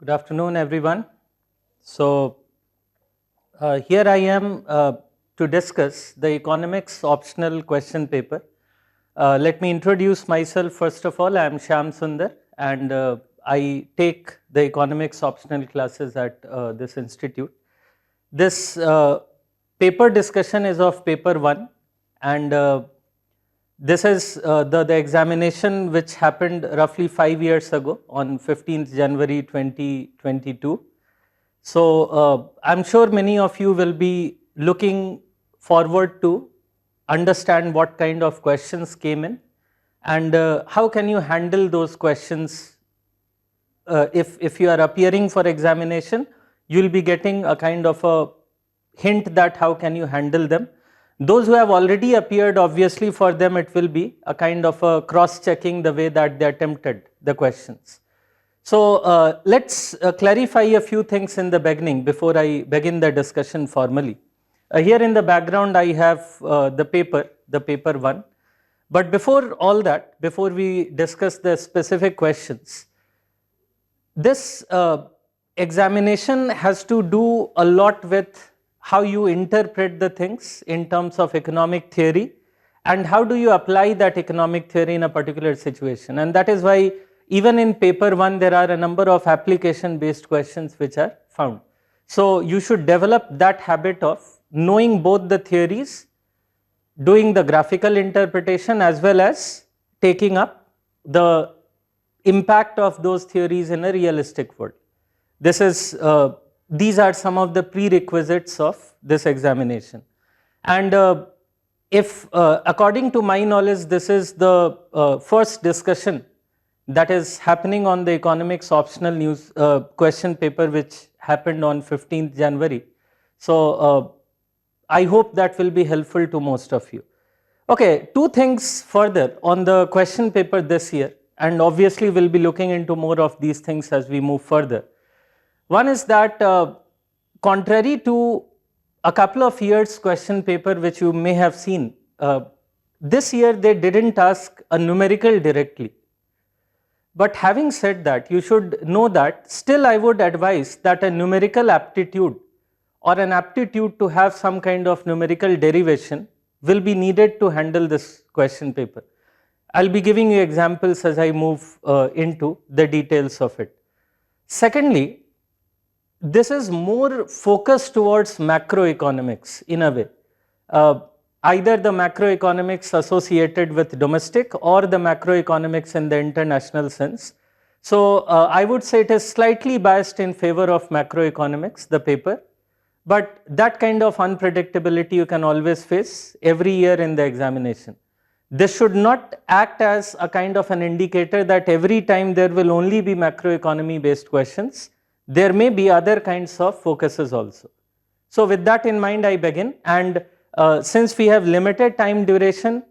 Good afternoon, everyone. So, here I am to discuss the economics optional question paper. Let me introduce myself first of all. I am Shyam Sundar and I take the economics optional classes at this institute. This paper discussion is of paper 1 and this is the examination which happened roughly 5 years ago on 15th January 2022. So I'm sure many of you will be looking forward to understand what kind of questions came in and how can you handle those questions. If you are appearing for examination, you will be getting a kind of a hint that how can you handle them. Those who have already appeared, obviously for them it will be a kind of a cross-checking the way that they attempted the questions. So let's clarify a few things in the beginning before I begin the discussion formally. Here in the background I have the paper 1. But before all that, before we discuss the specific questions, this examination has to do a lot with how you interpret the things in terms of economic theory and how do you apply that economic theory in a particular situation. And that is why even in paper 1 there are a number of application based questions which are found. So you should develop that habit of knowing both the theories, doing the graphical interpretation as well as taking up the impact of those theories in a realistic world. This is these are some of the prerequisites of this examination. And if according to my knowledge this is the first discussion that is happening on the economics optional news question paper which happened on 15th January. So I hope that will be helpful to most of you. Okay, two things further on the question paper this year, and obviously we'll be looking into more of these things as we move further. One is that contrary to a couple of years question paper which you may have seen, this year they didn't ask a numerical directly. But having said that, you should know that still I would advise that a numerical aptitude or an aptitude to have some kind of numerical derivation will be needed to handle this question paper. I'll be giving you examples as I move into the details of it. Secondly, this is more focused towards macroeconomics in a way. Either the macroeconomics associated with domestic or the macroeconomics in the international sense. So I would say it is slightly biased in favor of macroeconomics, the paper, but that kind of unpredictability you can always face every year in the examination. This should not act as a kind of an indicator that every time there will only be macroeconomy based questions. There may be other kinds of focuses also. So with that in mind I begin, and since we have limited time duration,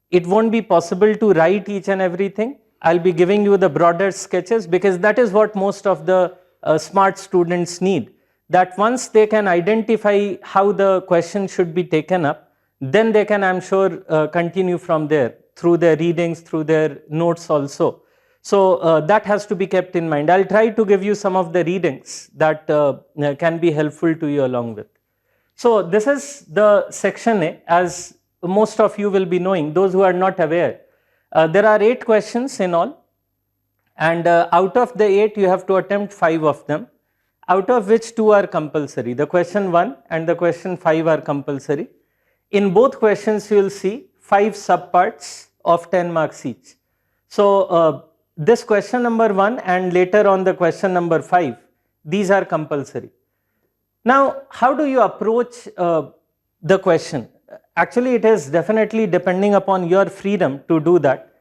it won't be possible to write each and everything. I'll be giving you the broader sketches because that is what most of the smart students need. That once they can identify how the question should be taken up, then they can, I'm sure, continue from there through their readings, through their notes also. So that has to be kept in mind. I'll try to give you some of the readings that can be helpful to you along with. So this is the section A, as most of you will be knowing. Those who are not aware, there are 8 questions in all, and out of the 8 you have to attempt 5 of them, out of which 2 are compulsory. The question 1 and the question 5 are compulsory. In both questions you will see 5 subparts of 10 marks each. So this question number 1 and later on the question number 5, these are compulsory. Now, how do you approach the question? Actually, it is definitely depending upon your freedom to do that.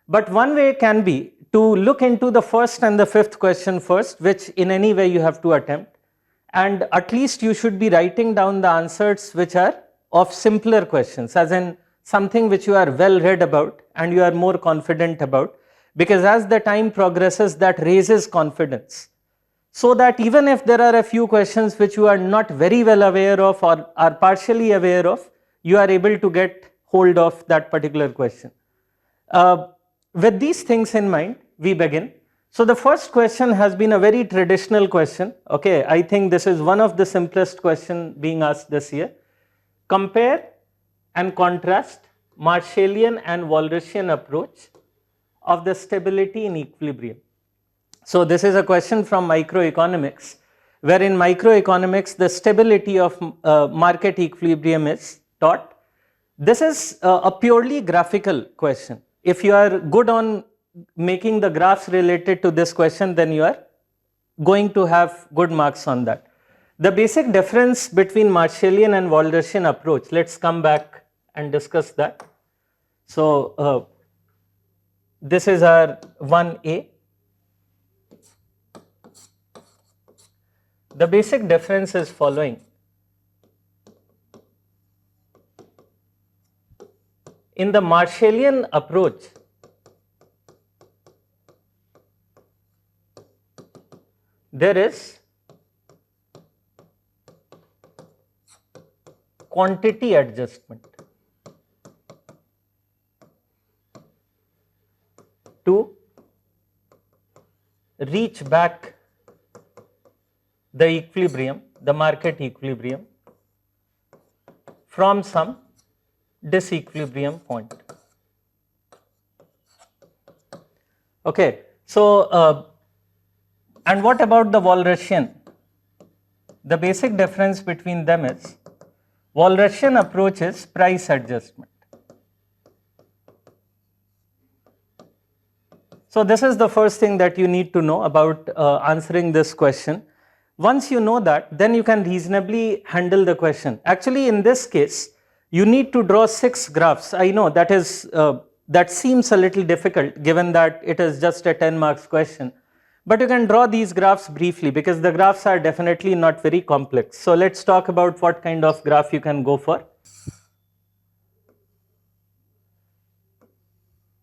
But one way can be to look into the first and the 5th question first, which in any way you have to attempt. And at least you should be writing down the answers which are of simpler questions, as in something which you are well read about and you are more confident about. Because as the time progresses, that raises confidence. So that even if there are a few questions which you are not very well aware of or are partially aware of, you are able to get hold of that particular question. With these things in mind, we begin. So the first question has been a very traditional question. Okay, I think this is one of the simplest questions being asked this year. Compare and contrast Marshallian and Walrasian approach of the stability in equilibrium. So this is a question from microeconomics, where in microeconomics the stability of market equilibrium is taught. This is a purely graphical question. If you are good on making the graphs related to this question, then you are going to have good marks on that. The basic difference between Marshallian and Walrasian approach, let's come back and discuss that. So this is our 1A. The basic difference is following. In the Marshallian approach, there is quantity adjustment to reach back the equilibrium, the market equilibrium, from some disequilibrium point. Okay, so and what about the Walrasian? The basic difference between them is Walrasian approach is price adjustment. So this is the first thing that you need to know about answering this question. Once you know that, then you can reasonably handle the question. Actually, in this case, you need to draw 6 graphs. I know that is that seems a little difficult given that it is just a 10 marks question. But you can draw these graphs briefly because the graphs are definitely not very complex. So let's talk about what kind of graph you can go for.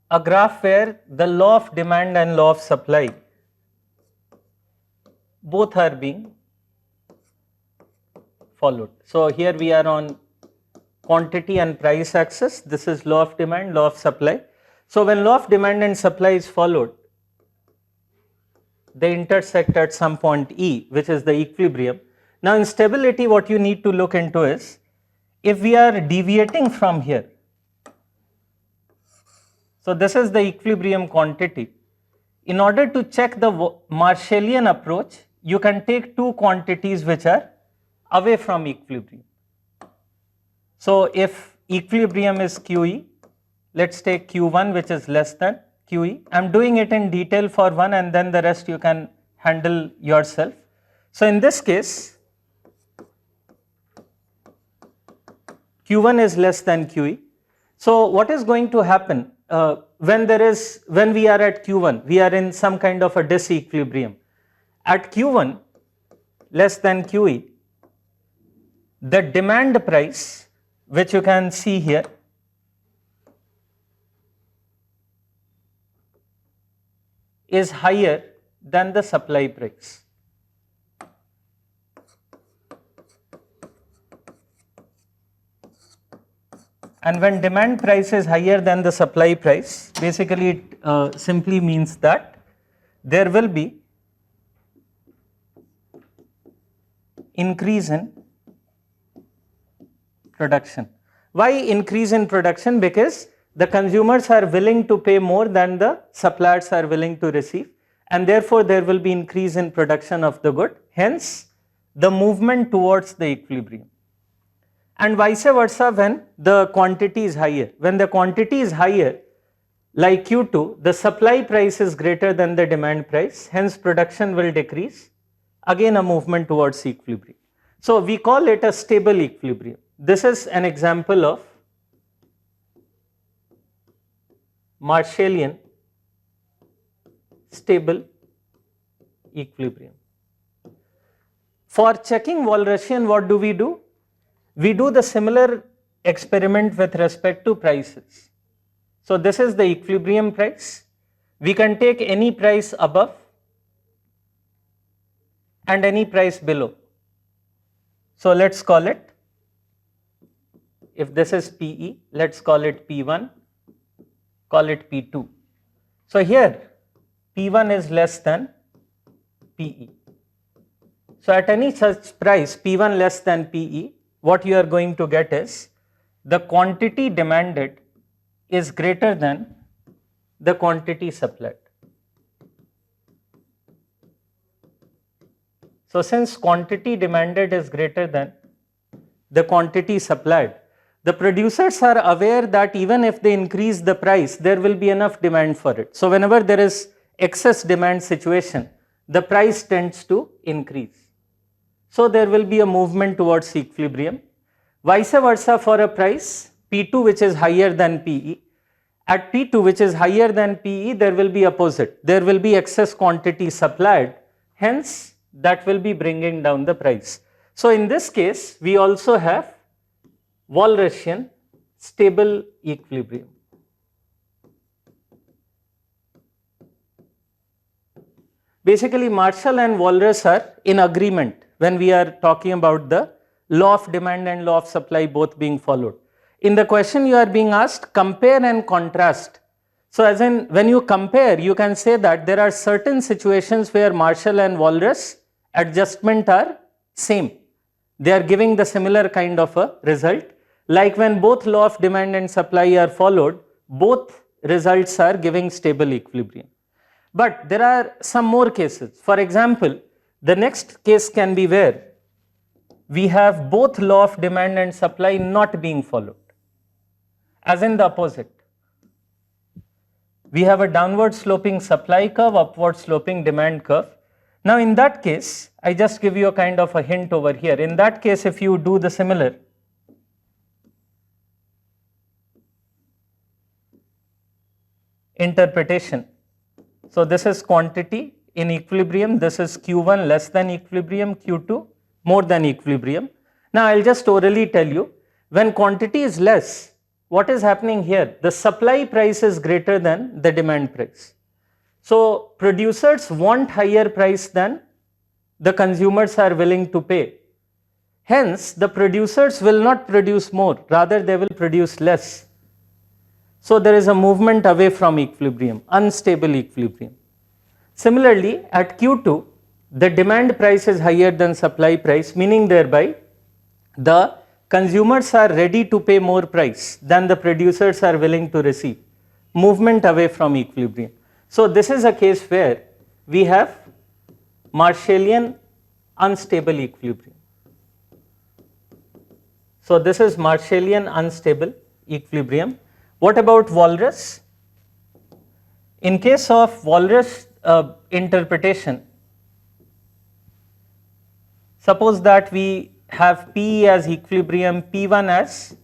A graph where the law of demand and law of supply both are being followed. So here we are on quantity and price axis. This is law of demand, law of supply. So when law of demand and supply is followed, they intersect at some point E, which is the equilibrium. Now in stability, what you need to look into is, if we are deviating from here, so this is the equilibrium quantity. In order to check the Marshallian approach, you can take 2 quantities which are away from equilibrium. So if equilibrium is QE, let's take Q1 which is less than QE. I am doing it in detail for one and then the rest you can handle yourself. So in this case, Q1 is less than QE. So what is going to happen when we are at Q1, we are in some kind of a disequilibrium. At Q1 less than QE, the demand price, which you can see here, is higher than the supply price. And when demand price is higher than the supply price, basically it simply means that there will be increase in production. Why increase in production? Because the consumers are willing to pay more than the suppliers are willing to receive, and therefore there will be increase in production of the good, hence the movement towards the equilibrium. And vice versa when the quantity is higher. When the quantity is higher, like Q2, the supply price is greater than the demand price, hence production will decrease, again a movement towards equilibrium. So we call it a stable equilibrium. This is an example of Marshallian stable equilibrium. For checking Walrasian, what do? We do the similar experiment with respect to prices. So this is the equilibrium price. We can take any price above and any price below. So let's call it, if this is PE, let's call it P1, call it P2. So here P1 is less than PE. So at any such price, P1 less than PE, what you are going to get is the quantity demanded is greater than the quantity supplied. So since quantity demanded is greater than the quantity supplied, the producers are aware that even if they increase the price, there will be enough demand for it. So whenever there is excess demand situation, the price tends to increase. So there will be a movement towards equilibrium. Vice versa for a price P2 which is higher than PE. At P2 which is higher than PE, there will be opposite. There will be excess quantity supplied, hence that will be bringing down the price. So in this case, we also have Walrasian stable equilibrium. Basically, Marshall and Walras are in agreement when we are talking about the law of demand and law of supply both being followed. In the question you are being asked, compare and contrast. So as in when you compare, you can say that there are certain situations where Marshall and Walras adjustment are same. They are giving the similar kind of a result. Like when both law of demand and supply are followed, both results are giving stable equilibrium. But there are some more cases. For example, the next case can be where we have both law of demand and supply not being followed, as in the opposite. We have a downward sloping supply curve, upward sloping demand curve. Now in that case, I just give you a kind of a hint over here. In that case, if you do the similar, interpretation. So this is quantity in equilibrium, this is Q1 less than equilibrium, Q2 more than equilibrium. Now I'll just orally tell you, when quantity is less, what is happening here? The supply price is greater than the demand price. So producers want higher price than the consumers are willing to pay. Hence, the producers will not produce more, rather they will produce less. So there is a movement away from equilibrium, unstable equilibrium. Similarly, at Q2, the demand price is higher than supply price, meaning thereby the consumers are ready to pay more price than the producers are willing to receive. Movement away from equilibrium. So this is a case where we have Marshallian unstable equilibrium. So this is Marshallian unstable equilibrium. What about Walras? In case of Walras interpretation, suppose that we have P as equilibrium, P1 as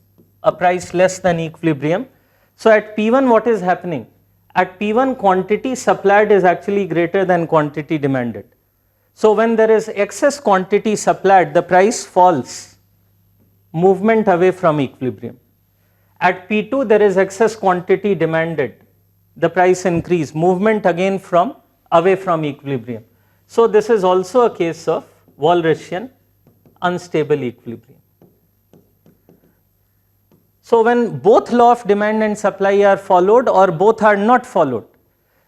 a price less than equilibrium. So at P1 what is happening? At P1 quantity supplied is actually greater than quantity demanded. So when there is excess quantity supplied, the price falls, movement away from equilibrium. At P2 there is excess quantity demanded, the price increase, movement again from away from equilibrium. So this is also a case of Walrasian unstable equilibrium. So when both law of demand and supply are followed or both are not followed,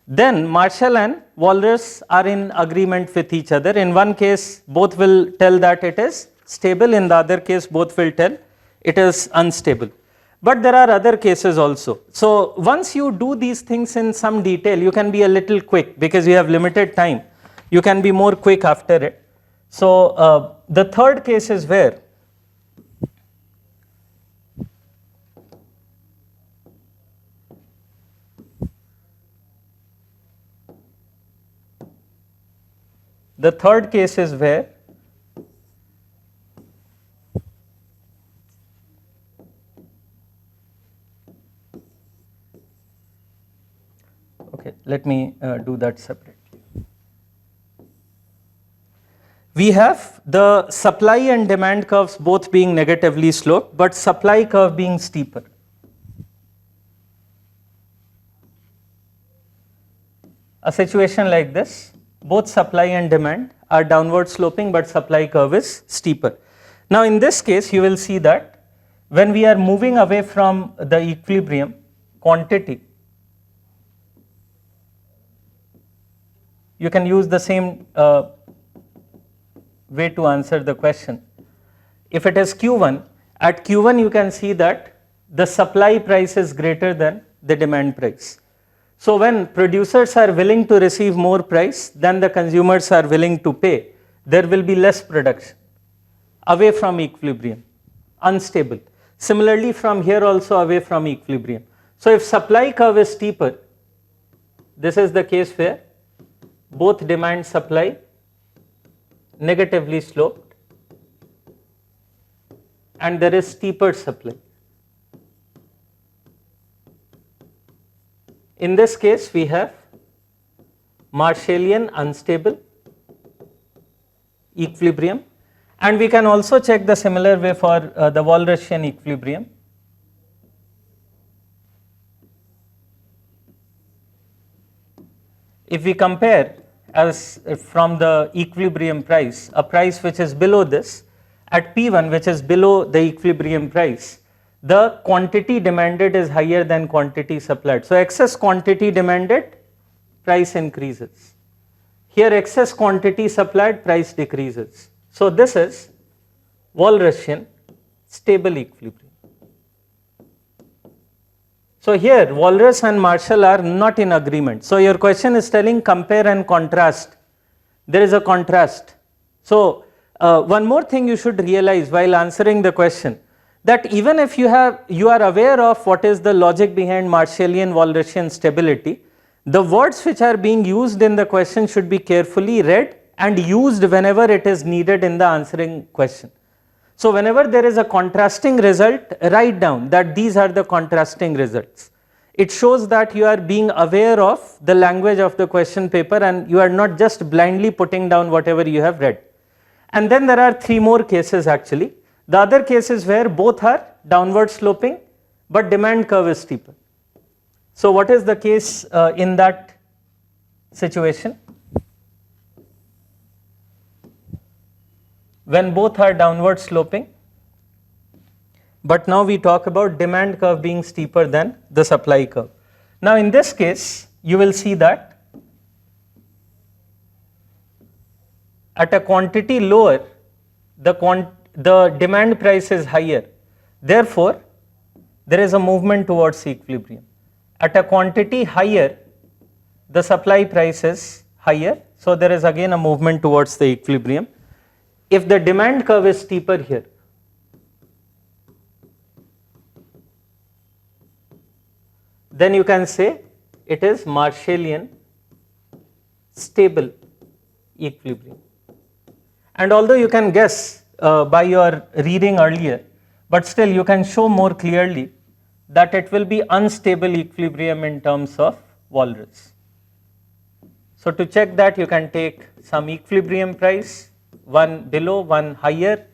then Marshall and Walras are in agreement with each other. In one case both will tell that it is stable, in the other case both will tell it is unstable. But there are other cases also. So once you do these things in some detail, you can be a little quick because you have limited time. You can be more quick after it. So the third case is where okay, let me do that separately. We have the supply and demand curves both being negatively sloped, but supply curve being steeper. A situation like this, both supply and demand are downward sloping, but supply curve is steeper. Now in this case, you will see that when we are moving away from the equilibrium, quantity you can use the same way to answer the question. If it is Q1, at Q1 you can see that the supply price is greater than the demand price. So when producers are willing to receive more price than the consumers are willing to pay, there will be less production, away from equilibrium, unstable. Similarly, from here also away from equilibrium. So if supply curve is steeper, this is the case where both demand supply negatively sloped and there is steeper supply. In this case, we have Marshallian unstable equilibrium, and we can also check the similar way for the Walrasian equilibrium. If we compare as from the equilibrium price, a price which is below this, at P1 which is below the equilibrium price, the quantity demanded is higher than quantity supplied. So excess quantity demanded, price increases. Here excess quantity supplied, price decreases. So this is Walrasian stable equilibrium. So here Walrus and Marshall are not in agreement. So your question is telling compare and contrast. There is a contrast. So one more thing you should realize while answering the question, that even if you are aware of what is the logic behind Marshallian Walrasian stability, the words which are being used in the question should be carefully read and used whenever it is needed in the answering question. So whenever there is a contrasting result, write down that these are the contrasting results. It shows that you are being aware of the language of the question paper and you are not just blindly putting down whatever you have read. And then there are three more cases actually. The other cases where both are downward sloping but demand curve is steeper. So what is the case in that situation? When both are downward sloping, but now we talk about demand curve being steeper than the supply curve. Now in this case, you will see that at a quantity lower, the demand price is higher. Therefore, there is a movement towards equilibrium. At a quantity higher, the supply price is higher. So there is again a movement towards the equilibrium. If the demand curve is steeper here, then you can say it is Marshallian stable equilibrium. And although you can guess by your reading earlier, but still you can show more clearly that it will be unstable equilibrium in terms of Walrus. So to check that, you can take some equilibrium price, one below, one higher.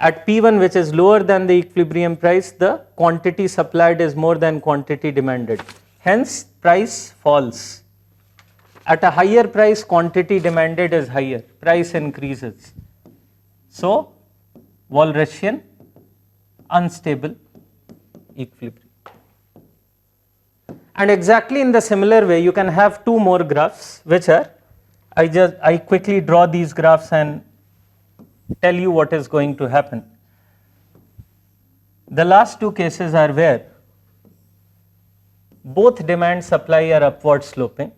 At P1 which is lower than the equilibrium price, the quantity supplied is more than quantity demanded. Hence price falls. At a higher price, quantity demanded is higher, price increases. So Walrasian unstable equilibrium. And exactly in the similar way, you can have two more graphs which are, I quickly draw these graphs and tell you what is going to happen. The last two cases are where both demand supply are upward sloping,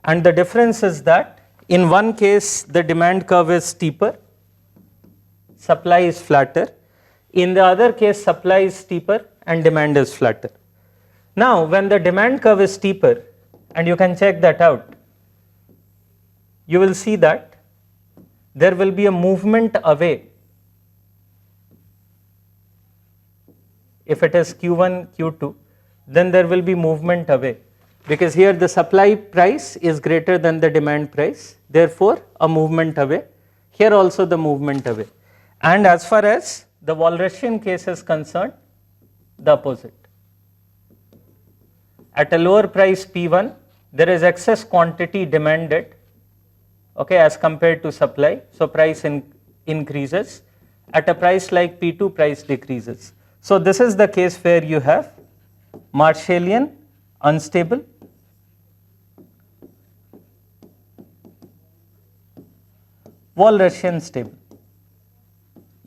and the difference is that in one case the demand curve is steeper, supply is flatter. In the other case, supply is steeper and demand is flatter. Now when the demand curve is steeper, and you can check that out, you will see that there will be a movement away. If it is Q1, Q2, then there will be movement away, because here the supply price is greater than the demand price, therefore a movement away. Here also the movement away. And as far as the Walrasian case is concerned, the opposite. At a lower price P1, there is excess quantity demanded, okay, as compared to supply, so price increases. At a price like P2, price decreases. So this is the case where you have Marshallian unstable Walrasian stable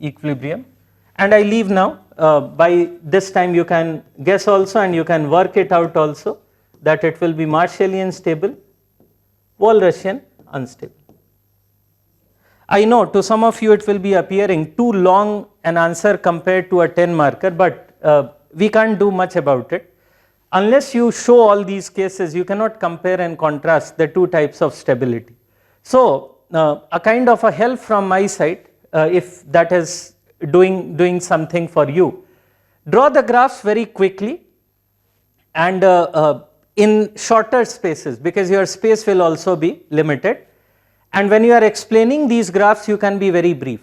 equilibrium. And I leave now. By this time you can guess also and you can work it out also that it will be Marshallian stable, Walrasian unstable. I know to some of you it will be appearing too long an answer compared to a 10 marker, but we can't do much about it. Unless you show all these cases, you cannot compare and contrast the two types of stability. So a kind of a help from my side, if that is doing something for you, draw the graphs very quickly and in shorter spaces, because your space will also be limited. And when you are explaining these graphs, you can be very brief.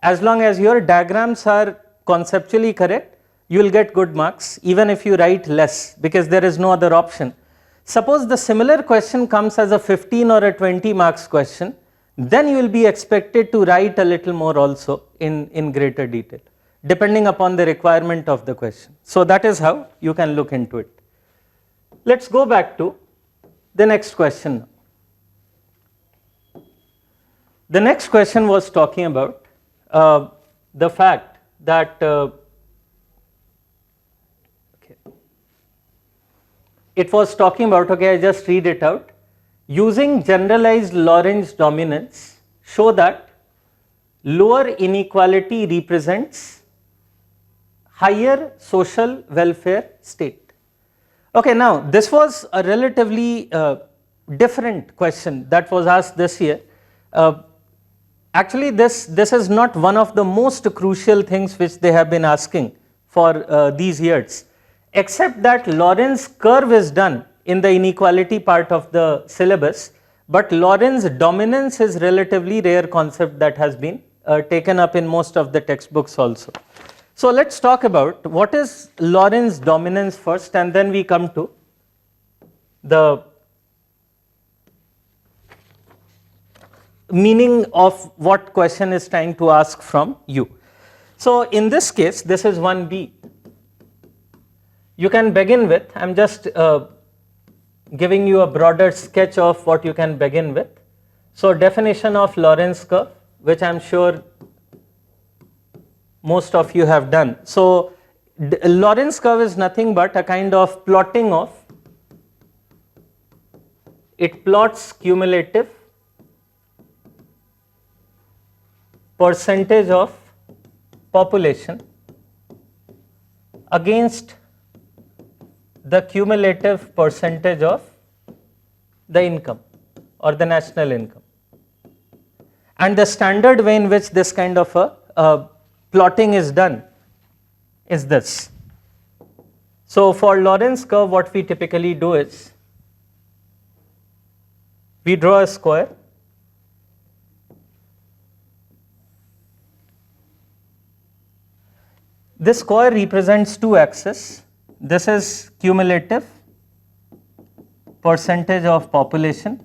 As long as your diagrams are conceptually correct, you will get good marks even if you write less, because there is no other option. Suppose the similar question comes as a 15 or a 20 marks question, then you will be expected to write a little more also in greater detail, depending upon the requirement of the question. So that is how you can look into it. Let's go back to the next question. The next question was talking about the fact that it was talking about, okay, I just read it out. Using generalized Lorenz dominance, show that lower inequality represents higher social welfare state. Okay, now this was a relatively different question that was asked this year. Actually, this is not one of the most crucial things which they have been asking for these years, except that Lorenz curve is done in the inequality part of the syllabus, but Lorenz dominance is relatively rare concept that has been taken up in most of the textbooks also. So let's talk about what is Lorenz dominance first, and then we come to the meaning of what question is trying to ask from you. So in this case, this is 1b. You can begin with, I am just giving you a broader sketch of what you can begin with. So definition of Lorenz curve, which I am sure most of you have done. So Lorenz curve is nothing but a kind of plotting of, it plots cumulative percentage of population against the cumulative percentage of the income or the national income. And the standard way in which this kind of a plotting is done is this. So for Lorenz curve, what we typically do is we draw a square. This square represents two axes. This is cumulative percentage of population,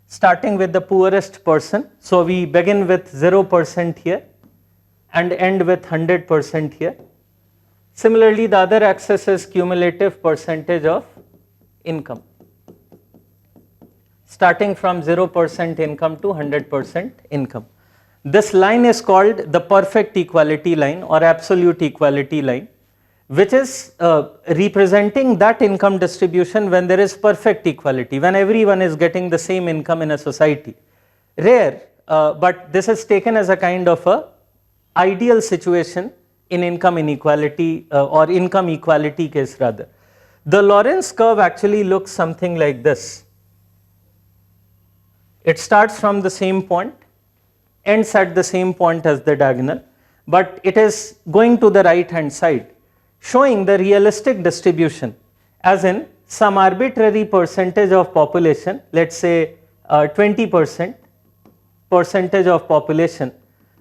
starting with the poorest person. So we begin with 0% here and end with 100% here. Similarly, the other axis is cumulative percentage of income, starting from 0% income to 100% income. This line is called the perfect equality line or absolute equality line, which is representing that income distribution when there is perfect equality, when everyone is getting the same income in a society. Rare, but this is taken as a kind of a ideal situation in income inequality or income equality case rather. The Lorenz curve actually looks something like this. It starts from the same point, ends at the same point as the diagonal, but it is going to the right hand side, showing the realistic distribution, as in some arbitrary percentage of population, let's say 20% percentage of population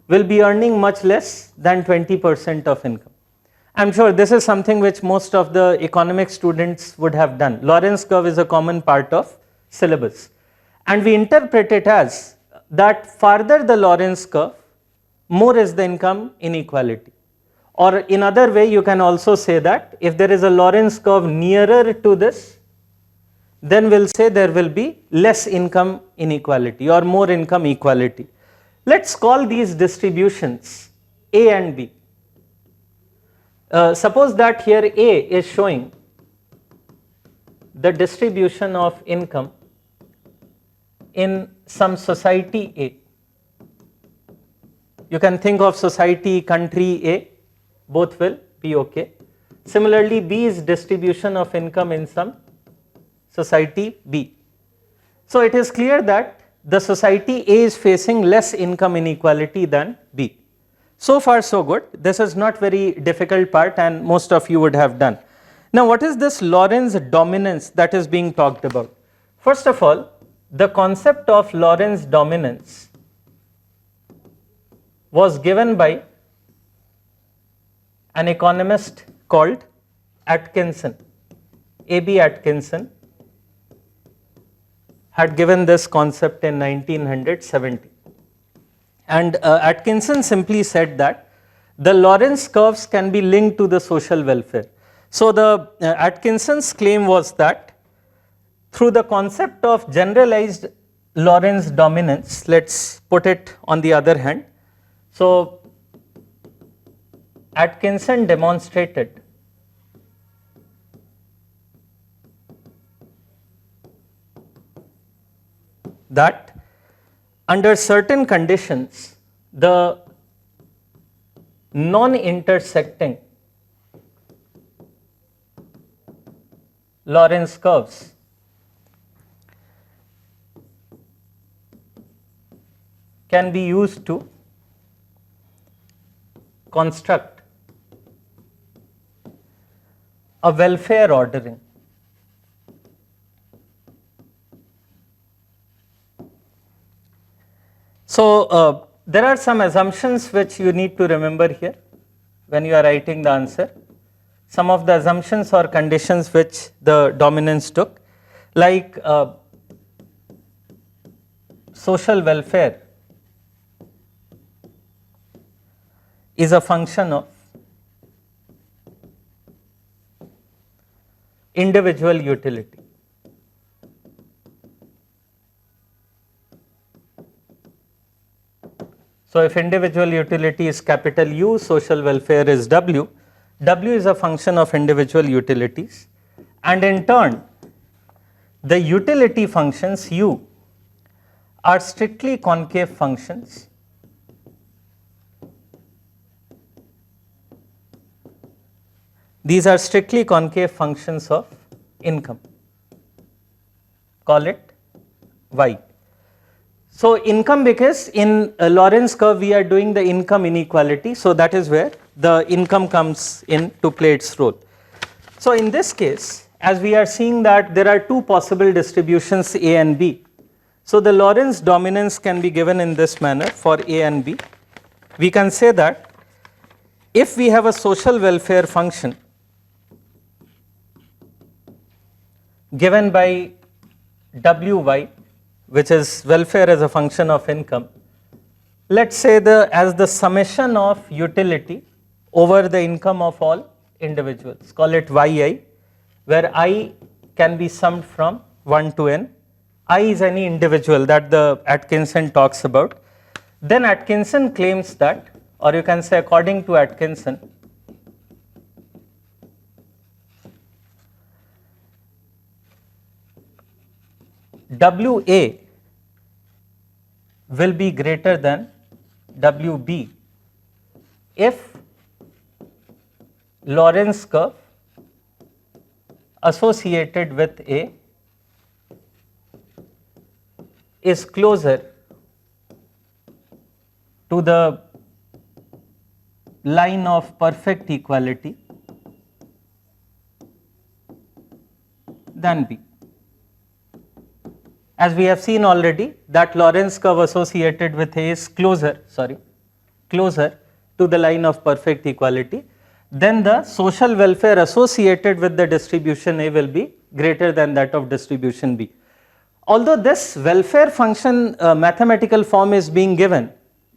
will be earning much less than 20% of income. I am sure this is something which most of the economics students would have done. Lorenz curve is a common part of syllabus, and we interpret it as that farther the Lorenz curve, more is the income inequality. Or in other way, you can also say that if there is a Lorenz curve nearer to this, then we'll say there will be less income inequality or more income equality. Let's call these distributions A and B. Suppose that here A is showing the distribution of income in some society A. You can think of society, country A, both will be okay. Similarly, B is distribution of income in some society B. So it is clear that the society A is facing less income inequality than B. So far so good. This is not very difficult part and most of you would have done. Now what is this Lorenz dominance that is being talked about? First of all, the concept of Lorenz dominance was given by an economist called Atkinson. A.B. Atkinson had given this concept in 1970. And Atkinson simply said that the Lorenz curves can be linked to the social welfare. So the Atkinson's claim was that through the concept of generalized Lorenz dominance, let's put it on the other hand. So Atkinson demonstrated that under certain conditions, the non-intersecting Lorenz curves can be used to construct a welfare ordering. So there are some assumptions which you need to remember here when you are writing the answer. Some of the assumptions or conditions which the dominance took, like social welfare is a function of individual utility. So if individual utility is capital U, social welfare is W. W is a function of individual utilities, and in turn the utility functions U are strictly concave functions These are strictly concave functions of income. Call it Y. So income, because in a Lorenz curve we are doing the income inequality, so that is where the income comes in to play its role. So in this case, as we are seeing that there are two possible distributions A and B. So the Lorenz dominance can be given in this manner for A and B. We can say that if we have a social welfare function given by Wy, which is welfare as a function of income, let's say as the summation of utility over the income of all individuals, call it Yi, where I can be summed from 1 to n. I is any individual that the Atkinson talks about. Then Atkinson claims that, or you can say according to Atkinson, Wa will be greater than Wb if Lorenz curve associated with A is closer to the line of perfect equality than B. As we have seen already, that Lorenz curve associated with A is closer to the line of perfect equality, then the social welfare associated with the distribution A will be greater than that of distribution B. Although this welfare function mathematical form is being given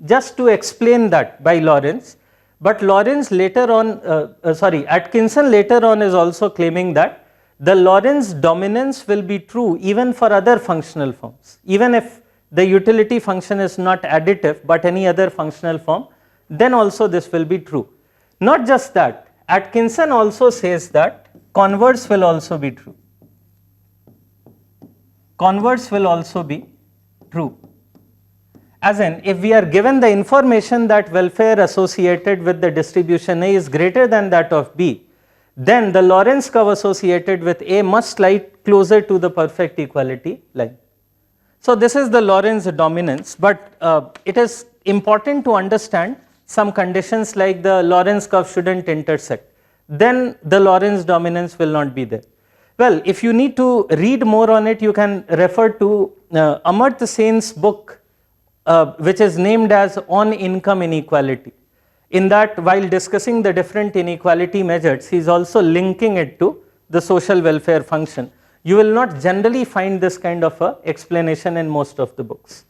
just to explain that by Lorenz, but Lorenz later on, Atkinson later on is also claiming that the Lorenz dominance will be true even for other functional forms. Even if the utility function is not additive but any other functional form, then also this will be true. Not just that, Atkinson also says that converse will also be true. Converse will also be true. As in, if we are given the information that welfare associated with the distribution A is greater than that of B, then the Lorenz curve associated with A must lie closer to the perfect equality line. So this is the Lorenz dominance, but it is important to understand some conditions like the Lorenz curve shouldn't intersect. Then the Lorenz dominance will not be there. Well, if you need to read more on it, you can refer to Amartya Sen's book, which is named as On Income Inequality. In that, while discussing the different inequality measures, he is also linking it to the social welfare function. You will not generally find this kind of a explanation in most of the books.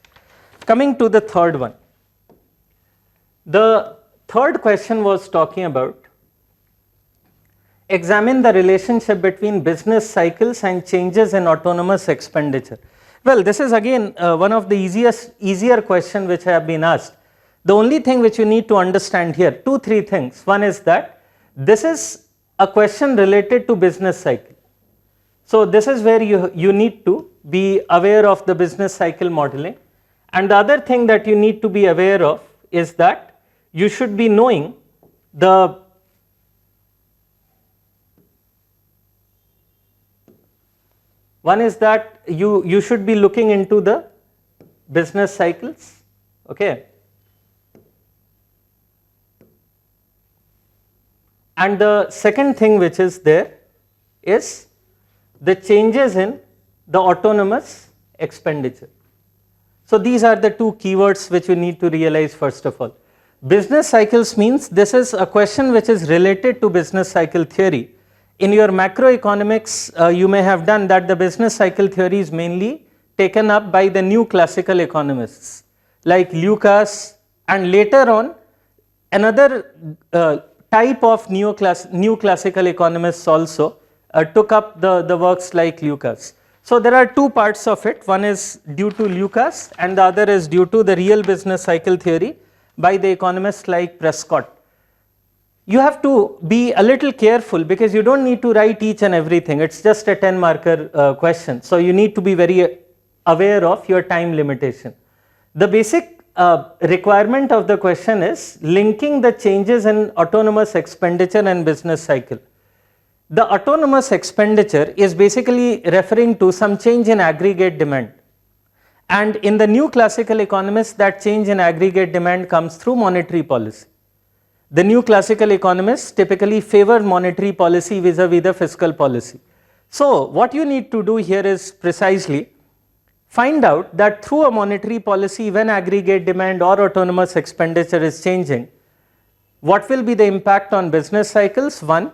Coming to the third one. The third question was talking about examine the relationship between business cycles and changes in autonomous expenditure. Well, this is again one of the easier question which I have been asked. The only thing which you need to understand here, 2-3 things. One is that this is a question related to business cycle. So this is where you need to be aware of the business cycle modeling. And the other thing that you need to be aware of is that you should be knowing the one is that you should be looking into the business cycles, okay. And the second thing which is there is the changes in the autonomous expenditure. So these are the two keywords which you need to realize first of all. Business cycles means this is a question which is related to business cycle theory. In your macroeconomics, you may have done that the business cycle theory is mainly taken up by the new classical economists like Lucas, and later on another type of new classical economists also took up the works like Lucas. So there are two parts of it, one is due to Lucas and the other is due to the real business cycle theory by the economists like Prescott. You have to be a little careful because you don't need to write each and everything, it's just a 10 marker question. So you need to be very aware of your time limitation. The basic requirement of the question is linking the changes in autonomous expenditure and business cycle. The autonomous expenditure is basically referring to some change in aggregate demand. And in the new classical economists, that change in aggregate demand comes through monetary policy. The new classical economists typically favor monetary policy vis-a-vis the fiscal policy. So what you need to do here is precisely find out that through a monetary policy, when aggregate demand or autonomous expenditure is changing, what will be the impact on business cycles? One,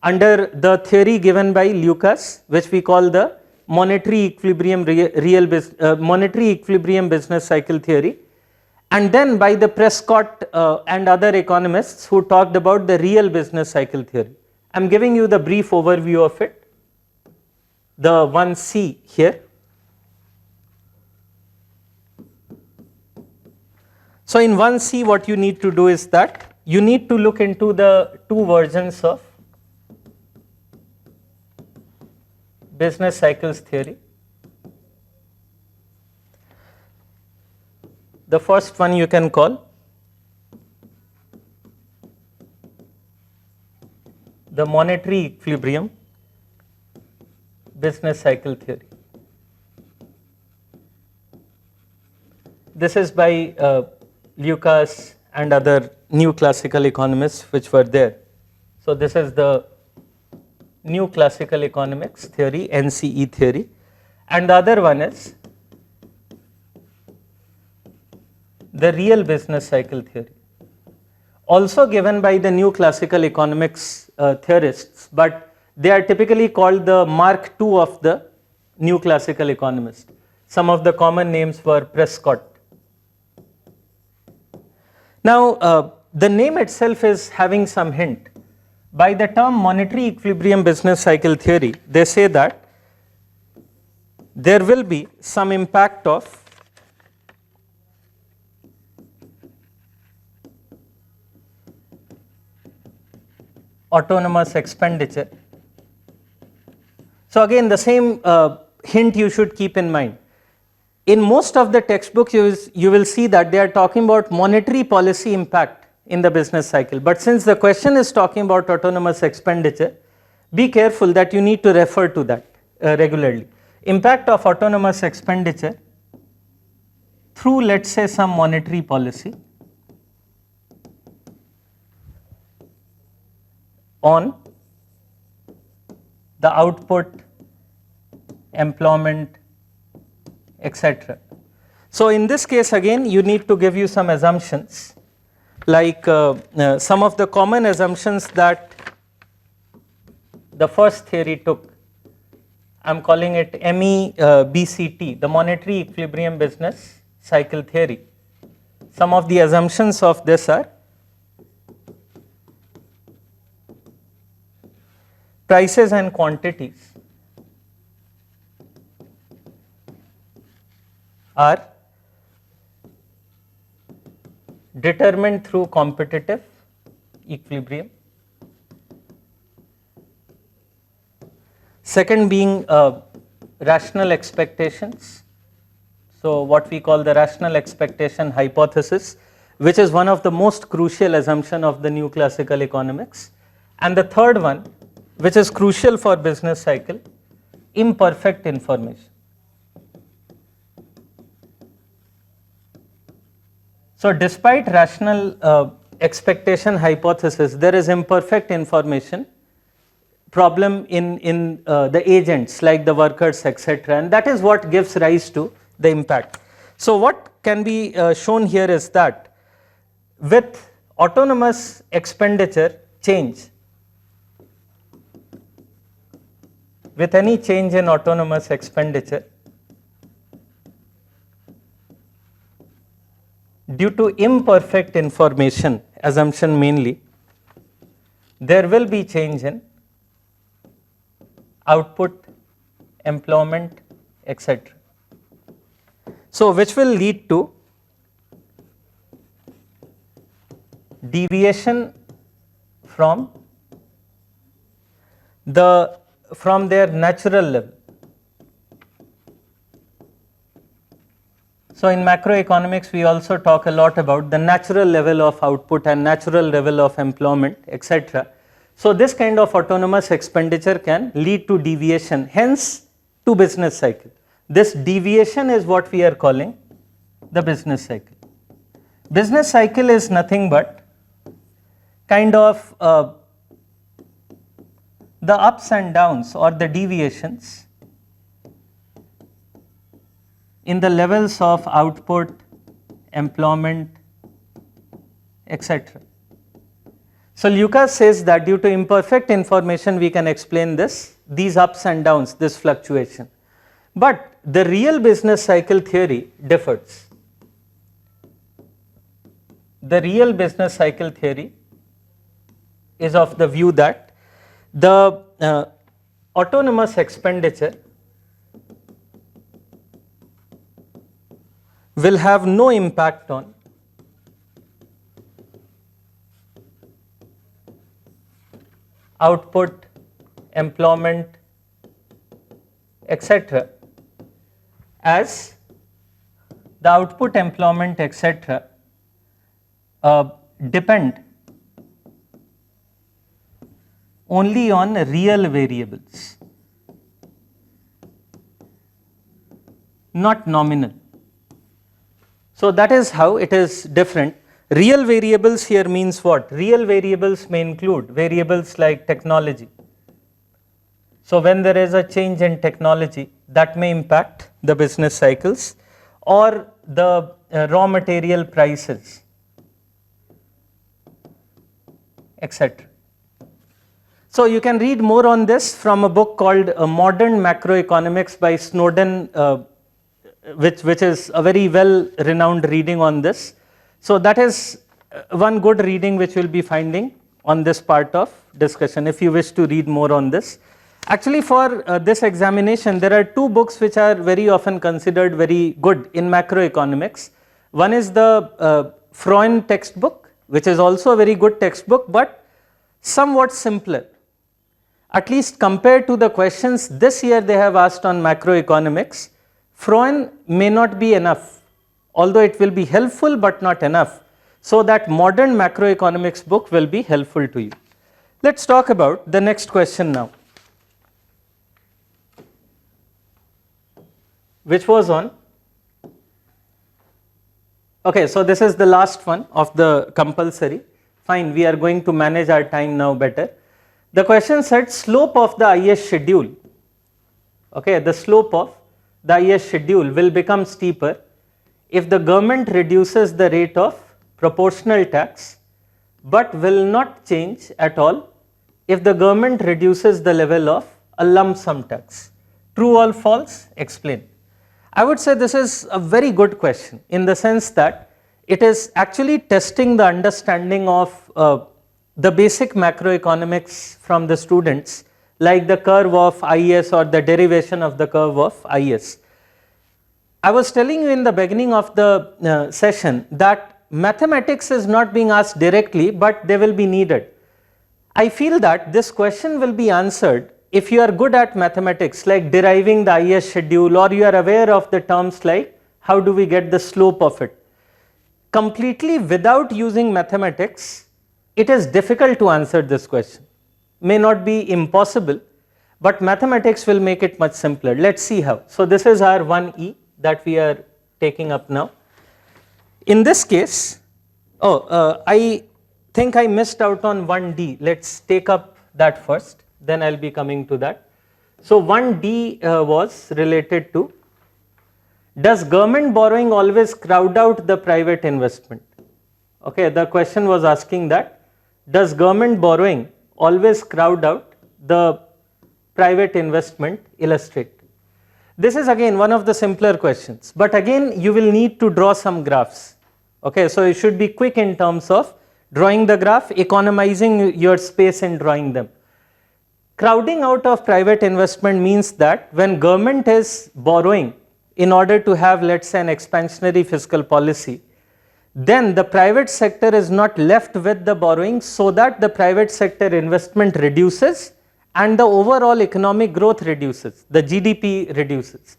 under the theory given by Lucas, which we call the monetary equilibrium business cycle theory, and then by the Prescott and other economists who talked about the real business cycle theory. I am giving you the brief overview of it, the 1C here. So in 1C what you need to do is that you need to look into the two versions of business cycles theory. The first one you can call the monetary equilibrium business cycle theory. This is by Lucas and other new classical economists which were there. So this is the new classical economics theory, NCE theory, and the other one is the real business cycle theory, also given by the new classical economics theorists, but they are typically called the Mark II of the new classical economist. Some of the common names were Prescott. Now the name itself is having some hint. By the term monetary equilibrium business cycle theory, they say that there will be some impact of autonomous expenditure. So again, the same hint you should keep in mind. In most of the textbooks, you will see that they are talking about monetary policy impact in the business cycle. But since the question is talking about autonomous expenditure, be careful that you need to refer to that regularly. Impact of autonomous expenditure through, let's say, some monetary policy on the output, employment, etc. So in this case, again, you need to give you some assumptions, like some of the common assumptions that the first theory took. I'm calling it MEBCT, the monetary equilibrium business cycle theory. Some of the assumptions of this are: prices and quantities are determined through competitive equilibrium. Second being rational expectations. So what we call the rational expectation hypothesis, which is one of the most crucial assumptions of the new classical economics. And the third one, which is crucial for business cycle, imperfect information. So despite rational expectation hypothesis, there is imperfect information problem in the agents like the workers, etc. And that is what gives rise to the impact. So what can be shown here is that with autonomous expenditure change, with any change in autonomous expenditure, due to imperfect information assumption mainly, there will be change in output, employment, etc. So which will lead to deviation from their natural level. So in macroeconomics, we also talk a lot about the natural level of output and natural level of employment, etc. So this kind of autonomous expenditure can lead to deviation, hence to business cycle. This deviation is what we are calling the business cycle. Business cycle is nothing but kind of the ups and downs or the deviations in the levels of output, employment, etc. So Lucas says that due to imperfect information we can explain these ups and downs, this fluctuation. But the real business cycle theory differs. The real business cycle theory is of the view that the autonomous expenditure will have no impact on output, employment, etc. as the output, employment, etc. Depend only on real variables, not nominal. So that is how it is different. Real variables here means what? Real variables may include variables like technology. So when there is a change in technology, that may impact the business cycles, or the raw material prices, etc. So you can read more on this from a book called Modern Macroeconomics by Snowden, which is a very well renowned reading on this. So that is one good reading which you will be finding. on this part of discussion if you wish to read more on this. Actually, for this examination, there are two books which are very often considered very good in macroeconomics. One is the Freund textbook, which is also a very good textbook, but somewhat simpler. At least compared to the questions this year they have asked on macroeconomics, Freund may not be enough, although it will be helpful but not enough. So that modern macroeconomics book will be helpful to you. Let's talk about the next question now, which was on, okay, so this is the last one of the compulsory. Fine, we are going to manage our time now better. The question said slope of the IAS schedule, okay, the slope of the IAS schedule will become steeper if the government reduces the rate of proportional tax, but will not change at all if the government reduces the level of a lump sum tax. True or false? Explain. I would say this is a very good question in the sense that it is actually testing the understanding of the basic macroeconomics from the students, like the curve of IAS or the derivation of the curve of IAS. I was telling you in the beginning of the session that mathematics is not being asked directly, but they will be needed. I feel that this question will be answered if you are good at mathematics, like deriving the IAS schedule, or you are aware of the terms like how do we get the slope of it. Completely without using mathematics, it is difficult to answer this question. May not be impossible, but mathematics will make it much simpler. Let's see how. So this is our 1E that we are taking up now. In this case, I think I missed out on 1D. Let's take up that first, then I'll be coming to that. So 1D was related to, does government borrowing always crowd out the private investment? Okay, the question was asking that, does government borrowing always crowd out the private investment? Illustrate. This is again one of the simpler questions, but again you will need to draw some graphs. Okay, so you should be quick in terms of drawing the graph, economizing your space in drawing them. Crowding out of private investment means that when government is borrowing in order to have, let's say, an expansionary fiscal policy, then the private sector is not left with the borrowing, so that the private sector investment reduces and the overall economic growth reduces, the GDP reduces.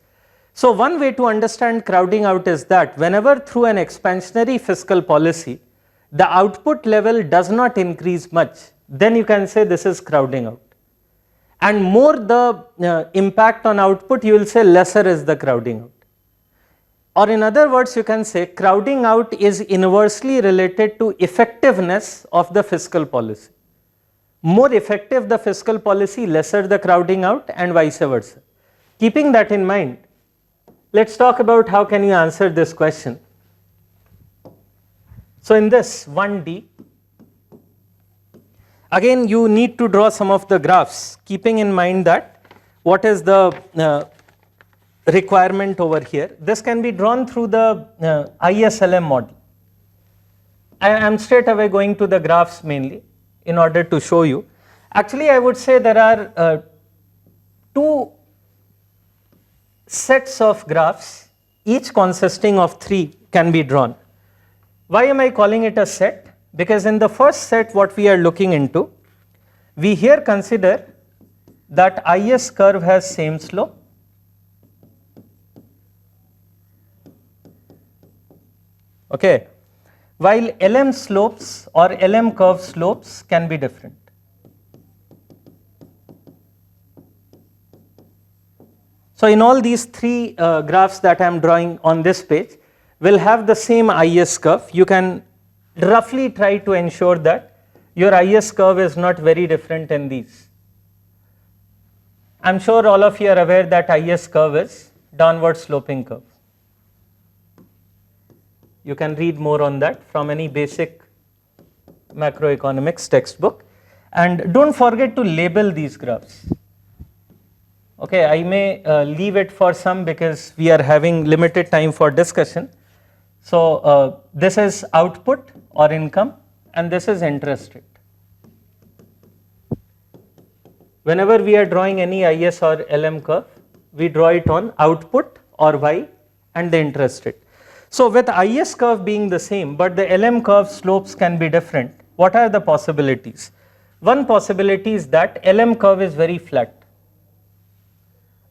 So one way to understand crowding out is that whenever through an expansionary fiscal policy, the output level does not increase much, then you can say this is crowding out. And more the impact on output, you will say lesser is the crowding out. Or in other words, you can say crowding out is inversely related to effectiveness of the fiscal policy. More effective the fiscal policy, lesser the crowding out, and vice versa. Keeping that in mind, let's talk about how can you answer this question. So in this 1D, again you need to draw some of the graphs, keeping in mind that what is the requirement over here. This can be drawn through the ISLM model. I am straight away going to the graphs mainly in order to show you. Actually, I would say there are two sets of graphs, each consisting of 3 can be drawn. Why am I calling it a set? Because in the first set what we are looking into, we here consider that IAS curve has same slope, okay, while LM slopes or LM curve slopes can be different. So in all these 3 graphs that I am drawing on this page will have the same IAS curve. You can roughly try to ensure that your IAS curve is not very different in these. I am sure all of you are aware that IAS curve is downward sloping curve. You can read more on that from any basic macroeconomics textbook. And don't forget to label these graphs. Okay, I may leave it for some because we are having limited time for discussion. So this is output or income, and this is interest rate. Whenever we are drawing any IS or LM curve, we draw it on output or Y and the interest rate. So with IS curve being the same, but the LM curve slopes can be different, what are the possibilities? One possibility is that LM curve is very flat.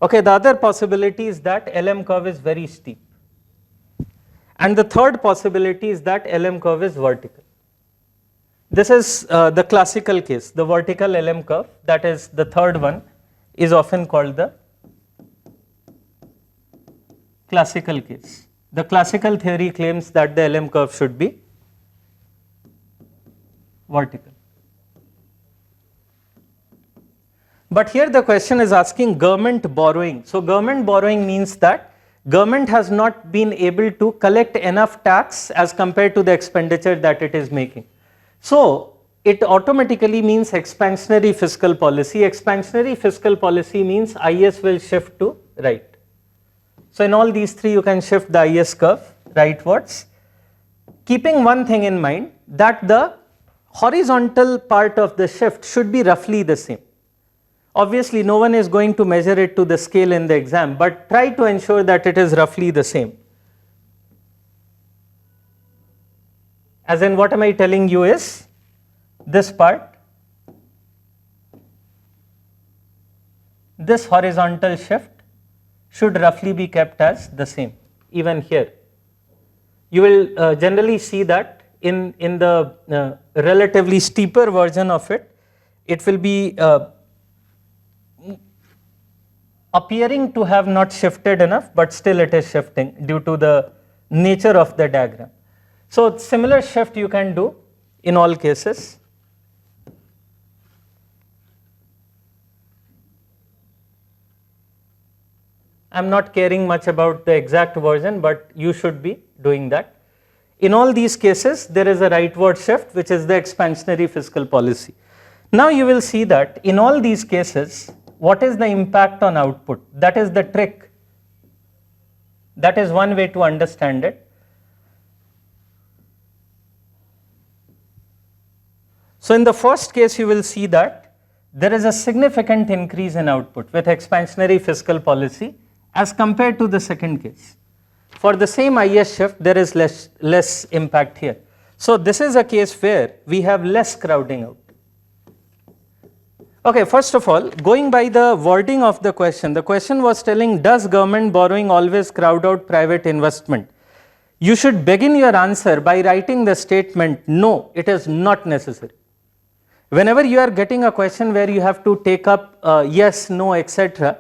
Okay, the other possibility is that LM curve is very steep. And the third possibility is that LM curve is vertical. This is the classical case, the vertical LM curve, that is the third one, is often called the classical case. The classical theory claims that the LM curve should be vertical. But here the question is asking government borrowing. So government borrowing means that government has not been able to collect enough tax as compared to the expenditure that it is making. So it automatically means expansionary fiscal policy. Expansionary fiscal policy means IS will shift to right. So in all these three you can shift the IS curve rightwards, keeping one thing in mind, that the horizontal part of the shift should be roughly the same. Obviously no one is going to measure it to the scale in the exam, but try to ensure that it is roughly the same. As in, what am I telling you is, this part, this horizontal shift should roughly be kept as the same, even here. You will generally see that in the relatively steeper version of it, it will be appearing to have not shifted enough, but still it is shifting due to the nature of the diagram. So similar shift you can do in all cases. I am not caring much about the exact version, but you should be doing that. In all these cases, there is a rightward shift, which is the expansionary fiscal policy. Now you will see that in all these cases, what is the impact on output? That is the trick. That is one way to understand it. So in the first case, you will see that there is a significant increase in output with expansionary fiscal policy as compared to the second case. For the same IS shift, there is less impact here. So this is a case where we have less crowding out. Okay, first of all, going by the wording of the question was telling, does government borrowing always crowd out private investment? You should begin your answer by writing the statement, no, it is not necessary. Whenever you are getting a question where you have to take up yes, no, etc.,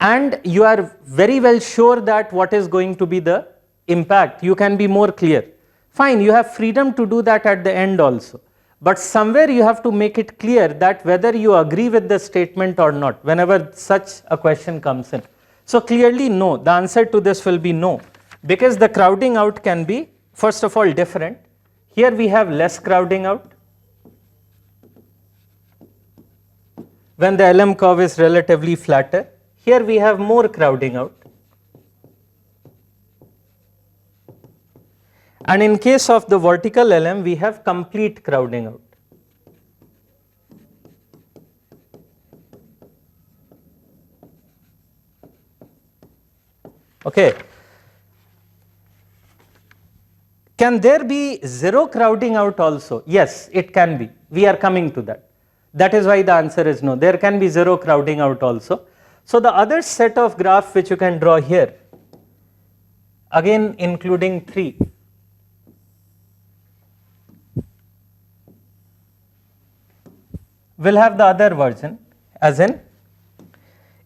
and you are very well sure that what is going to be the impact, you can be more clear. Fine, you have freedom to do that at the end also. But somewhere you have to make it clear that whether you agree with the statement or not, whenever such a question comes in. So clearly no, the answer to this will be no, because the crowding out can be, first of all, different. Here we have less crowding out when the LM curve is relatively flatter. Here we have more crowding out. And in case of the vertical LM, we have complete crowding out. Okay. Can there be zero crowding out also? Yes, it can be. We are coming to that. That is why the answer is no. There can be zero crowding out also. So the other set of graph which you can draw here, again including 3, will have the other version, as in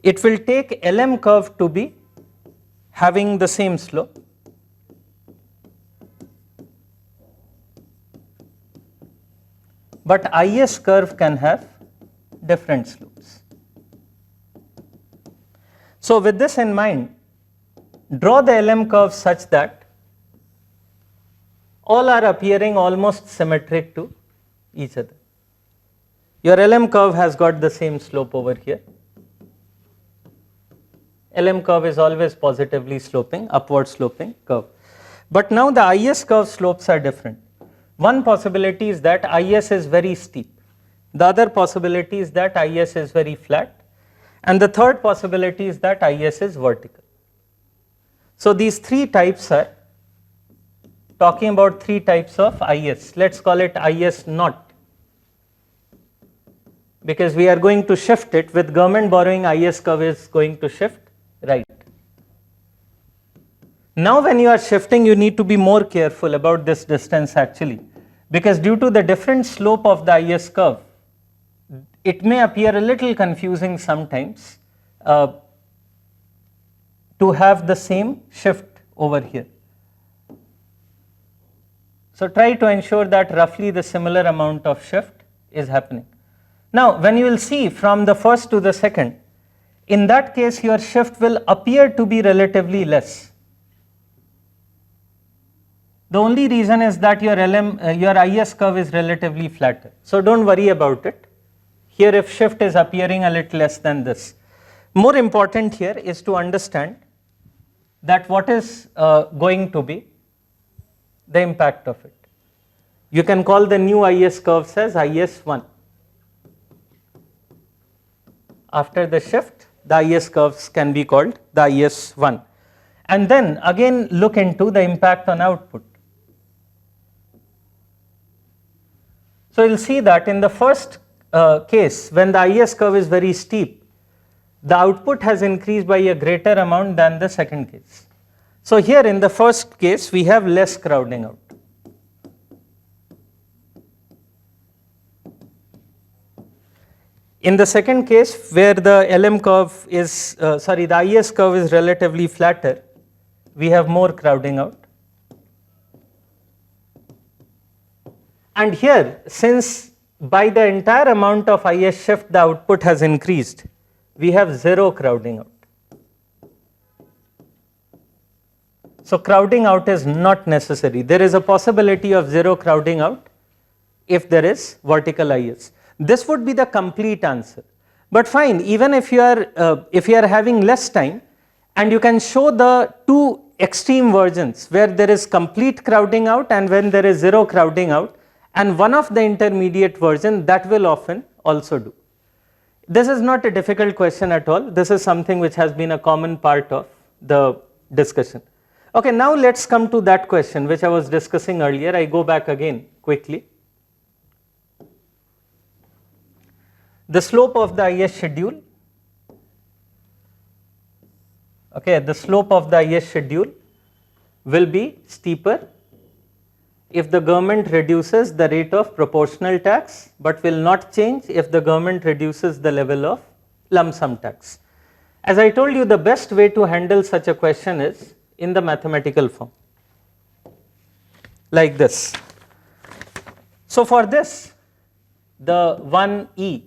it will take LM curve to be having the same slope, but IS curve can have different slopes. So with this in mind, draw the LM curve such that all are appearing almost symmetric to each other. Your LM curve has got the same slope over here. LM curve is always positively sloping, upward sloping curve. But now the IS curve slopes are different. One possibility is that IS is very steep. The other possibility is that IAS is very flat, and the third possibility is that IAS is vertical. So these three types are talking about three types of IAS. Let's call it IAS not, because we are going to shift it. With government borrowing, IAS curve is going to shift right. Now when you are shifting, you need to be more careful about this distance actually, because due to the different slope of the IAS curve, it may appear a little confusing sometimes to have the same shift over here. So try to ensure that roughly the similar amount of shift is happening. Now when you will see from the first to the second, in that case your shift will appear to be relatively less. The only reason is that your IAS curve is relatively flatter. So don't worry about it. Here if shift is appearing a little less than this. More important here is to understand that what is going to be the impact of it. You can call the new IAS curves as IAS 1. After the shift, the IAS curves can be called the IAS 1. And then again look into the impact on output. So you'll see that in the first case, when the IAS curve is very steep, the output has increased by a greater amount than the second case. So here in the first case, we have less crowding out. In the second case, where the LM curve is, the IAS curve is relatively flatter, we have more crowding out. And here, since by the entire amount of IAS shift the output has increased, we have zero crowding out. So crowding out is not necessary. There is a possibility of zero crowding out if there is vertical IAS. This would be the complete answer. But fine, even if you are having less time and you can show the two extreme versions where there is complete crowding out and when there is zero crowding out, and one of the intermediate version, that will often also do. This is not a difficult question at all. This is something which has been a common part of the discussion. Okay, now let's come to that question which I was discussing earlier. I go back again quickly. The slope of the IAS schedule. Okay, the slope of the IAS schedule will be steeper if the government reduces the rate of proportional tax, but will not change if the government reduces the level of lump sum tax. As I told you, the best way to handle such a question is in the mathematical form, like this. So for this, the 1E,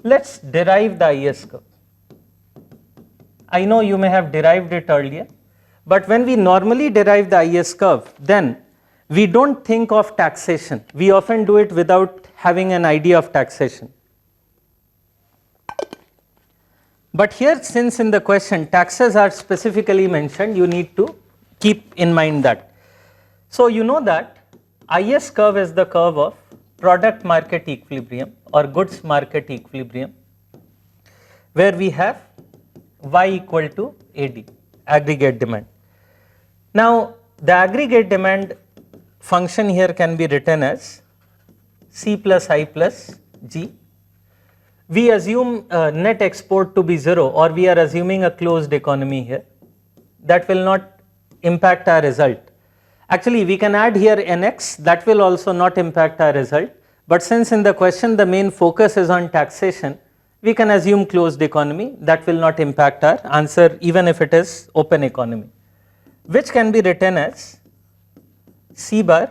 let's derive the IAS curve. I know you may have derived it earlier, but when we normally derive the IAS curve, then we don't think of taxation. We often do it without having an idea of taxation. But here, since in the question taxes are specifically mentioned, you need to keep in mind that. So you know that IAS curve is the curve of product market equilibrium or goods market equilibrium, where we have Y equal to AD, aggregate demand. Now the aggregate demand function here can be written as C plus I plus G. We assume net export to be 0, or we are assuming a closed economy here. That will not impact our result. Actually, we can add here NX, that will also not impact our result. But since in the question the main focus is on taxation, we can assume closed economy, that will not impact our answer even if it is open economy, which can be written as C bar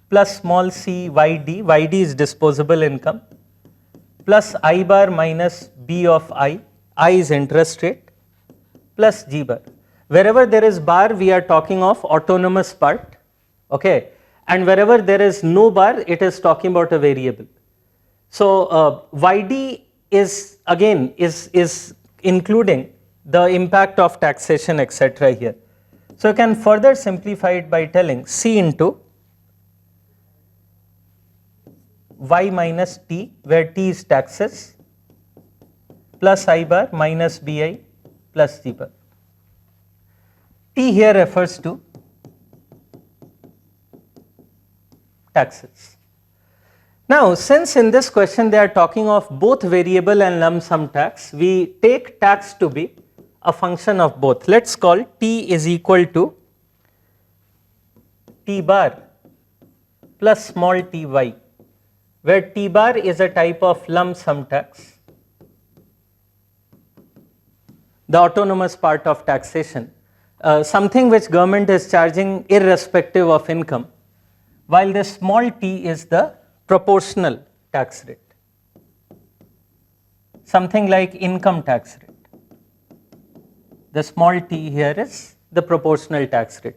plus small c YD, YD is disposable income, plus I bar minus B of I is interest rate, plus G bar. Wherever there is bar, we are talking of autonomous part, okay, and wherever there is no bar, it is talking about a variable. So YD is again is including the impact of taxation, etc. here. So you can further simplify it by telling C into y minus t, where t is taxes, plus I bar minus bi plus g bar. T here refers to taxes. Now, since in this question they are talking of both variable and lump sum tax, we take tax to be a function of both. Let us call t is equal to t bar plus small ty, where t bar is a type of lump sum tax, the autonomous part of taxation, something which government is charging irrespective of income, while the small t is the proportional tax rate, something like income tax rate. The small t here is the proportional tax rate.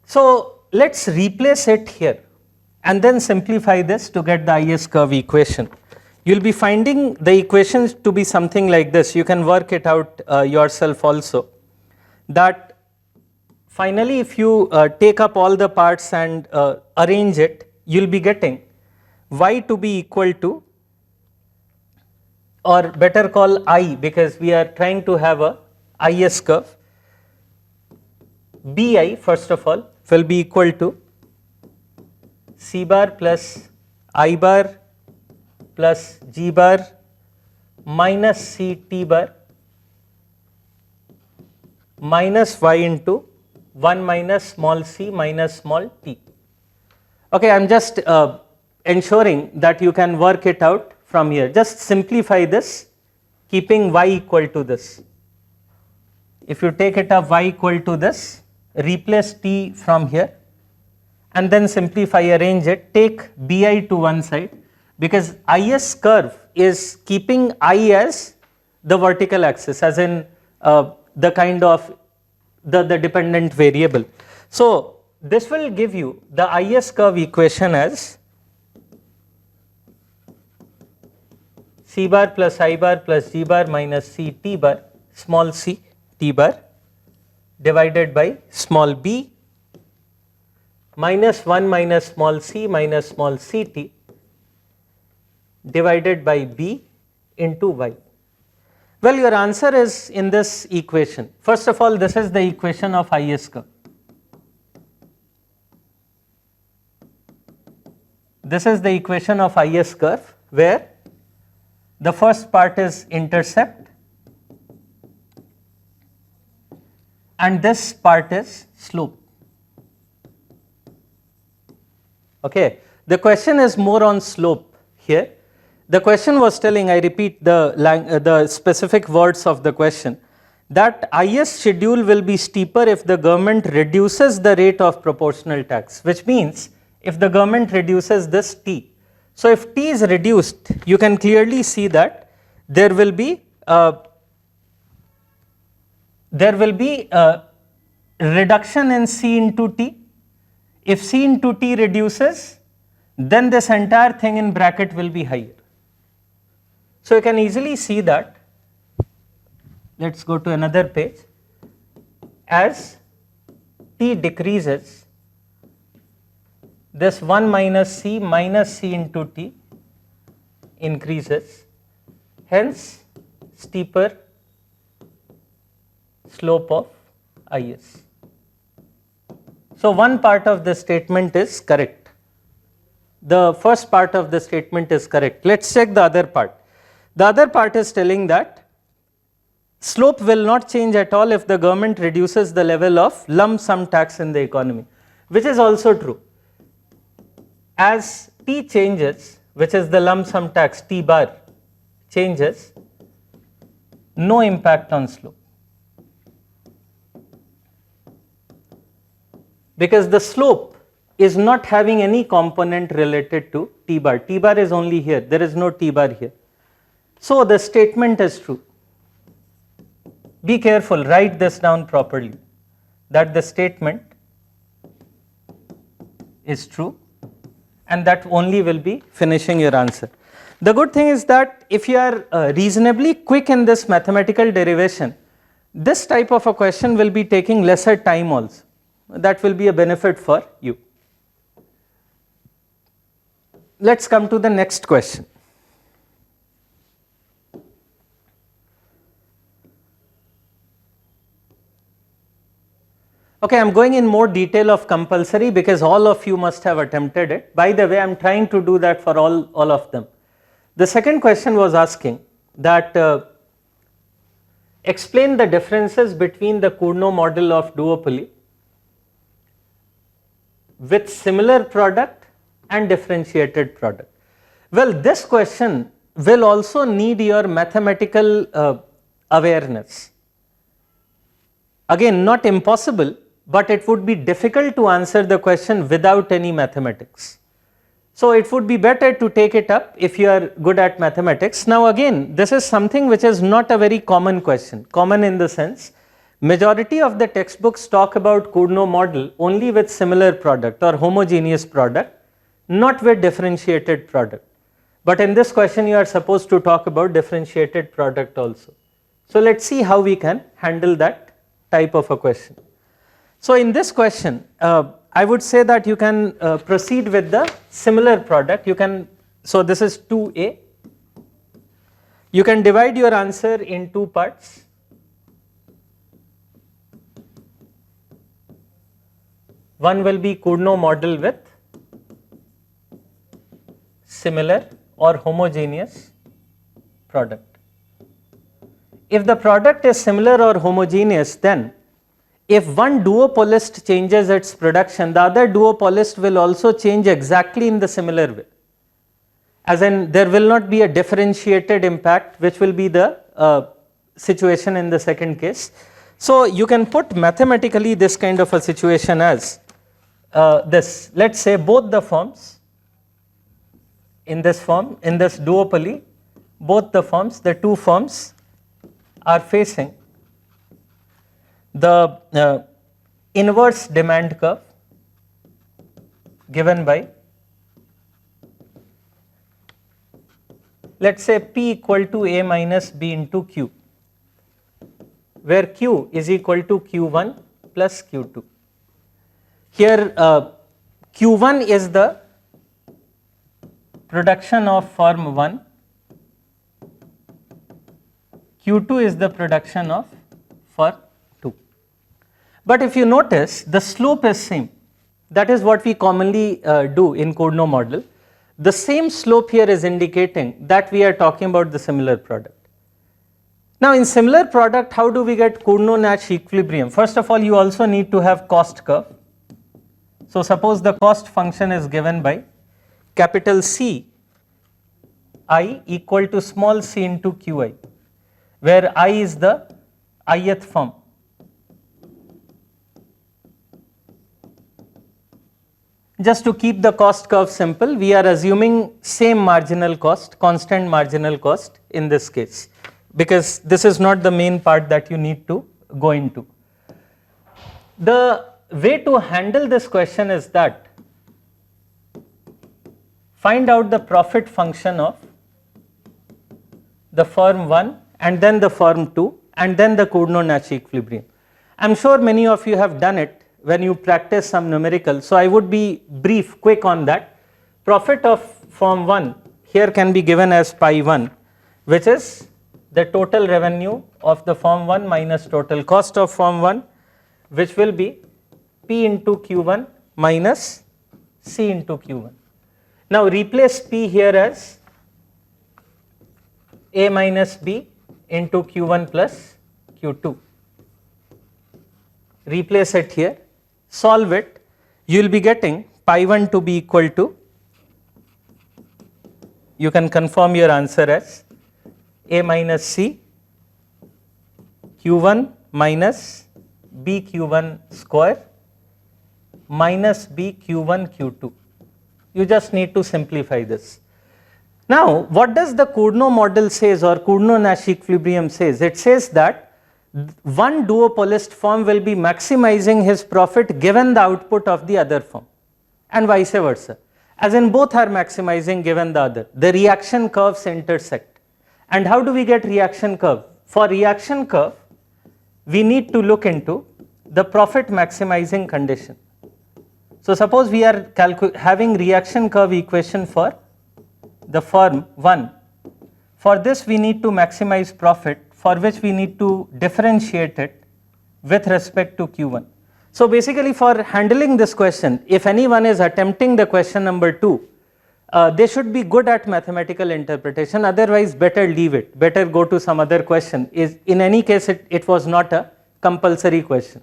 So let's replace it here and then simplify this to get the IAS curve equation. You'll be finding the equations to be something like this. You can work it out yourself also. That finally, if you take up all the parts and arrange it, you'll be getting y to be equal to, or better call I, because we are trying to have a IAS curve. Bi first of all will be equal to c bar plus I bar plus g bar minus c t bar minus y into 1 minus small c minus small t. Okay, I am just ensuring that you can work it out from here. Just simplify this, keeping y equal to this. If you take it up y equal to this, replace t from here and then simplify, arrange it, take bi to one side, because IAS curve is keeping I as the vertical axis, as in the kind of the dependent variable. So this will give you the IAS curve equation as c bar plus I bar plus g bar minus c t bar, small c t bar, divided by small b minus 1 minus small c minus small c t divided by b into y. Well, your answer is in this equation. First of all, this is the equation of IAS curve. This is the equation of IAS curve, where the first part is intercept and this part is slope. Okay, the question is more on slope here. The question was telling, I repeat the specific words of the question, that IAS schedule will be steeper if the government reduces the rate of proportional tax, which means if the government reduces this t. So if t is reduced, you can clearly see that there will be reduction in c into t. If c into t reduces, then this entire thing in bracket will be higher. So you can easily see that. Let's go to another page. As t decreases, this 1 minus c into t increases, hence steeper slope of IAS. So one part of the statement is correct. The first part of the statement is correct. Let's check the other part. The other part is telling that slope will not change at all if the government reduces the level of lump sum tax in the economy, which is also true. As t changes, which is the lump sum tax, t bar changes, no impact on slope, because the slope is not having any component related to t bar. T bar is only here, there is no t bar here. So the statement is true. Be careful, write this down properly, that the statement is true, and that only will be finishing your answer. The good thing is that if you are reasonably quick in this mathematical derivation, this type of a question will be taking lesser time also. That will be a benefit for you. let's come to the next question. Okay, I'm going in more detail of compulsory because all of you must have attempted it. By the way, I'm trying to do that for all of them. The second question was asking that explain the differences between the Courno model of duopoly with similar product and differentiated product. Well, this question will also need your mathematical awareness. Again, not impossible, but it would be difficult to answer the question without any mathematics. So it would be better to take it up if you are good at mathematics. Now again, this is something which is not a very common question, common in the sense majority of the textbooks talk about Courno model only with similar product or homogeneous product, not with differentiated product. But in this question you are supposed to talk about differentiated product also. So let's see how we can handle that type of a question. So in this question, I would say that you can proceed with the similar product. You can, so this is 2A. You can divide your answer in two parts. One will be Courno model with similar or homogeneous product. If the product is similar or homogeneous, then if one duopolist changes its production, the other duopolist will also change exactly in the similar way. As in, there will not be a differentiated impact, which will be the situation in the second case. So you can put mathematically this kind of a situation as this. Let's say both the firms in this form, in this duopoly, both the firms, the two firms are facing the inverse demand curve given by, let's say, P equal to A minus B into Q, where Q is equal to Q1 plus Q2. Here Q1 is the production of firm 1, Q2 is the production of firm 2. But if you notice, the slope is same. That is what we commonly do in Courno model. The same slope here is indicating that we are talking about the similar product. Now in similar product, how do we get Courno-Nash equilibrium? First of all, you also need to have cost curve. So suppose the cost function is given by capital C I equal to small c into Qi, where I is the ith firm. Just to keep the cost curve simple, we are assuming same marginal cost, constant marginal cost in this case, because this is not the main part that you need to go into. The way to handle this question is that find out the profit function of the firm 1 and then the firm 2 and then the Courno-Nash equilibrium. I am sure many of you have done it when you practice some numerical. So I would be brief, quick on that. Profit of firm 1 here can be given as pi 1, which is the total revenue of the firm 1 minus total cost of firm 1, which will be P into Q1 minus C into Q1. Now replace P here as A minus B into Q1 plus Q2. Replace it here, solve it, you will be getting pi 1 to be equal to, you can confirm your answer as A minus C Q1 minus B Q1 square minus B Q1 Q2. You just need to simplify this. Now what does the Courno model says or Courno-Nash equilibrium says? It says that one duopolist firm will be maximizing his profit given the output of the other firm and vice versa, as in both are maximizing given the other. The reaction curves intersect. And how do we get reaction curve? For reaction curve, we need to look into the profit maximizing condition. So suppose we are having reaction curve equation for the firm 1, for this we need to maximize profit, for which we need to differentiate it with respect to Q1. So basically for handling this question, if anyone is attempting the question number 2, they should be good at mathematical interpretation, otherwise better leave it, better go to some other question. In any case it was not a compulsory question.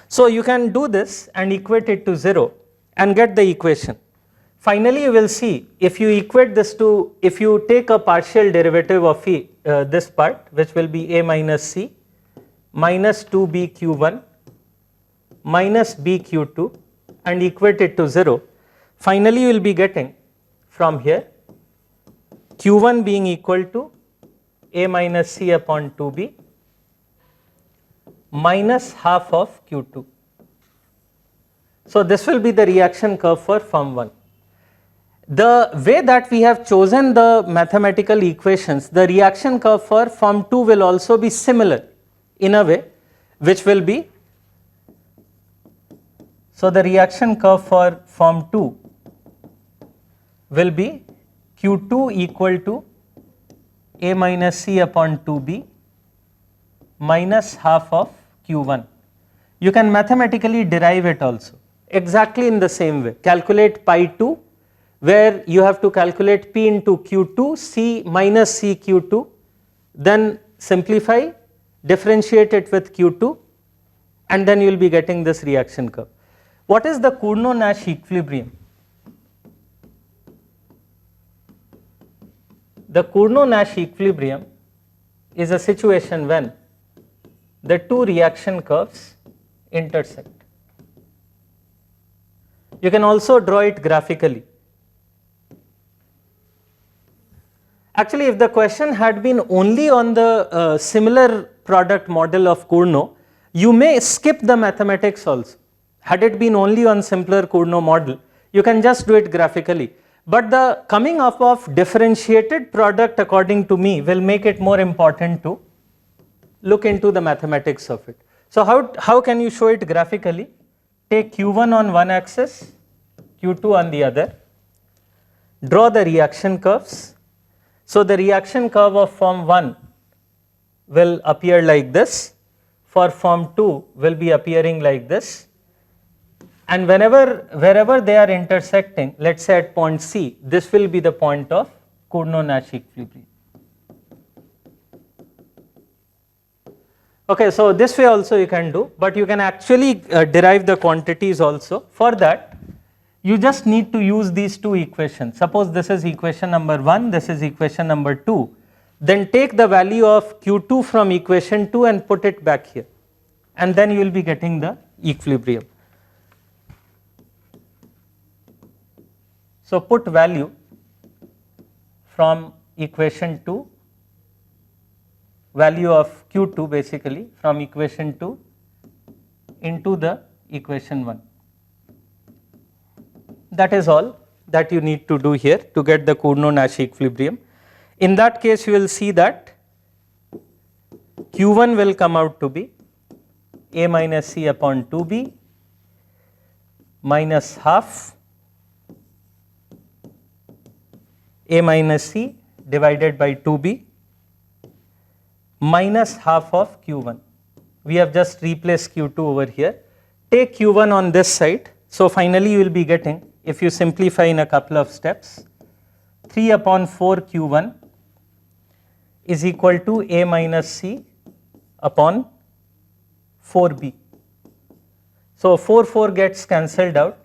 So you can do this and equate it to 0 and get the equation. Finally you will see, if you equate this to, if you take a partial derivative of this part, which will be A minus C minus 2BQ1 minus BQ2 and equate it to 0, finally you will be getting from here Q1 being equal to A minus C upon 2B minus half of Q2. So this will be the reaction curve for firm 1. The way that we have chosen the mathematical equations, the reaction curve for firm 2 will also be similar in a way, which will be, so the reaction curve for firm 2 will be Q2 equal to A minus C upon 2B minus half of Q1. You can mathematically derive it also exactly in the same way. Calculate pi 2, where you have to calculate P into Q2, C minus CQ2, then simplify, differentiate it with Q2, and then you will be getting this reaction curve. What is the Courno-Nash equilibrium? The Courno-Nash equilibrium is a situation when the two reaction curves intersect. You can also draw it graphically. Actually, if the question had been only on the similar product model of Courno, you may skip the mathematics also. Had it been only on simpler Courno model, you can just do it graphically. But the coming up of differentiated product, according to me, will make it more important to look into the mathematics of it. So how can you show it graphically? Take Q1 on one axis, Q2 on the other, draw the reaction curves. So the reaction curve of firm 1 will appear like this, for firm 2 will be appearing like this, and wherever they are intersecting, let's say at point C, this will be the point of Courno-Nash equilibrium. Okay, so this way also you can do, but you can actually derive the quantities also. For that, you just need to use these two equations. Suppose this is equation number 1, this is equation number 2. Then take the value of Q2 from equation 2 and put it back here, and then you will be getting the equilibrium. So put value from equation 2, value of Q2 basically from equation 2 into the equation 1. That is all that you need to do here to get the Courno-Nash equilibrium. In that case, you will see that Q1 will come out to be A minus C upon 2B minus half A minus C divided by 2B minus half of Q1. We have just replaced Q2 over here. Take Q1 on this side. So finally you will be getting, if you simplify in a couple of steps, 3 upon 4 Q1 is equal to A minus C upon 4B. So 4 gets cancelled out.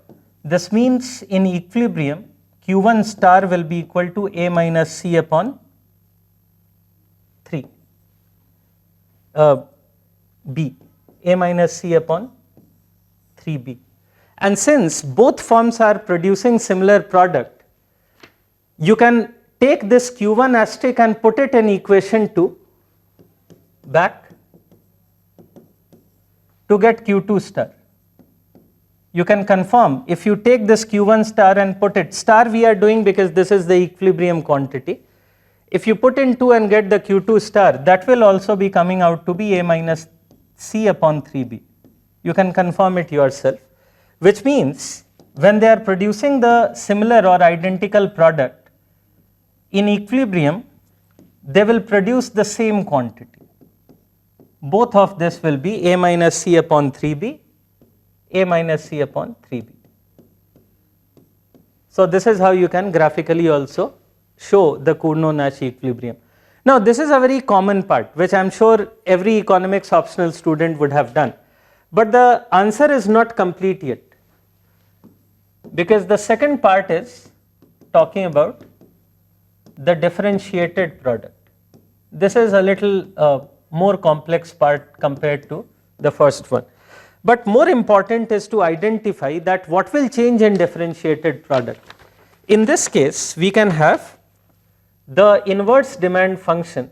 This means in equilibrium, Q1 star will be equal to A minus C upon 3 B, A minus C upon 3B. And since both firms are producing similar product, you can take this Q1 asterisk and put it in equation 2 back to get Q2 star. You can confirm, if you take this Q1 star and put it, star we are doing because this is the equilibrium quantity. If you put in 2 and get the Q2 star, that will also be coming out to be A minus C upon 3B. You can confirm it yourself, which means when they are producing the similar or identical product, in equilibrium they will produce the same quantity. Both of this will be A minus C upon 3B, A minus C upon 3B. So this is how you can graphically also show the Courno-Nash equilibrium. Now this is a very common part which I am sure every economics optional student would have done, but the answer is not complete yet, because the second part is talking about the differentiated product. This is a little more complex part compared to the first one, but more important is to identify that what will change in differentiated product. In this case we can have the inverse demand function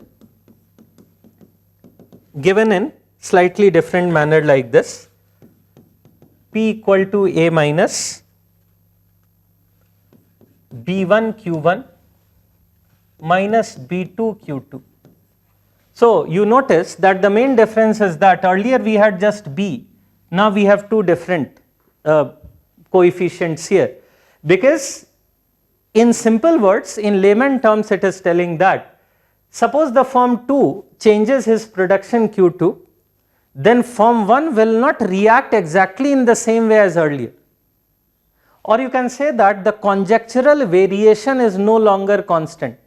given in slightly different manner like this: P equal to A minus B1 Q1 minus B2 Q2. So you notice that the main difference is that earlier we had just B, now we have two different coefficients here, because in simple words, in layman terms it is telling that suppose the firm 2 changes his production Q2, then firm 1 will not react exactly in the same way as earlier. Or you can say that the conjectural variation is no longer constant.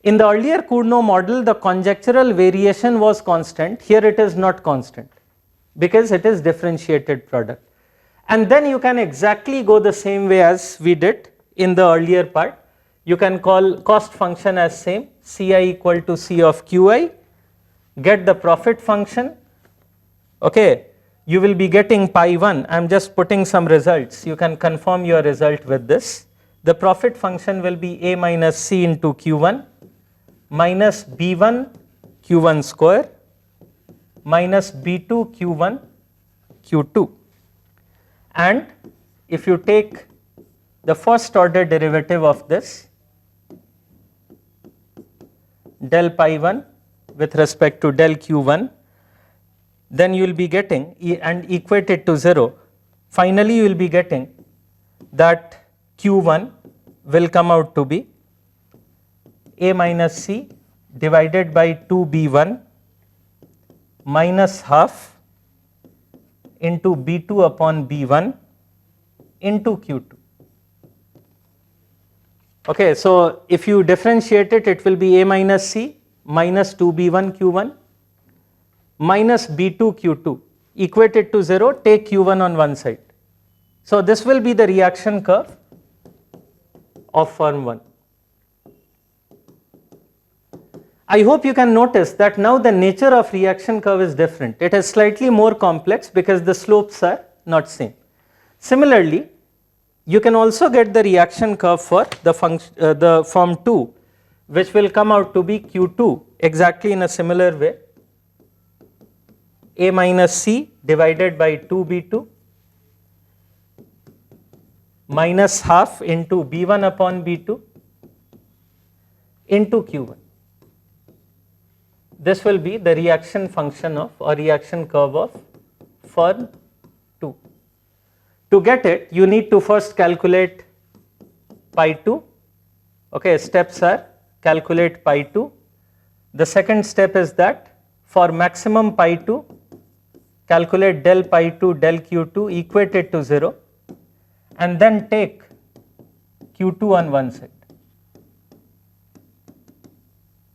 In the earlier Courno model, the conjectural variation was constant. Here it is not constant because it is differentiated product. And then you can exactly go the same way as we did in the earlier part. You can call cost function as same, Ci equal to C of Qi, get the profit function. Okay, you will be getting pi 1. I am just putting some results. You can confirm your result with this. The profit function will be A minus C into Q1 minus B1 Q1 square minus B2 Q1 Q2. And if you take the first order derivative of this, del pi 1 with respect to del Q1, then you will be getting and equate it to 0. Finally you will be getting that Q1 will come out to be A minus C divided by 2B1 minus half into B2 upon B1 into Q2. Okay, so if you differentiate it, it will be A minus C minus 2B1 Q1 minus B2 Q2, equate it to 0, take Q1 on one side. So this will be the reaction curve of firm 1. I hope you can notice that now the nature of reaction curve is different. It is slightly more complex because the slopes are not same. Similarly, you can also get the reaction curve for the firm 2, which will come out to be Q2 exactly in a similar way. A minus C divided by 2B2 minus half into B1 upon B2 into Q1. This will be the reaction function of or reaction curve of firm 2. To get it, you need to first calculate pi 2. Okay, steps are calculate pi 2. The second step is that for maximum pi 2, calculate del pi 2 del Q2, equate it to 0, and then take Q2 on one side.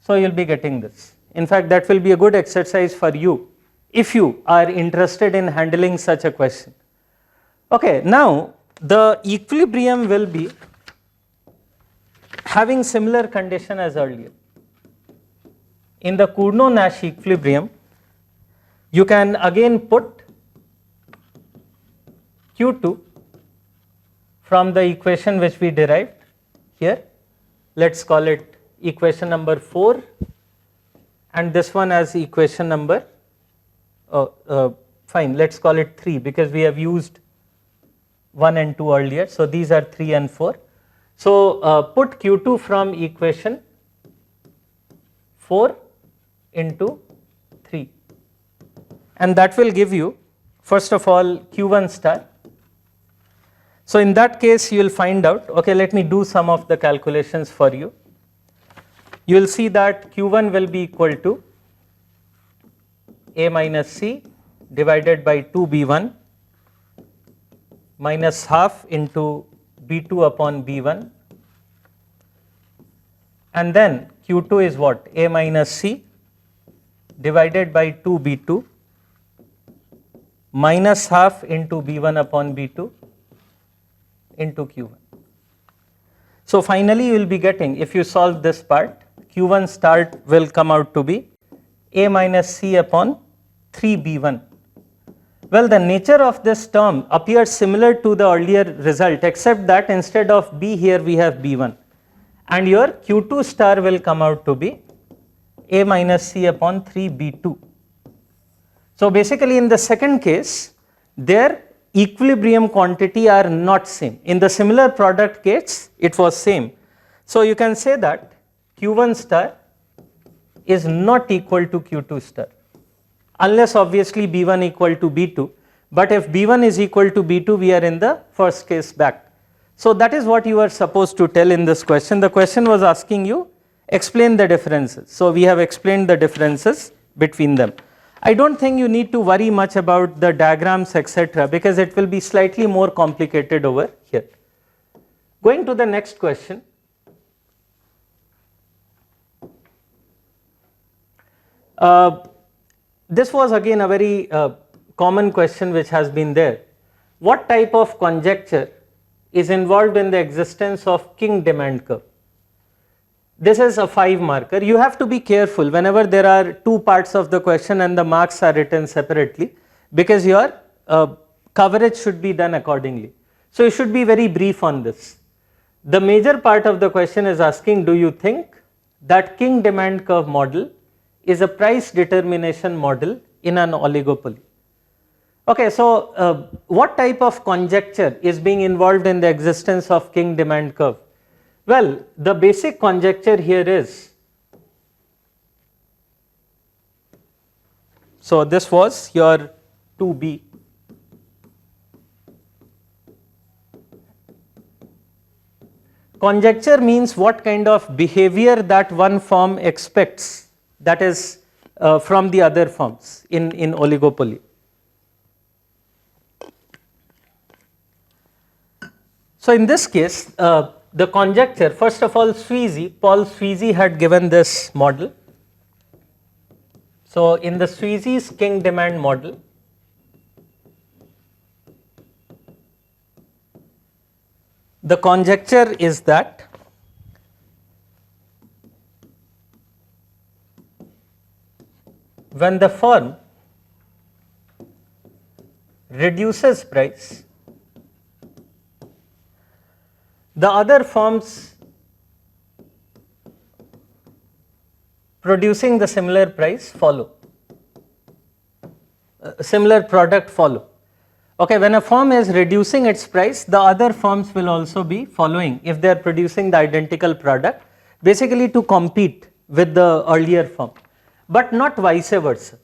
So you will be getting this. In fact, that will be a good exercise for you if you are interested in handling such a question. Okay, now the equilibrium will be having similar condition as earlier. In the Courno-Nash equilibrium, you can again put Q2 from the equation which we derived here. Let's call it equation number 4, and this one as equation number, fine, let's call it 3 because we have used 1 and 2 earlier. So these are 3 and 4. So put Q2 from equation 4 into 3, and that will give you first of all Q1 star. So in that case you will find out, okay, let me do some of the calculations for you. you will see that Q1 will be equal to A minus C divided by 2B1 minus half into B2 upon B1, and then Q2 is what? A minus C divided by 2B2 minus half into B1 upon B2 into Q1. So finally you will be getting, if you solve this part, Q1 start will come out to be A minus C upon 3B1. Well, the nature of this term appears similar to the earlier result, except that instead of B here we have B1, and your Q2 star will come out to be A minus C upon 3B2. So basically in the second case, their equilibrium quantity are not same. In the similar product case, it was same. So you can say that Q1 star is not equal to Q2 star, unless obviously B1 equal to B2. But if B1 is equal to B2, we are in the first case back. So that is what you are supposed to tell in this question. The question was asking you, explain the differences. So we have explained the differences between them. I don't think you need to worry much about the diagrams, etc., because it will be slightly more complicated over here. Going to the next question. This was again a very common question which has been there. What type of conjecture is involved in the existence of King demand curve? This is a 5 marker. You have to be careful whenever there are two parts of the question and the marks are written separately, because your coverage should be done accordingly. So you should be very brief on this. The major part of the question is asking, do you think that King demand curve model is a price determination model in an oligopoly? Okay, so what type of conjecture is being involved in the existence of King demand curve? Well, the basic conjecture here is, so this was your 2B. Conjecture means what kind of behavior that one firm expects, that is from the other firms in oligopoly. So in this case, the conjecture, first of all, Paul Sweezy had given this model. So in the Sweezy's King demand model, the conjecture is that when the firm reduces price, the other firms producing the similar price follow, similar product follow. Okay, when a firm is reducing its price, the other firms will also be following if they are producing the identical product, basically to compete with the earlier firm, but not vice versa.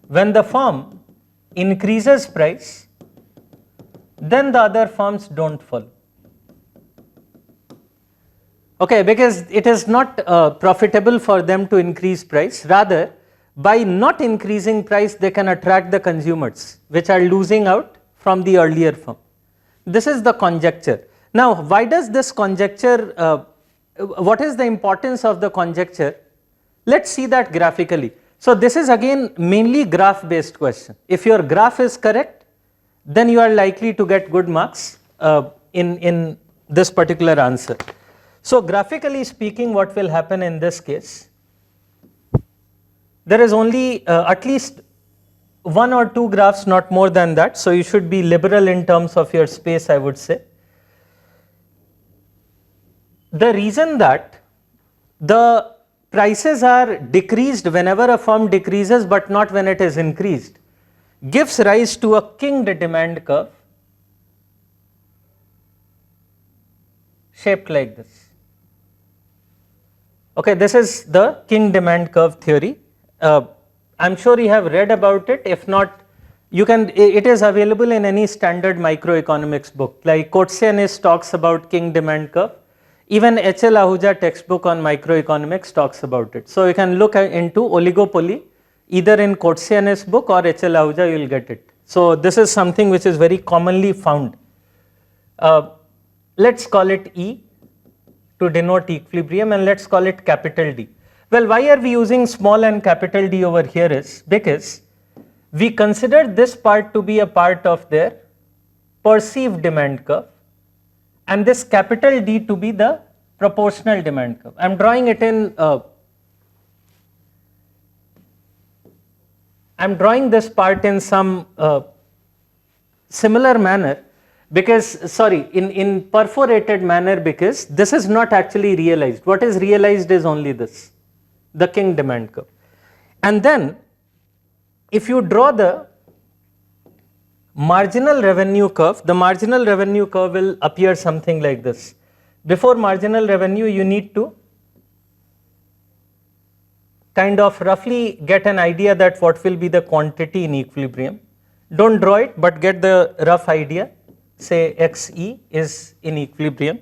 When the firm increases price, then the other firms don't follow. Okay, because it is not profitable for them to increase price. Rather, by not increasing price, they can attract the consumers which are losing out from the earlier firm. This is the conjecture. Now, why does this conjecture, what is the importance of the conjecture? Let's see that graphically. So this is again mainly graph based question. If your graph is correct, then you are likely to get good marks in this particular answer. So graphically speaking, what will happen in this case? There is only at least 1 or 2 graphs, not more than that. So you should be liberal in terms of your space, I would say. The reason that the prices are decreased whenever a firm decreases but not when it is increased gives rise to a King demand curve shaped like this. Okay, this is the King demand curve theory. I'm sure you have read about it. If not, you can. It is available in any standard microeconomics book. Like Courno talks about King demand curve. Even H.L. Ahuja textbook on microeconomics talks about it. So you can look into oligopoly either in Courtesian's book or H.L. Ahuja, you will get it. So this is something which is very commonly found. Let's call it E to denote equilibrium, and let's call it capital D. Well, why are we using small and capital D over here is because we consider this part to be a part of their perceived demand curve, and this capital D to be the proportional demand curve. I am drawing it in, I am drawing this part in some similar manner because, sorry, in perforated manner, because this is not actually realized. What is realized is only this, the King demand curve. And then if you draw the marginal revenue curve, the marginal revenue curve will appear something like this. Before marginal revenue, you need to kind of roughly get an idea that what will be the quantity in equilibrium. Don't draw it, but get the rough idea. Say XE is in equilibrium.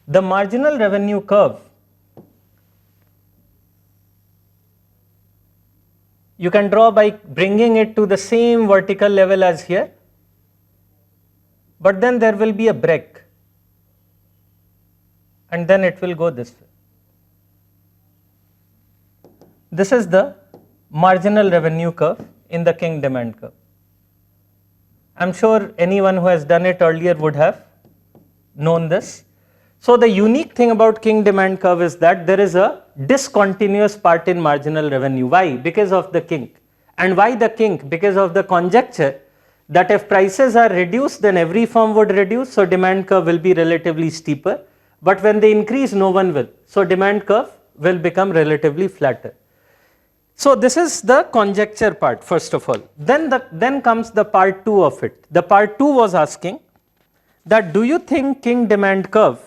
The marginal revenue curve, you can draw by bringing it to the same vertical level as here, but then there will be a break and then it will go this way. This is the marginal revenue curve in the King demand curve. I am sure anyone who has done it earlier would have known this. So the unique thing about King demand curve is that there is a discontinuous part in marginal revenue. Why? Because of the kink. And why the kink? Because of the conjecture that if prices are reduced, then every firm would reduce, so demand curve will be relatively steeper. But when they increase, no one will. So demand curve will become relatively flatter. So this is the conjecture part, first of all. Then comes the part 2 of it. The part 2 was asking that do you think King demand curve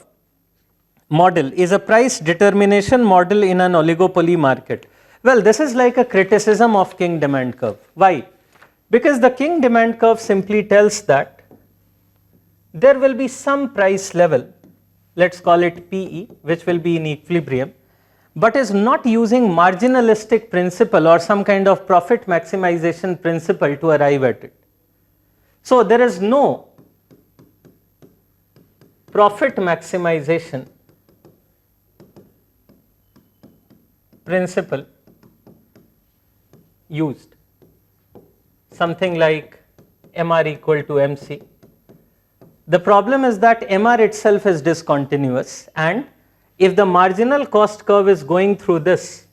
model is a price determination model in an oligopoly market? Well, this is like a criticism of King demand curve. Why? Because the King demand curve simply tells that there will be some price level, let's call it PE, which will be in equilibrium, but is not using marginalistic principle or some kind of profit maximization principle to arrive at it. So there is no profit maximization principle used, something like MR equal to MC. The problem is that MR itself is discontinuous, and if the marginal cost curve is going through this,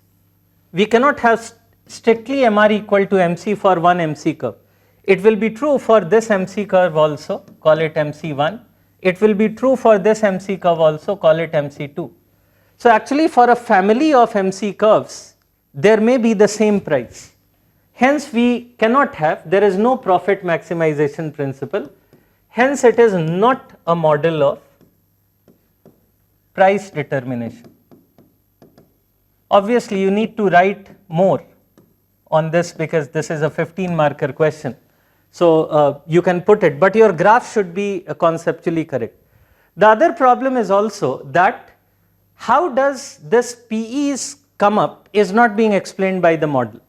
we cannot have strictly MR equal to MC for one MC curve. It will be true for this MC curve also, call it MC1. It will be true for this MC curve also, call it MC2. So actually for a family of MC curves, there may be the same price. Hence we cannot have, there is no profit maximization principle. Hence it is not a model of price determination. Obviously you need to write more on this because this is a 15 marker question. So you can put it, but your graph should be conceptually correct. The other problem is also that how does this PEs come up is not being explained by the model.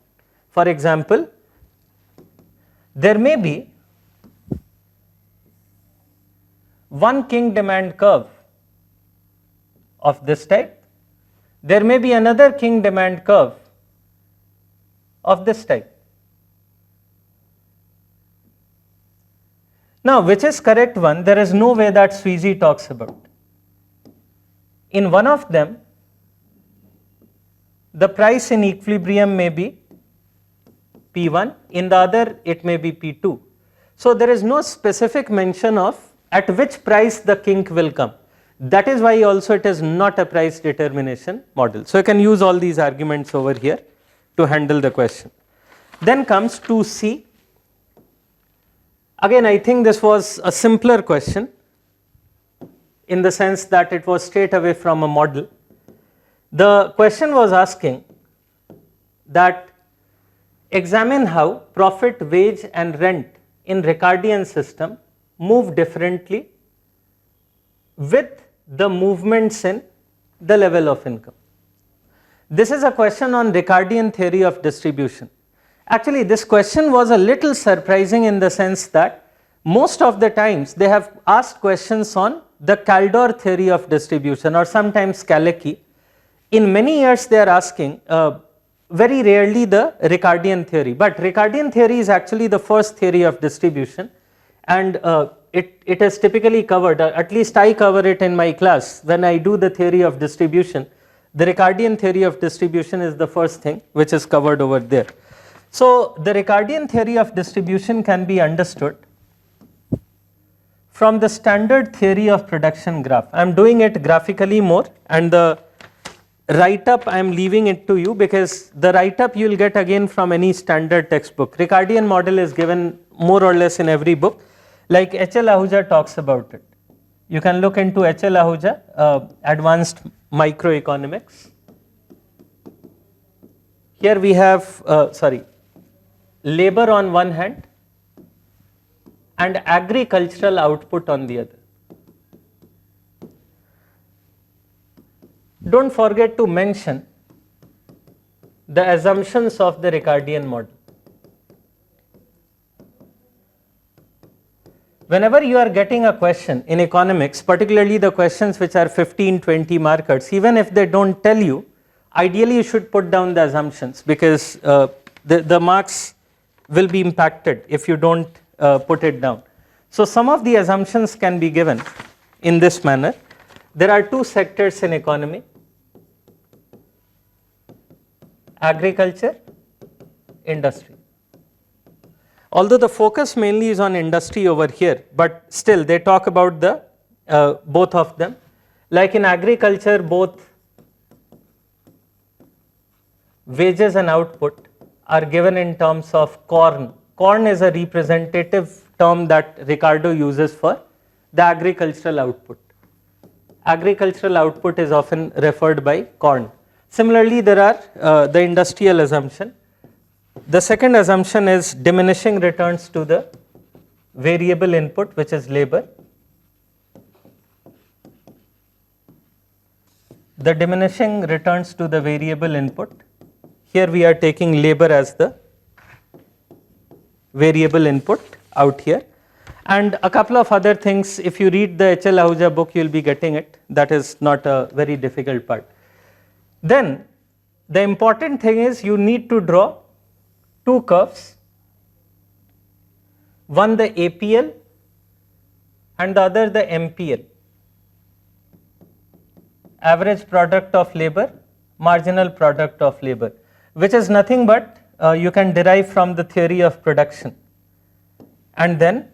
For example, there may be one King demand curve of this type, there may be another King demand curve of this type. Now, which is correct one? There is no way that Sweezy talks about. In one of them, the price in equilibrium may be P1, in the other it may be P2. So there is no specific mention of at which price the kink will come. That is why also it is not a price determination model. So you can use all these arguments over here to handle the question. Then comes 2C. Again, I think this was a simpler question in the sense that it was straight away from a model. The question was asking that examine how profit, wage and rent in Ricardian system move differently with the movements in the level of income. This is a question on Ricardian theory of distribution. Actually, this question was a little surprising in the sense that most of the times they have asked questions on the Kaldor theory of distribution, or sometimes Kalecki. In many years they are asking, very rarely the Ricardian theory, but Ricardian theory is actually the first theory of distribution, and it is typically covered, at least I cover it in my class when I do the theory of distribution. The Ricardian theory of distribution is the first thing which is covered over there. So the Ricardian theory of distribution can be understood from the standard theory of production graph. I am doing it graphically more, and the write up I am leaving it to you, because the write up you will get again from any standard textbook. Ricardian model is given more or less in every book, like H.L. Ahuja talks about it. You can look into H.L. Ahuja, Advanced Microeconomics. Here we have, labor on one hand and agricultural output on the other. Don't forget to mention the assumptions of the Ricardian model. Whenever you are getting a question in economics, particularly the questions which are 15-20 markers, even if they don't tell you, ideally you should put down the assumptions, because the marks will be impacted if you don't put it down. So some of the assumptions can be given in this manner. There are two sectors in economy: agriculture, industry. Although the focus mainly is on industry over here, but still they talk about the both of them. Like in agriculture, both wages and output are given in terms of corn. Corn is a representative term that Ricardo uses for the agricultural output. Agricultural output is often referred by corn. Similarly, there are the industrial assumption. The second assumption is diminishing returns to the variable input, which is labor. The diminishing returns to the variable input. Here we are taking labor as the variable input out here. And a couple of other things, if you read the H.L. Ahuja book, you will be getting it. That is not a very difficult part. Then the important thing is you need to draw two curves, one the APL and the other the MPL, average product of labor, marginal product of labor, which is nothing but you can derive from the theory of production. And then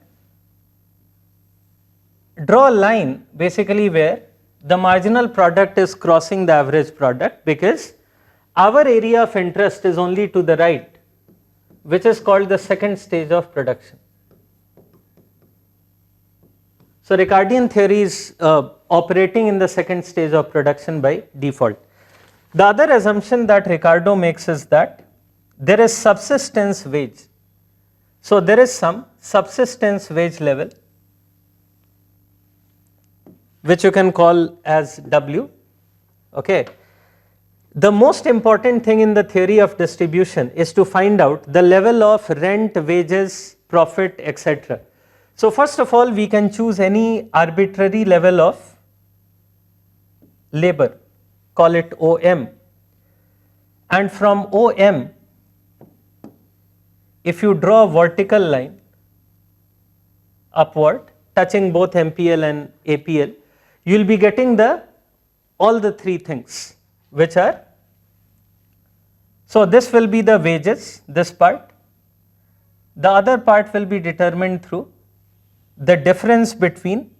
draw a line basically where the marginal product is crossing the average product, because our area of interest is only to the right, which is called the second stage of production. So Ricardian theory is operating in the second stage of production by default. The other assumption that Ricardo makes is that there is subsistence wage. So there is some subsistence wage level, which you can call as W. Okay. The most important thing in the theory of distribution is to find out the level of rent, wages, profit, etc. So first of all, we can choose any arbitrary level of labor, call it OM. And from OM, if you draw a vertical line upward, touching both MPL and APL, you will be getting all the three things, which are, so this will be the wages, this part. The other part will be determined through the difference between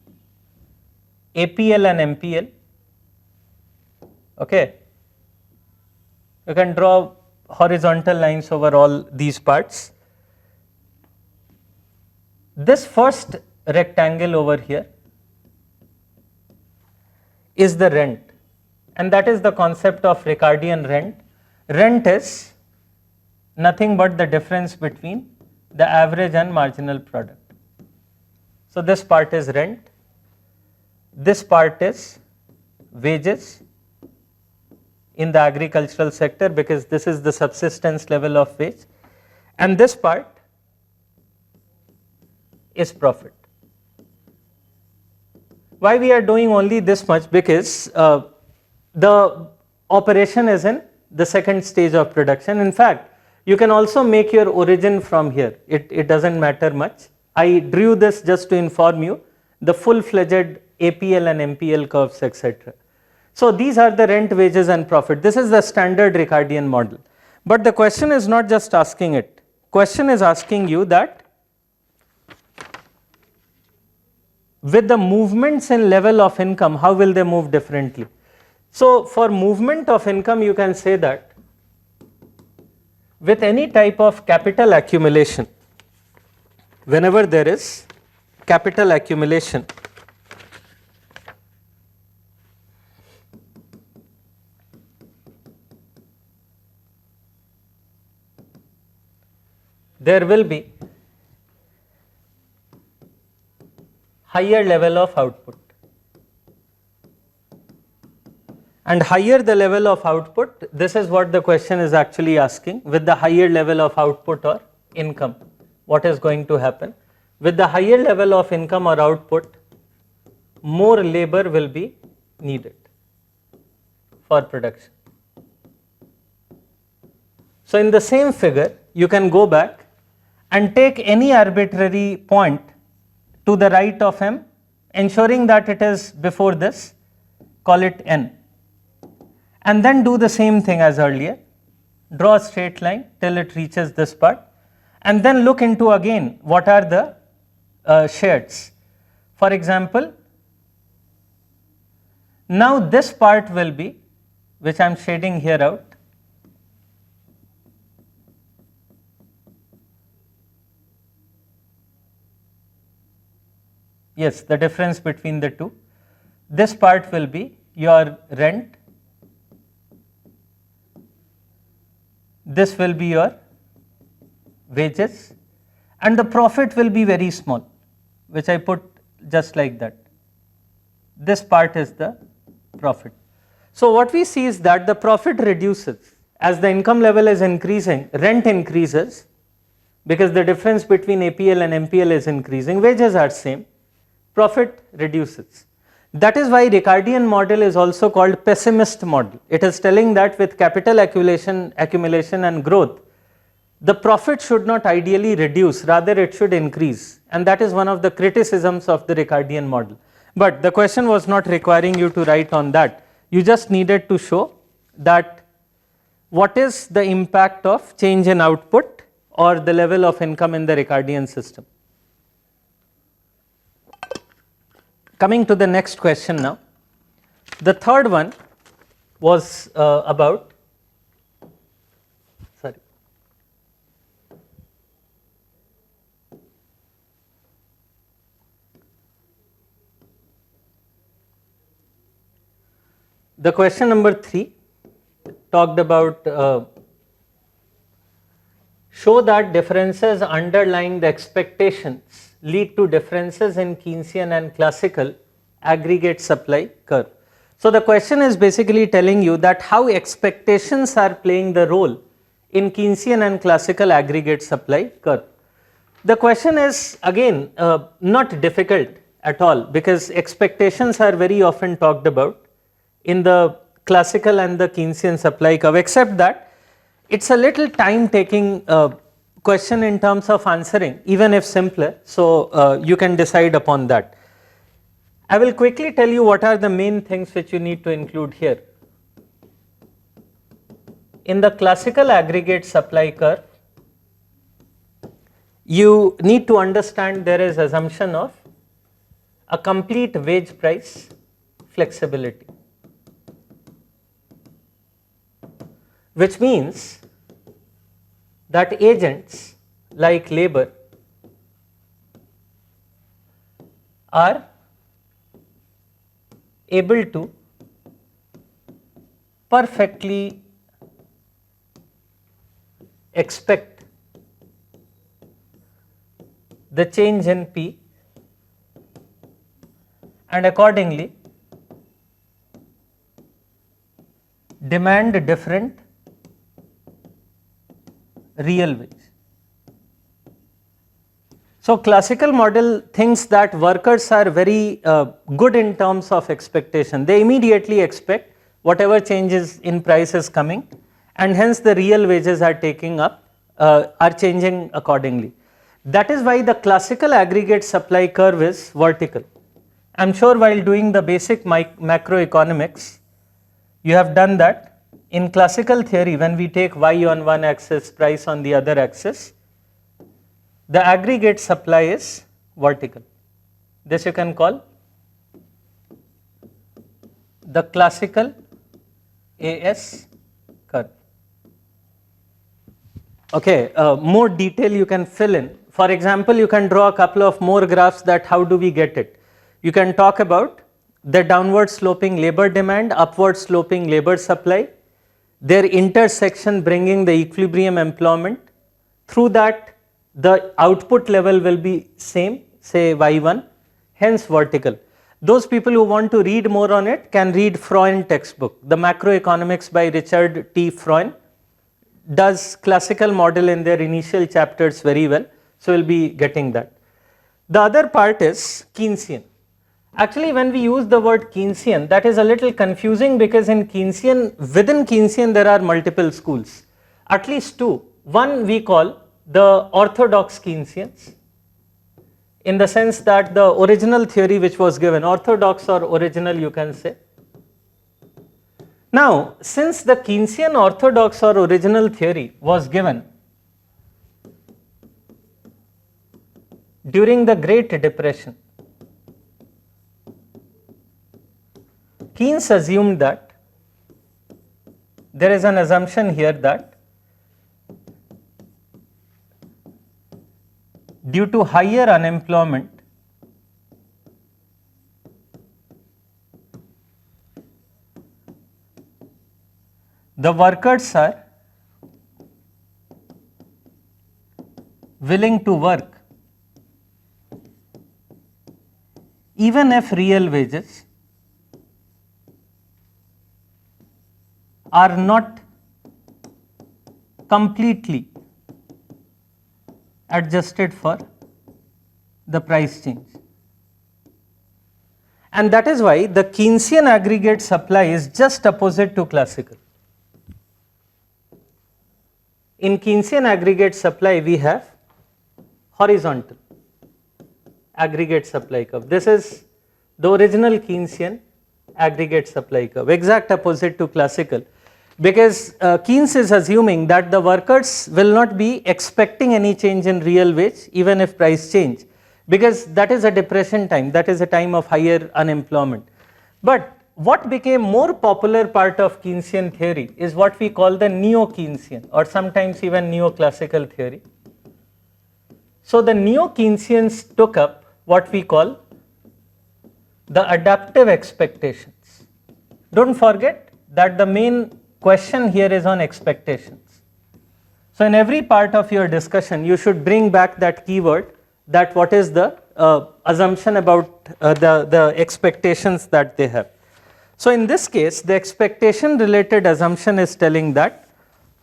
APL and MPL. Okay. You can draw horizontal lines over all these parts. This first rectangle over here is the rent, and that is the concept of Ricardian rent. Rent is nothing but the difference between the average and marginal product. So this part is rent. this part is wages in the agricultural sector, because this is the subsistence level of wage, and this part is profit. Why we are doing only this much? Because the operation is in the second stage of production. In fact, you can also make your origin from here. It doesn't matter much. I drew this just to inform you the full-fledged APL and MPL curves, etc. So these are the rent, wages and profit. This is the standard Ricardian model. But the question is not just asking it. Question is asking you that with the movements in level of income, how will they move differently? So for movement of income, you can say that with any type of capital accumulation, whenever there is capital accumulation, there will be higher level of output. And higher the level of output, this is what the question is actually asking. With the higher level of output or income, what is going to happen? With the higher level of income or output, more labor will be needed for production. So in the same figure, you can go back and take any arbitrary point to the right of M, ensuring that it is before this, call it N. And then do the same thing as earlier, draw a straight line till it reaches this part, and then look into again what are the shades. For example, now this part will be, which I am shading here out, yes, the difference between the two. This part will be your rent, this will be your wages, and the profit will be very small, which I put just like that. This part is the profit. So what we see is that the profit reduces as the income level is increasing, rent increases because the difference between APL and MPL is increasing, wages are same, profit reduces. That is why Ricardian model is also called pessimist model. It is telling that with capital accumulation and growth, the profit should not ideally reduce, rather it should increase, and that is one of the criticisms of the Ricardian model. But the question was not requiring you to write on that. You just needed to show that what is the impact of change in output or the level of income in the Ricardian system. Coming to the next question now. The third one was about, sorry. The question number 3 talked about show that differences underlying the expectations lead to differences in Keynesian and classical aggregate supply curve. So the question is basically telling you that how expectations are playing the role in Keynesian and classical aggregate supply curve. The question is again not difficult at all, because expectations are very often talked about in the classical and the Keynesian supply curve, except that it's a little time taking question in terms of answering, even if simpler, so you can decide upon that. I will quickly tell you what are the main things which you need to include here. In the classical aggregate supply curve, you need to understand there is assumption of a complete wage price flexibility, which means that agents like labor are able to perfectly expect the change in P and accordingly demand different real wage. So classical model thinks that workers are very good in terms of expectation. They immediately expect whatever changes in price is coming, and hence the real wages are are changing accordingly. That is why the classical aggregate supply curve is vertical. I am sure while doing the basic macroeconomics, you have done that. In classical theory, when we take y on one axis, price on the other axis, the aggregate supply is vertical. This you can call the classical IAS curve. Okay, more detail you can fill in. For example, you can draw a couple of more graphs that how do we get it. You can talk about the downward sloping labor demand, upward sloping labor supply, their intersection bringing the equilibrium employment. Through that, the output level will be same, say y1, hence vertical. Those people who want to read more on it can read Freund textbook. The Macroeconomics by Richard T. Freund does classical model in their initial chapters very well, so we'll be getting that. The other part is Keynesian. Actually, when we use the word Keynesian, that is a little confusing because in Keynesian, within Keynesian there are multiple schools, at least two. One we call the orthodox Keynesians, in the sense that the original theory which was given, orthodox or original you can say. Now, since the Keynesian orthodox or original theory was given during the Great Depression, Keynes assumed that there is an assumption here that due to higher unemployment, the workers are willing to work even if real wages are not completely adjusted for the price change. And that is why the Keynesian aggregate supply is just opposite to classical. In Keynesian aggregate supply, we have horizontal aggregate supply curve. This is the original Keynesian aggregate supply curve, exact opposite to classical, because Keynes is assuming that the workers will not be expecting any change in real wage even if price change, because that is a depression time, that is a time of higher unemployment. But what became more popular part of Keynesian theory is what we call the neo-Keynesian or sometimes even neoclassical theory. So the neo-Keynesians took up what we call the adaptive expectations. Don't forget that the main question here is on expectations. So in every part of your discussion, you should bring back that keyword, that what is the assumption about the expectations that they have. So in this case, the expectation related assumption is telling that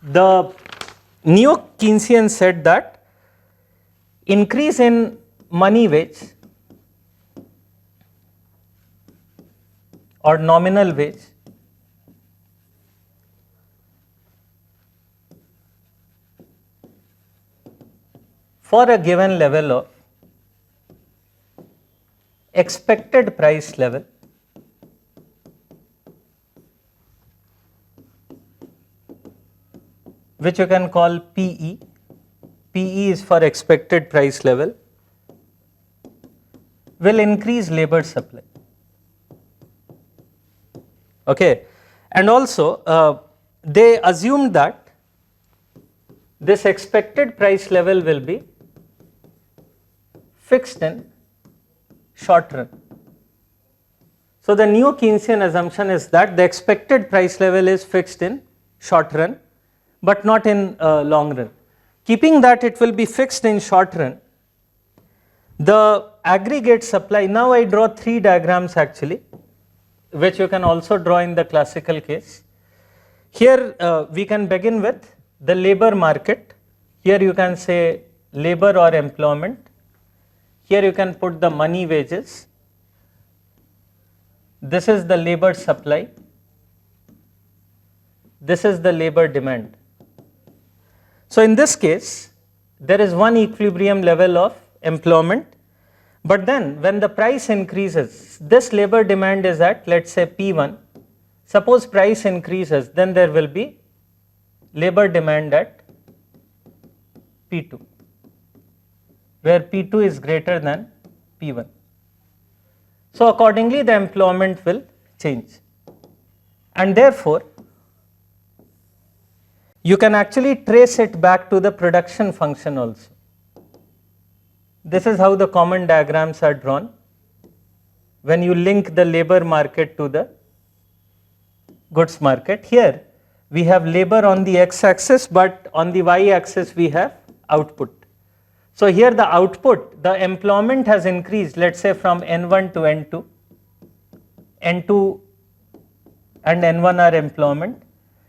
the neo-Keynesian said that increase in money wage or nominal wage for a given level of expected price level which you can call PE. PE is for expected price level, will increase labor supply. Okay, and also they assumed that this expected price level will be fixed in short run. So the neo-Keynesian assumption is that the expected price level is fixed in short run, but not in long run. Keeping that it will be fixed in short run, The aggregate supply, now I draw 3 diagrams actually, which you can also draw in the classical case. Here we can begin with the labor market. Here you can say labor or employment. Here you can put the money wages. This is the labor supply. This is the labor demand. So in this case, there is one equilibrium level of employment, but then when the price increases, this labor demand is at, let's say, P1. Suppose price increases, then there will be labor demand at P2, where P2 is greater than P1. So accordingly, the employment will change, and therefore you can actually trace it back to the production function also. This is how the common diagrams are drawn when you link the labor market to the goods market. Here we have labor on the x-axis, but on the y-axis we have output. So here the output, the employment has increased, let's say from N1 to N2. N2 and N1 are employment.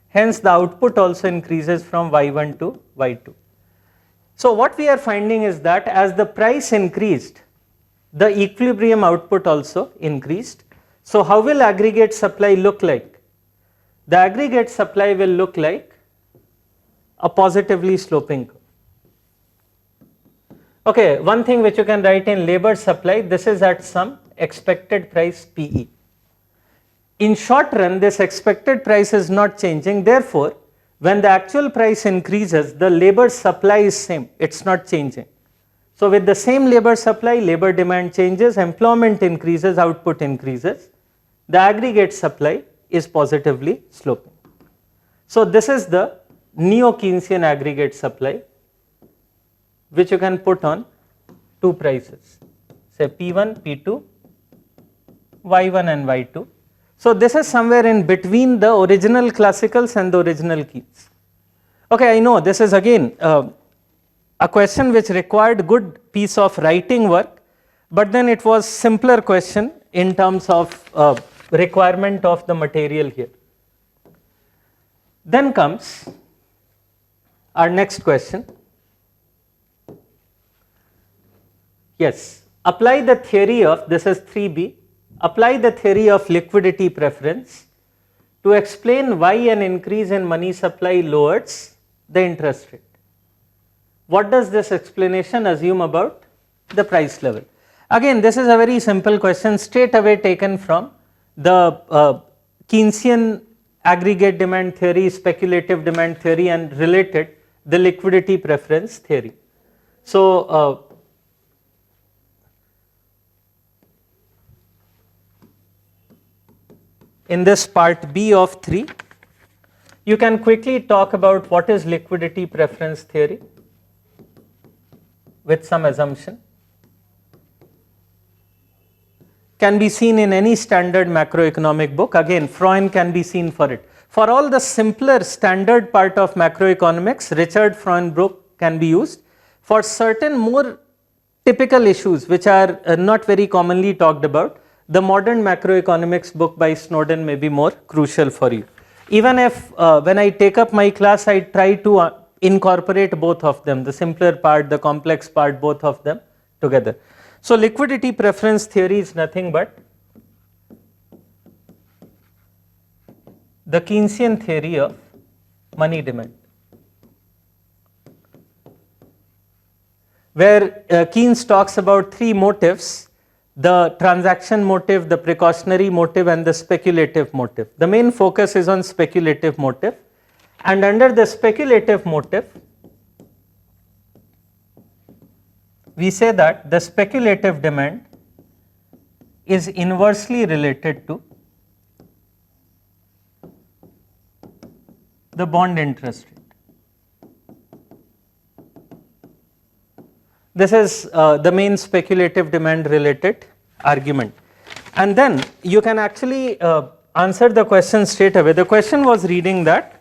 Hence the output also increases from Y1 to Y2. So what we are finding is that as the price increased, the equilibrium output also increased. So how will aggregate supply look like? The aggregate supply will look like a positively sloping curve. Okay, one thing which you can write in labor supply, this is at some expected price PE. In short run, this expected price is not changing. Therefore, when the actual price increases, the labor supply is same, it's not changing. So with the same labor supply, labor demand changes, employment increases, output increases. The aggregate supply is positively sloping. So this is the neo-Keynesian aggregate supply, which you can put on 2 prices, say P1, P2, Y1 and Y2. So this is somewhere in between the original classicals and the original Keynes. Okay, I know this is again a question which required good piece of writing work, but then it was simpler question in terms of requirement of the material here. Then comes our next question. Yes, apply the theory of, this is 3B, apply the theory of liquidity preference to explain why an increase in money supply lowers the interest rate. What does this explanation assume about the price level? Again, this is a very simple question, straight away taken from the Keynesian aggregate demand theory, speculative demand theory, and related the liquidity preference theory. So in this part B of 3, you can quickly talk about what is liquidity preference theory with some assumption. Can be seen in any standard macroeconomic book. Again, Freund can be seen for it. For all the simpler standard part of macroeconomics, Richard Freund book can be used. For certain more typical issues which are not very commonly talked about, the modern macroeconomics book by Snowden may be more crucial for you. Even if when I take up my class, I try to incorporate both of them, the simpler part, the complex part, both of them together. So liquidity preference theory is nothing but the Keynesian theory of money demand, where Keynes talks about 3 motives: the transaction motive, the precautionary motive, and the speculative motive. The main focus is on speculative motive, and under the speculative motive, we say that the speculative demand is inversely related to the bond interest rate. This is the main speculative demand related argument. And then you can actually answer the question straight away. The question was reading that,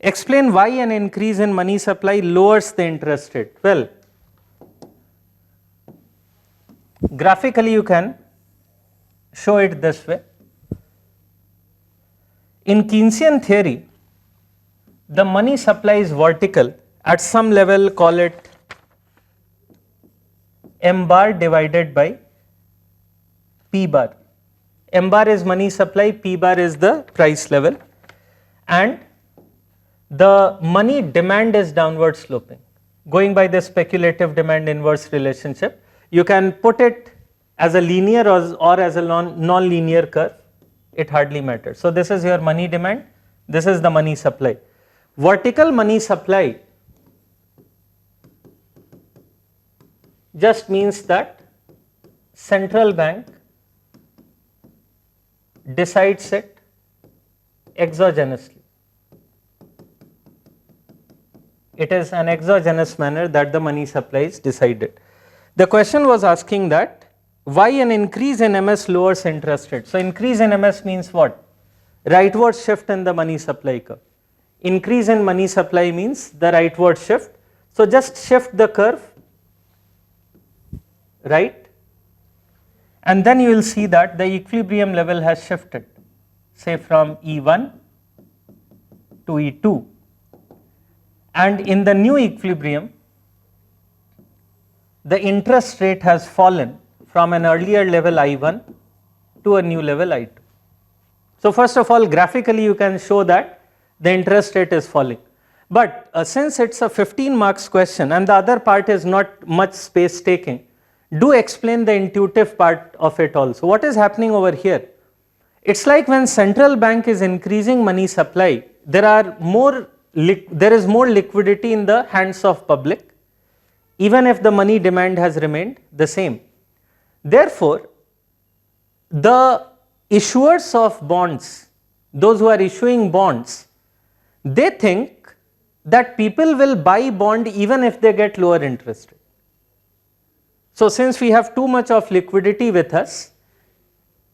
explain why an increase in money supply lowers the interest rate. Well, Graphically you can show it this way. In Keynesian theory, the money supply is vertical at some level, call it m bar divided by p bar. M bar is money supply, p bar is the price level, and the money demand is downward sloping. Going by the speculative demand inverse relationship, you can put it as a linear or as a non-linear curve, it hardly matters. So this is your money demand, this is the money supply. Vertical money supply just means that central bank decides it exogenously. It is an exogenous manner that the money supply is decided. The question was asking that why an increase in MS lowers interest rate. So increase in MS means what? Rightward shift in the money supply curve. Increase in money supply means the rightward shift. So just shift the curve right, and then you will see that the equilibrium level has shifted, say from E1 to E2, and in the new equilibrium the interest rate has fallen from an earlier level I1 to a new level I2. So first of all, graphically you can show that the interest rate is falling, but since it's a 15 marks question and the other part is not much space taking, do explain the intuitive part of it also. What is happening over here? It's like when central bank is increasing money supply, there is more liquidity in the hands of public, even if the money demand has remained the same. Therefore, the issuers of bonds, those who are issuing bonds, they think that people will buy bond even if they get lower interest rate. So since we have too much of liquidity with us,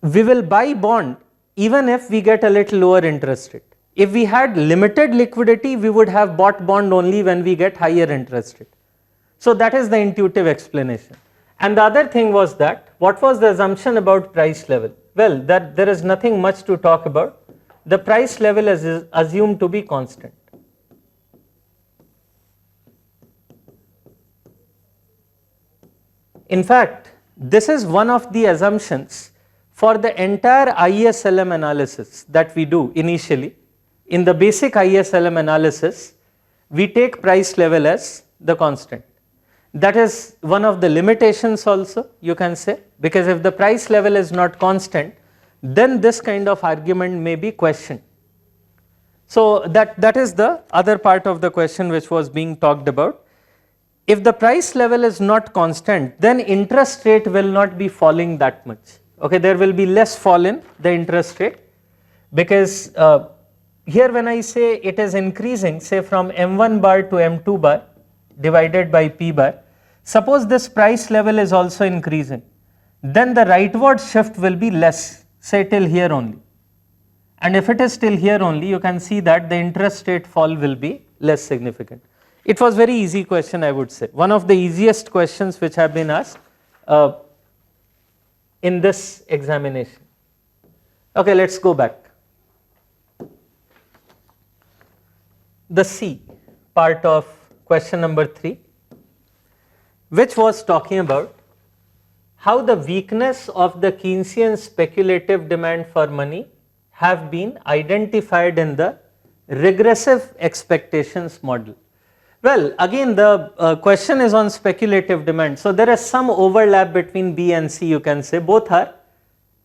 we will buy bond even if we get a little lower interest rate. If we had limited liquidity, we would have bought bond only when we get higher interest rate. So that is the intuitive explanation. And the other thing was that, what was the assumption about price level? Well, that there is nothing much to talk about. The price level is assumed to be constant. In fact, this is one of the assumptions for the entire IAS-LM analysis that we do initially. In the basic IAS-LM analysis, we take price level as the constant. That is one of the limitations also, you can say, because if the price level is not constant, then this kind of argument may be questioned. So that is the other part of the question which was being talked about. If the price level is not constant, then interest rate will not be falling that much. Okay, there will be less fall in the interest rate, because here when I say it is increasing, say from M1 bar to M2 bar divided by P bar, suppose this price level is also increasing, then the rightward shift will be less, say till here only. And if it is till here only, you can see that the interest rate fall will be less significant. It was very easy question, I would say. One of the easiest questions which have been asked in this examination. Okay, let's go back. The C part of question number 3, which was talking about how the weakness of the Keynesian speculative demand for money have been identified in the regressive expectations model. Well, again the question is on speculative demand. So there is some overlap between B and C, you can say. Both are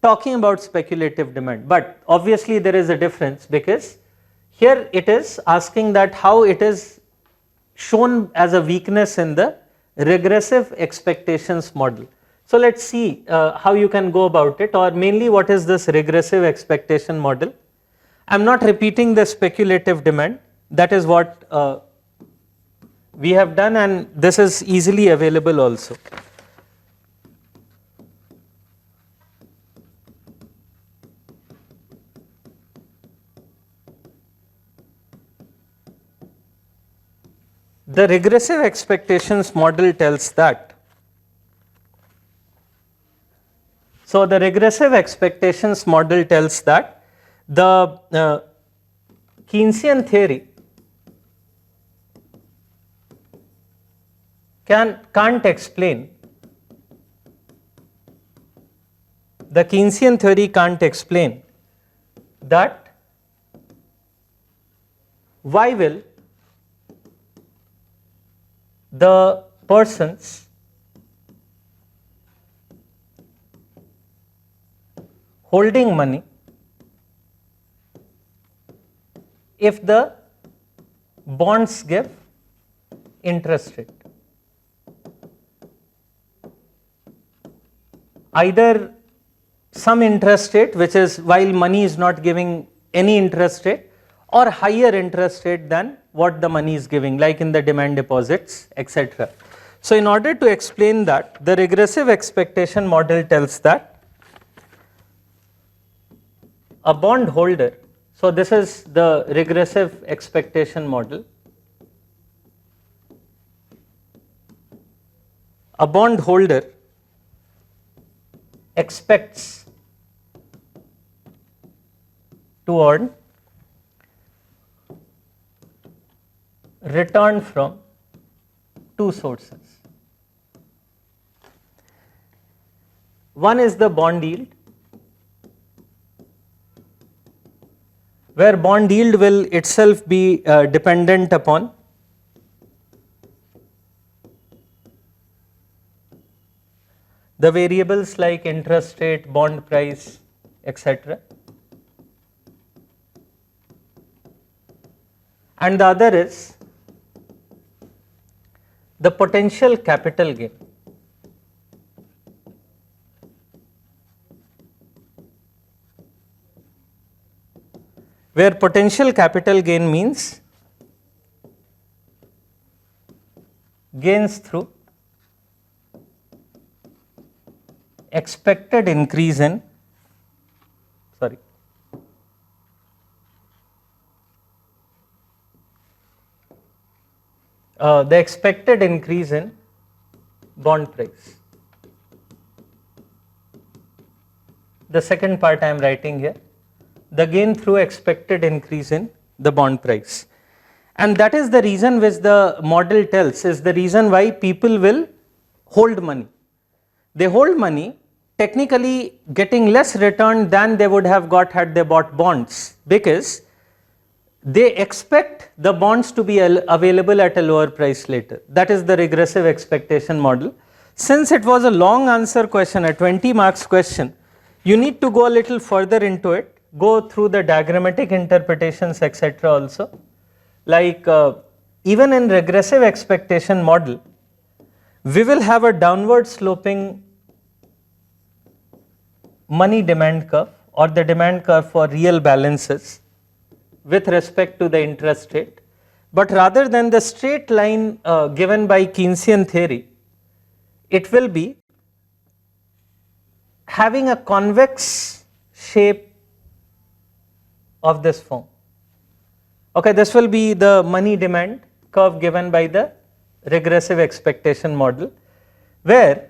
talking about speculative demand, but obviously there is a difference, because here it is asking that how it is shown as a weakness in the regressive expectations model. So let's see how you can go about it, or mainly what is this regressive expectation model. I am not repeating the speculative demand, that is what we have done, and this is easily available also. The regressive expectations model tells that So the regressive expectations model tells that the Keynesian theory can't explain, the Keynesian theory can't explain that why will the persons holding money, if the bonds give interest rate, either some interest rate, which is while money is not giving any interest rate, or higher interest rate than what the money is giving, like in the demand deposits, etc. So in order to explain that, the regressive expectation model tells that a bond holder, so this is the regressive expectation model, a bond holder expects to earn return from two sources. One is the bond yield, where bond yield will itself be dependent upon the variables like interest rate, bond price, etc. And the other is the potential capital gain. Where potential capital gain means gains through expected increase in, the expected increase in bond price. The second part I am writing here, the gain through expected increase in the bond price. And that is the reason which the model tells is the reason why people will hold money. They hold money technically getting less return than they would have got had they bought bonds, because they expect the bonds to be available at a lower price later. That is the regressive expectation model. Since it was a long answer question, a 20 marks question, you need to go a little further into it, go through the diagrammatic interpretations, etc. also. Like even in regressive expectation model, we will have a downward sloping money demand curve, or the demand curve for real balances with respect to the interest rate, but rather than the straight line given by Keynesian theory, it will be having a convex shape of this form. Okay, this will be the money demand curve given by the regressive expectation model, where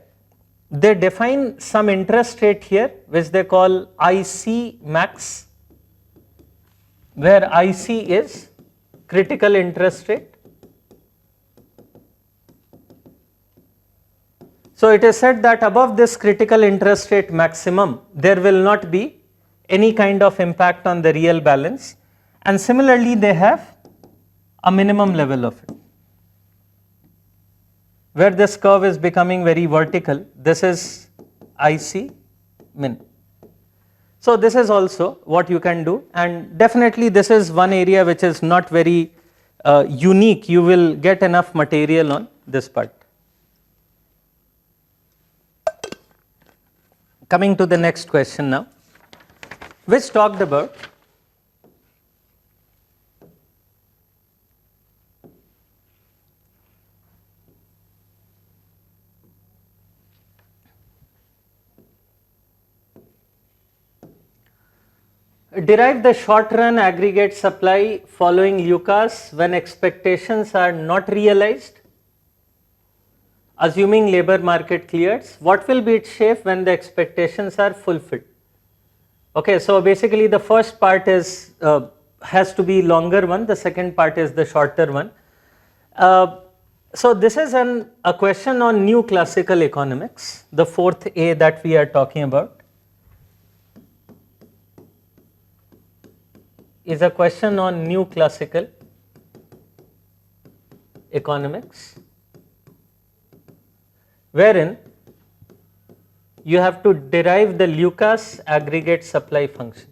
they define some interest rate here which they call IC max, where IC is critical interest rate. So it is said that above this critical interest rate maximum, there will not be any kind of impact on the real balance, and similarly they have a minimum level of it, where this curve is becoming very vertical. This is IC min. So this is also what you can do, and definitely this is one area which is not very unique. You will get enough material on this part. Coming to the next question now, which talked about derive the short run aggregate supply following UCAS when expectations are not realized. assuming labor market clears, what will be its shape when the expectations are fulfilled? Okay, so basically the first part is has to be longer one, the second part is the shorter one. So this is a question on new classical economics, the fourth A that we are talking about is a question on new classical economics, wherein you have to derive the Lucas aggregate supply function.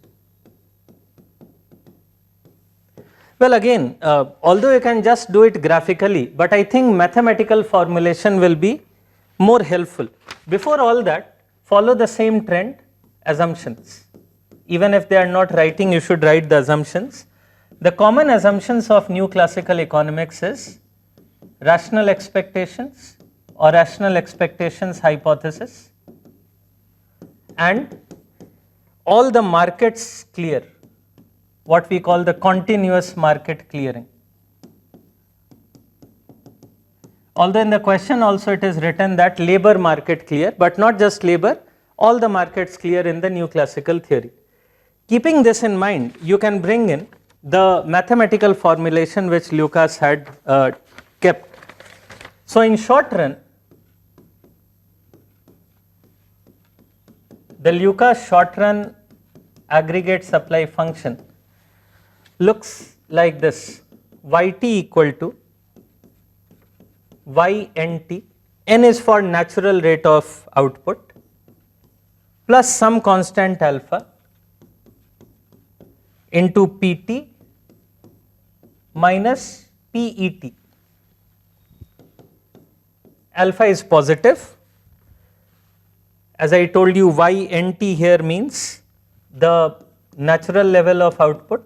Well, again, although you can just do it graphically, but I think mathematical formulation will be more helpful. Before all that, follow the same trend, assumptions. Even if they are not writing, you should write the assumptions. The common assumptions of new classical economics is rational expectations or rational expectations hypothesis, and all the markets clear, what we call the continuous market clearing. Although in the question also it is written that labor market clear, but not just labor, all the markets clear in the new classical theory. Keeping this in mind, you can bring in the mathematical formulation which Lucas had kept. So in short run, the Lucas short run aggregate supply function looks like this: yt equal to ynt, n is for natural rate of output, plus some constant alpha into pt minus pet. Alpha is positive. As I told you, ynt here means the natural level of output.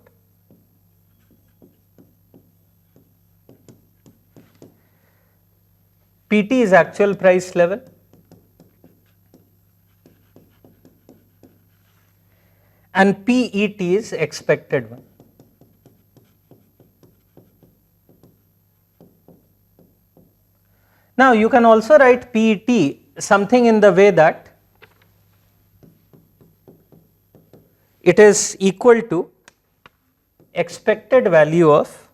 PT is actual price level. And PET is expected one. Now you can also write PET something in the way that it is equal to expected value of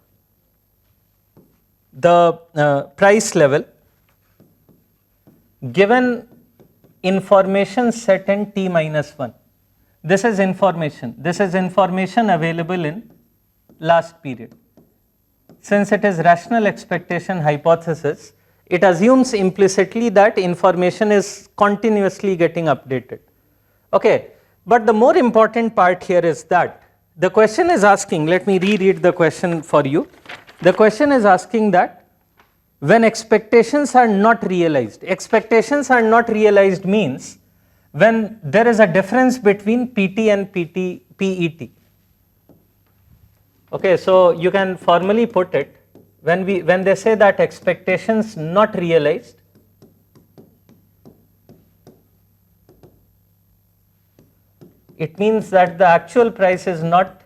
the price level given information set in t minus 1. This is information. This is information available in last period. Since it is rational expectation hypothesis, it assumes implicitly that information is continuously getting updated. Okay, but the more important part here is that the question is asking, let me reread the question for you. The question is asking that when expectations are not realized, expectations are not realized means when there is a difference between PT and PET. Okay, so you can formally put it, when they say that expectations not realized, it means that the actual price is not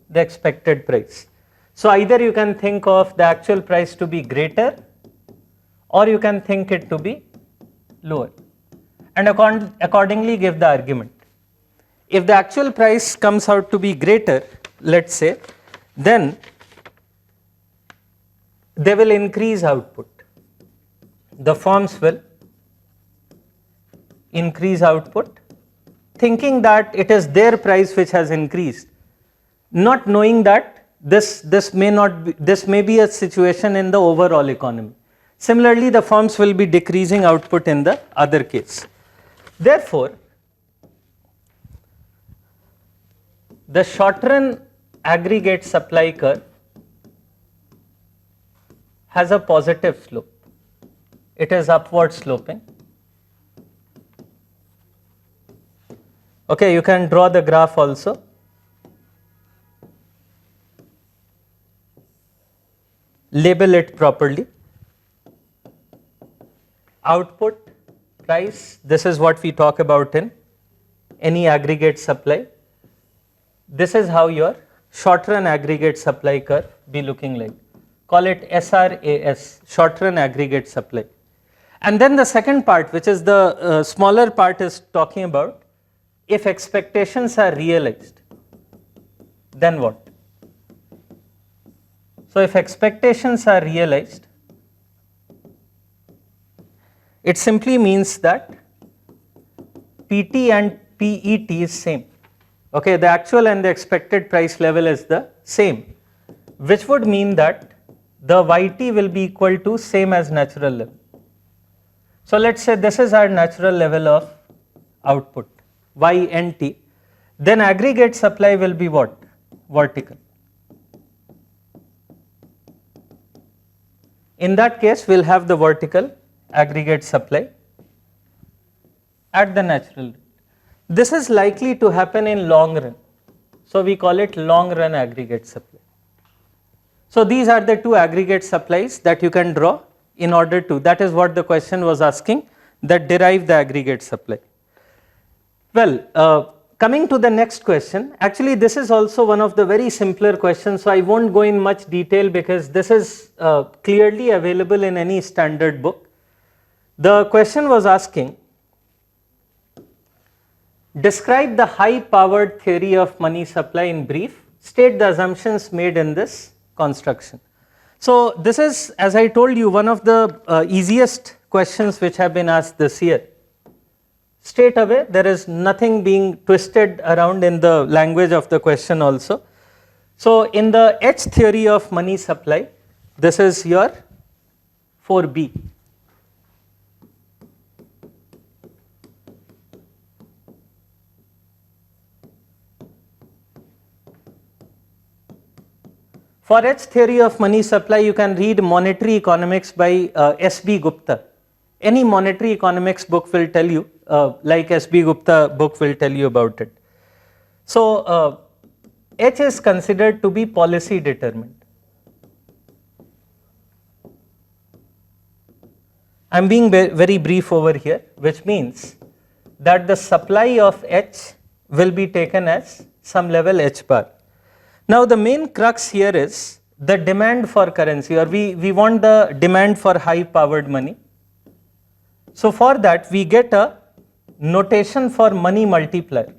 the expected price. So either you can think of the actual price to be greater or you can think it to be lower, and accordingly give the argument. If the actual price comes out to be greater, let's say, then they will increase output. The firms will increase output, thinking that it is their price which has increased, not knowing that this may be a situation in the overall economy. Similarly, the firms will be decreasing output in the other case. Therefore, the short run aggregate supply curve has a positive slope. It is upward sloping. Okay, you can draw the graph also. Label it properly. Output, price, this is what we talk about in any aggregate supply. This is how your short run aggregate supply curve be looking like. Call it SRAS, short run aggregate supply. And then the second part, which is the smaller part, is talking about if expectations are realized, then what? So if expectations are realized, it simply means that PT and PET is same. Okay, the actual and the expected price level is the same, which would mean that the YT will be equal to same as natural level. So let's say this is our natural level of output, YNT. Then aggregate supply will be what? Vertical. In that case, we'll have the vertical aggregate supply at the natural rate. This is likely to happen in long run. So we call it long run aggregate supply. So these are the two aggregate supplies that you can draw in order to, that is what the question was asking, that derive the aggregate supply. Well, coming to the next question, actually this is also one of the very simpler questions, so I won't go in much detail because this is clearly available in any standard book. The question was asking, describe the high powered theory of money supply in brief, state the assumptions made in this construction. So this is, as I told you, one of the easiest questions which have been asked this year. Straight away, there is nothing being twisted around in the language of the question also. So in the H theory of money supply, this is your 4B. For H theory of money supply, you can read Monetary Economics by S.B. Gupta. Any monetary economics book will tell you, like S.B. Gupta book will tell you about it. So H is considered to be policy determined. I am being very brief over here, which means that the supply of H will be taken as some level H bar. Now the main crux here is the demand for currency, or we want the demand for high powered money. So for that we get a notation for money multiplier.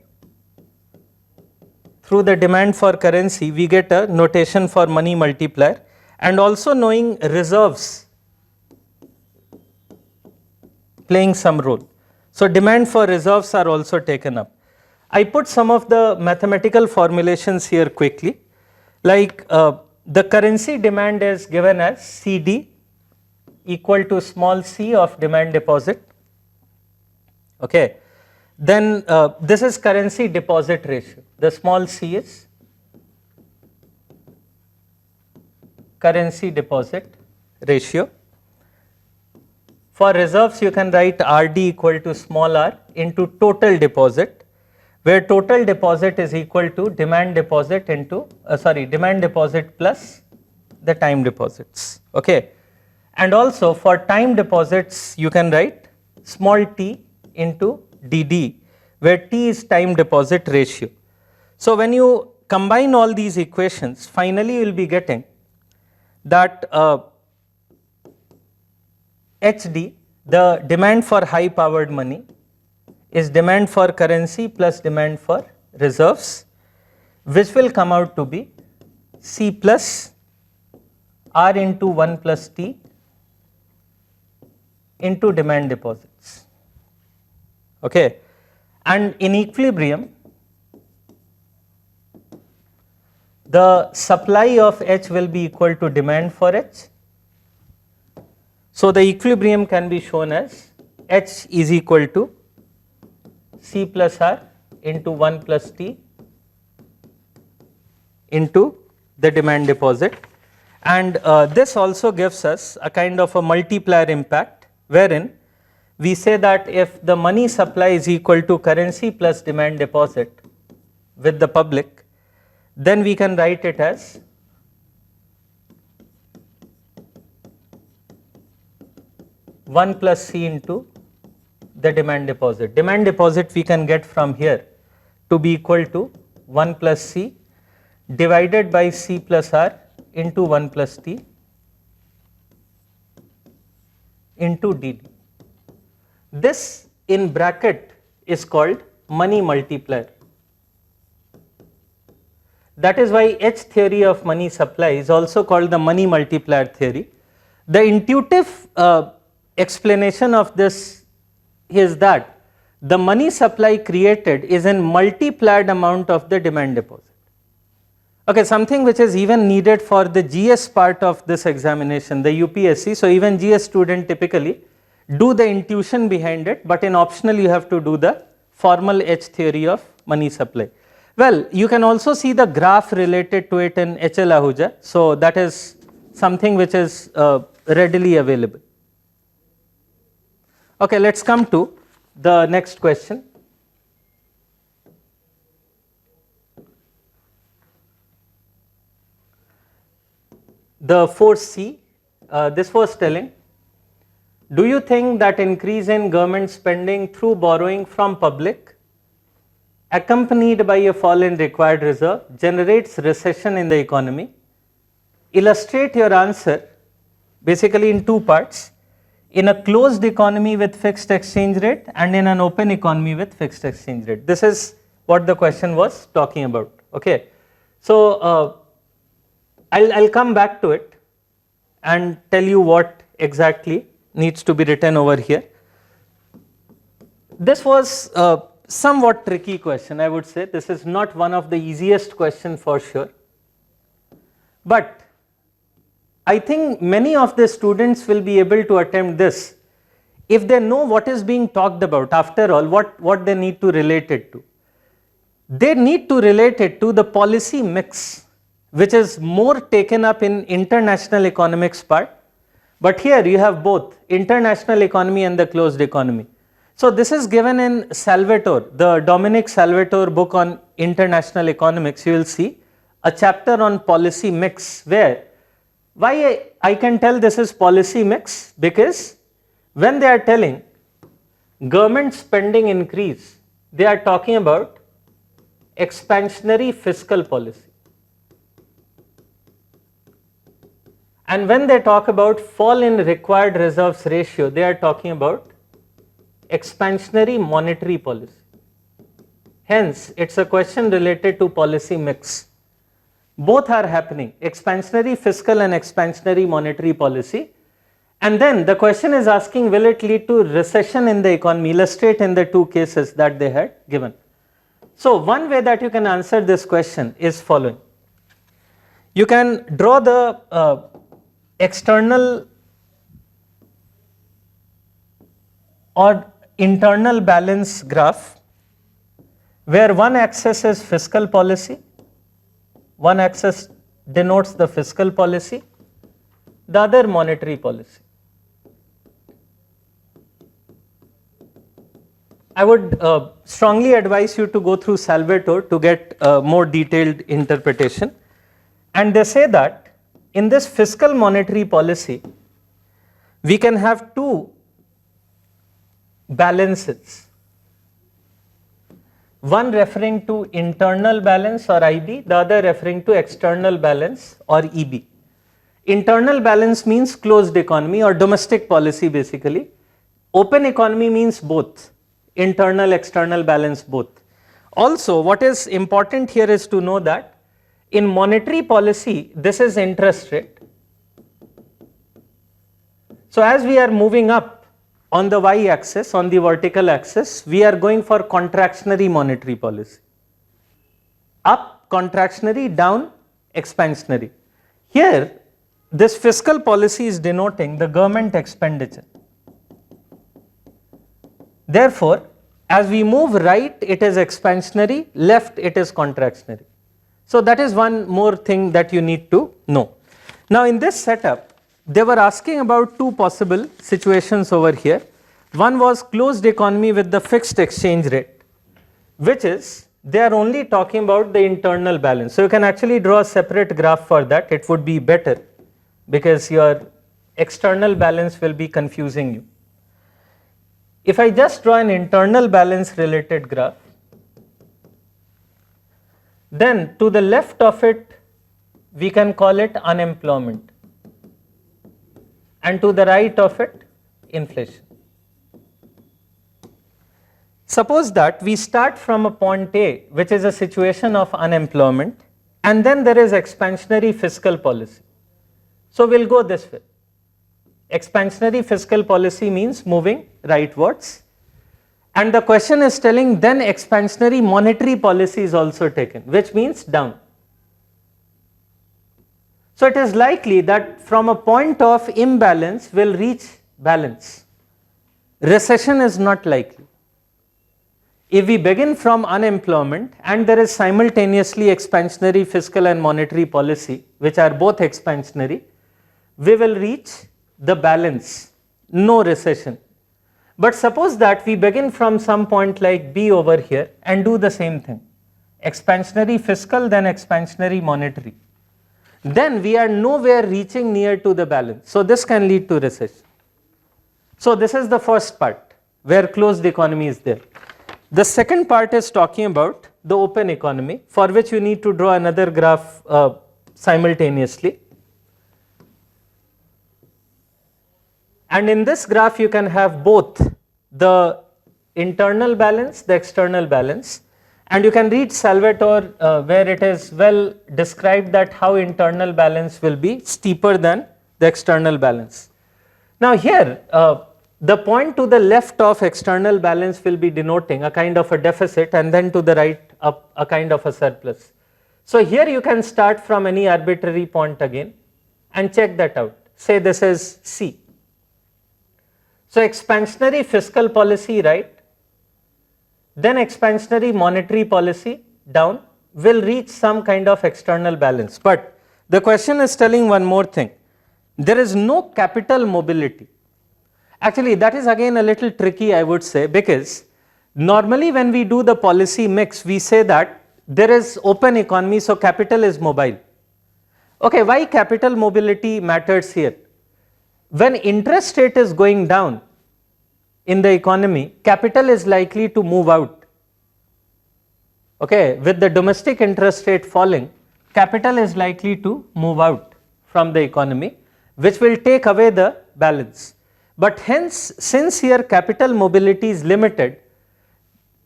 Through the demand for currency we get a notation for money multiplier, and also knowing reserves playing some role. So demand for reserves are also taken up. I put some of the mathematical formulations here quickly, like the currency demand is given as CD equal to small c of demand deposit. Okay. Then this is currency deposit ratio. The small c is currency deposit ratio. For reserves, you can write RD equal to small r into total deposit, where total deposit is equal to demand deposit into, demand deposit plus the time deposits. Okay. And also for time deposits, you can write small t into DD, where t is time deposit ratio. So when you combine all these equations, finally you will be getting that HD, the demand for high powered money, is demand for currency plus demand for reserves, which will come out to be C plus R into 1 plus T into demand deposits. Okay. And in equilibrium, the supply of H will be equal to demand for H. So the equilibrium can be shown as H is equal to C plus R into 1 plus T into the demand deposit. And this also gives us a kind of a multiplier impact, wherein we say that if the money supply is equal to currency plus demand deposit with the public, then we can write it as one plus C into the demand deposit. Demand deposit we can get from here to be equal to 1 plus C divided by C plus R into 1 plus T into DD. this in bracket is called money multiplier. That is why H theory of money supply is also called the money multiplier theory. The intuitive explanation of this is that the money supply created is in multiplied amount of the demand deposit. Okay, something which is even needed for the GS part of this examination, the UPSC. So even GS student typically do the intuition behind it, but in optional you have to do the formal H theory of money supply. Well, you can also see the graph related to it in HL Ahuja. So that is something which is readily available. Okay, let's come to the next question. The 4C, this was telling, do you think that increase in government spending through borrowing from public accompanied by a fall in required reserve generates recession in the economy? Illustrate your answer basically in two parts, in a closed economy with fixed exchange rate and in an open economy with fixed exchange rate. This is what the question was talking about. Okay, so I'll come back to it and tell you what exactly needs to be written over here. This was a somewhat tricky question, I would say. This is not one of the easiest questions for sure, but I think many of the students will be able to attempt this if they know what is being talked about. After all, what they need to relate it to. They need to relate it to the policy mix, which is more taken up in international economics part, but here you have both international economy and the closed economy. So this is given in Salvatore, the Dominic Salvatore book on international economics. You will see a chapter on policy mix, where why I can tell this is policy mix, because when they are telling government spending increase, they are talking about expansionary fiscal policy. And when they talk about fall in required reserves ratio, they are talking about expansionary monetary policy. Hence, it's a question related to policy mix. Both are happening, expansionary fiscal and expansionary monetary policy. And then the question is asking, will it lead to recession in the economy? Illustrate in the two cases that they had given. So one way that you can answer this question is following. You can draw the external or internal balance graph, where one axis is fiscal policy, one axis denotes the fiscal policy, the other monetary policy. I would strongly advise you to go through Salvatore to get more detailed interpretation. And they say that in this fiscal monetary policy, we can have two balances, one referring to internal balance or IB, the other referring to external balance or EB. Internal balance means closed economy or domestic policy basically. Open economy means both, internal, external balance both. Also, what is important here is to know that in monetary policy, this is interest rate. So as we are moving up on the y-axis, on the vertical axis, we are going for contractionary monetary policy. Up, contractionary, down, expansionary. Here, this fiscal policy is denoting the government expenditure. Therefore, as we move right, it is expansionary, left, it is contractionary. So that is one more thing that you need to know. Now in this setup, they were asking about two possible situations over here. One was closed economy with the fixed exchange rate, which is they are only talking about the internal balance. So you can actually draw a separate graph for that. It would be better because your external balance will be confusing you. If I just draw an internal balance related graph, then to the left of it, we can call it unemployment, and to the right of it, inflation. Suppose that we start from a point A, which is a situation of unemployment, and then there is expansionary fiscal policy. So we'll go this way. Expansionary fiscal policy means moving rightwards. And the question is telling then expansionary monetary policy is also taken, which means down. So it is likely that from a point of imbalance we'll reach balance. Recession is not likely. If we begin from unemployment and there is simultaneously expansionary fiscal and monetary policy, which are both expansionary, we will reach the balance, no recession. But suppose that we begin from some point like B over here and do the same thing, expansionary fiscal then expansionary monetary, then we are nowhere reaching near to the balance. So this can lead to recession. So this is the first part where closed economy is there. The second part is talking about the open economy, for which you need to draw another graph simultaneously. And in this graph you can have both the internal balance, the external balance, and you can read Salvatore where it is well described that how internal balance will be steeper than the external balance. Now here the point to the left of external balance will be denoting a kind of a deficit, and then to the right a kind of a surplus. So here you can start from any arbitrary point again and check that out. Say this is C. So expansionary fiscal policy right, then expansionary monetary policy down will reach some kind of external balance. But the question is telling one more thing. There is no capital mobility. Actually that is again a little tricky, I would say, because normally when we do the policy mix we say that there is open economy, so capital is mobile. Okay, why capital mobility matters here? When interest rate is going down in the economy, capital is likely to move out. Okay, with the domestic interest rate falling, capital is likely to move out from the economy, which will take away the balance. But hence, since here capital mobility is limited,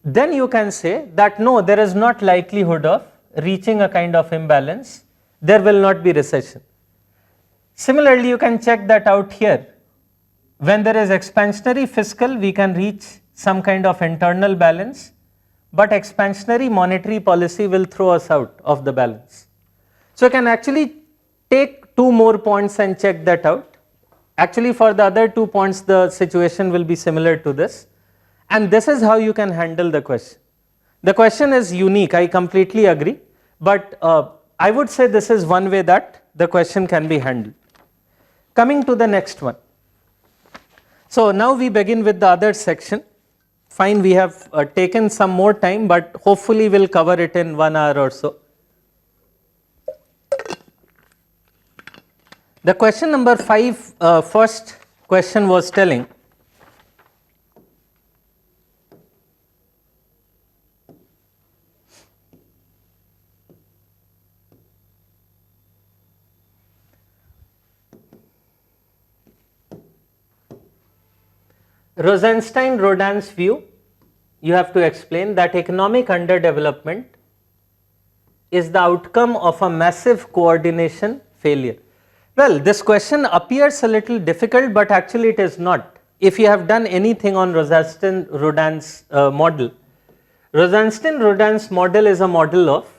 then you can say that no, there is not likelihood of reaching a kind of imbalance, there will not be recession. Similarly, you can check that out here. When there is expansionary fiscal, we can reach some kind of internal balance, but expansionary monetary policy will throw us out of the balance. So you can actually take two more points and check that out. Actually for the other 2 points the situation will be similar to this, and this is how you can handle the question. The question is unique, I completely agree, but I would say this is one way that the question can be handled. Coming to the next one. So now we begin with the other section. Fine, we have taken some more time, but hopefully we'll cover it in 1 hour or so. The question number 5, first question was telling Rosenstein-Rodin's view, you have to explain that economic underdevelopment is the outcome of a massive coordination failure. Well, this question appears a little difficult, but actually it is not. If you have done anything on Rosenstein-Rodin's model, Rosenstein-Rodin's model is a model of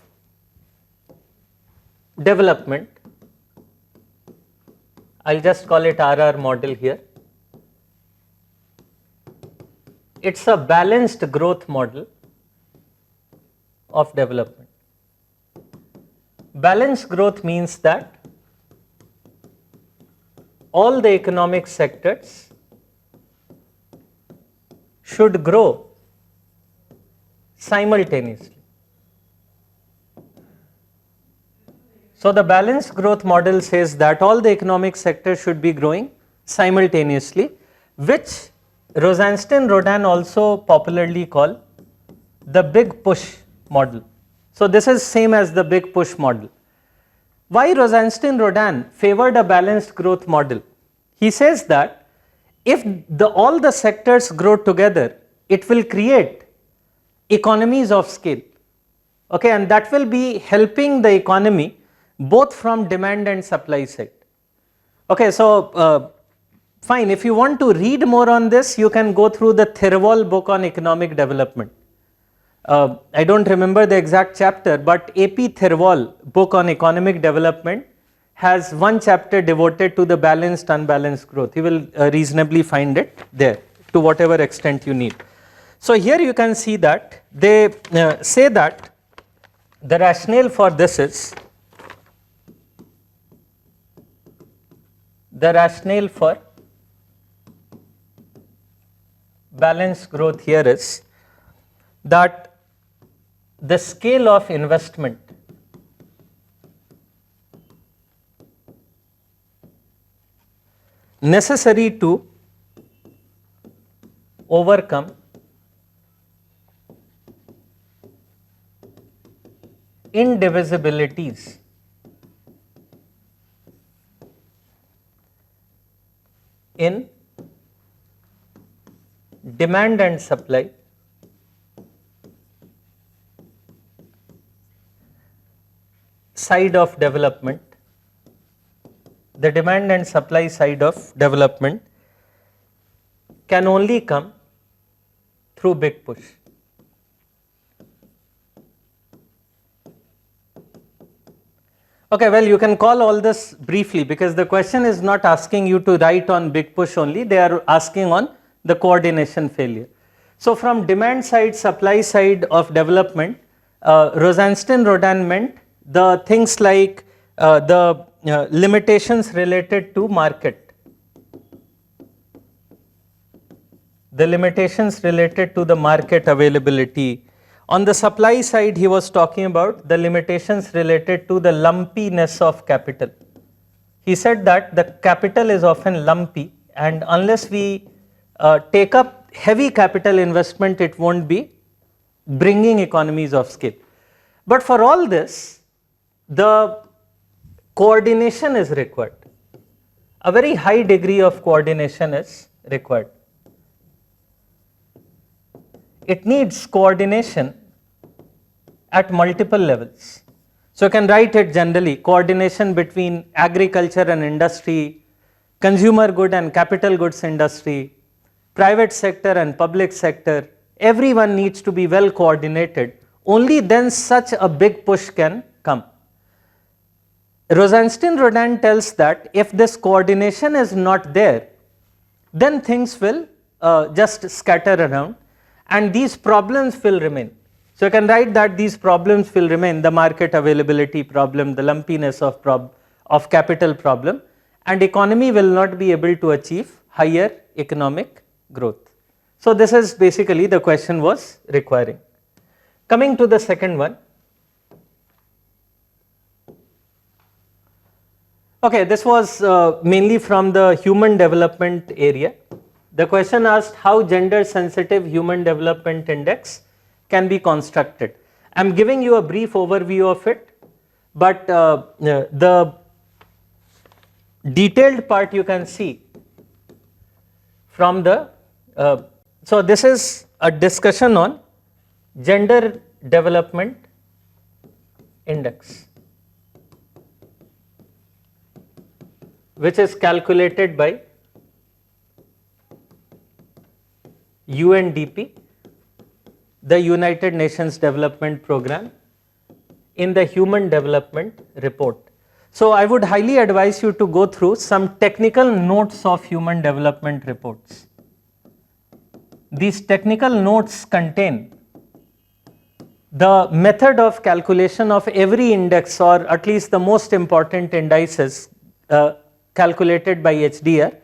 development. I'll just call it RR model here. It's a balanced growth model of development. Balanced growth means that all the economic sectors should grow simultaneously. So the balanced growth model says that all the economic sectors should be growing simultaneously, which Rosenstein-Rodin also popularly call the big push model. So this is same as the big push model. Why Rosenstein-Rodin favored a balanced growth model? He says that if all the sectors grow together, it will create economies of scale, okay, and that will be helping the economy both from demand and supply side. Okay, so fine, if you want to read more on this, you can go through the Thiruvol book on economic development. I don't remember the exact chapter, but AP Thiruvol book on economic development has one chapter devoted to the balanced unbalanced growth. You will reasonably find it there to whatever extent you need. So here you can see that they say that the rationale for this is, the rationale for balanced growth here is that the scale of investment necessary to overcome indivisibilities in demand and supply side of development, the demand and supply side of development can only come through big push. Okay, well, you can call all this briefly because the question is not asking you to write on big push only, they are asking on the coordination failure. So from demand side, supply side of development, Rosenstein-Rodin meant the things like the limitations related to market, the limitations related to the market availability. On the supply side, he was talking about the limitations related to the lumpiness of capital. He said that the capital is often lumpy, and unless we take up heavy capital investment, it won't be bringing economies of scale. But for all this, the coordination is required. A very high degree of coordination is required. It needs coordination at multiple levels. So you can write it generally, coordination between agriculture and industry, consumer good and capital goods industry, private sector and public sector. Everyone needs to be well coordinated. Only then such a big push can come. Rosenstein-Rodin tells that if this coordination is not there, then things will just scatter around and these problems will remain. So you can write that these problems will remain, the market availability problem, the lumpiness of capital problem, and economy will not be able to achieve higher economic growth. So this is basically the question was requiring. Coming to the second one. Okay, this was mainly from the human development area. The question asked how gender sensitive human development index can be constructed. I am giving you a brief overview of it, but the detailed part you can see from the, so this is a discussion on gender development index, which is calculated by UNDP, the United Nations Development Program, in the Human Development Report. So I would highly advise you to go through some technical notes of human development reports. These technical notes contain the method of calculation of every index, or at least the most important indices calculated by HDR,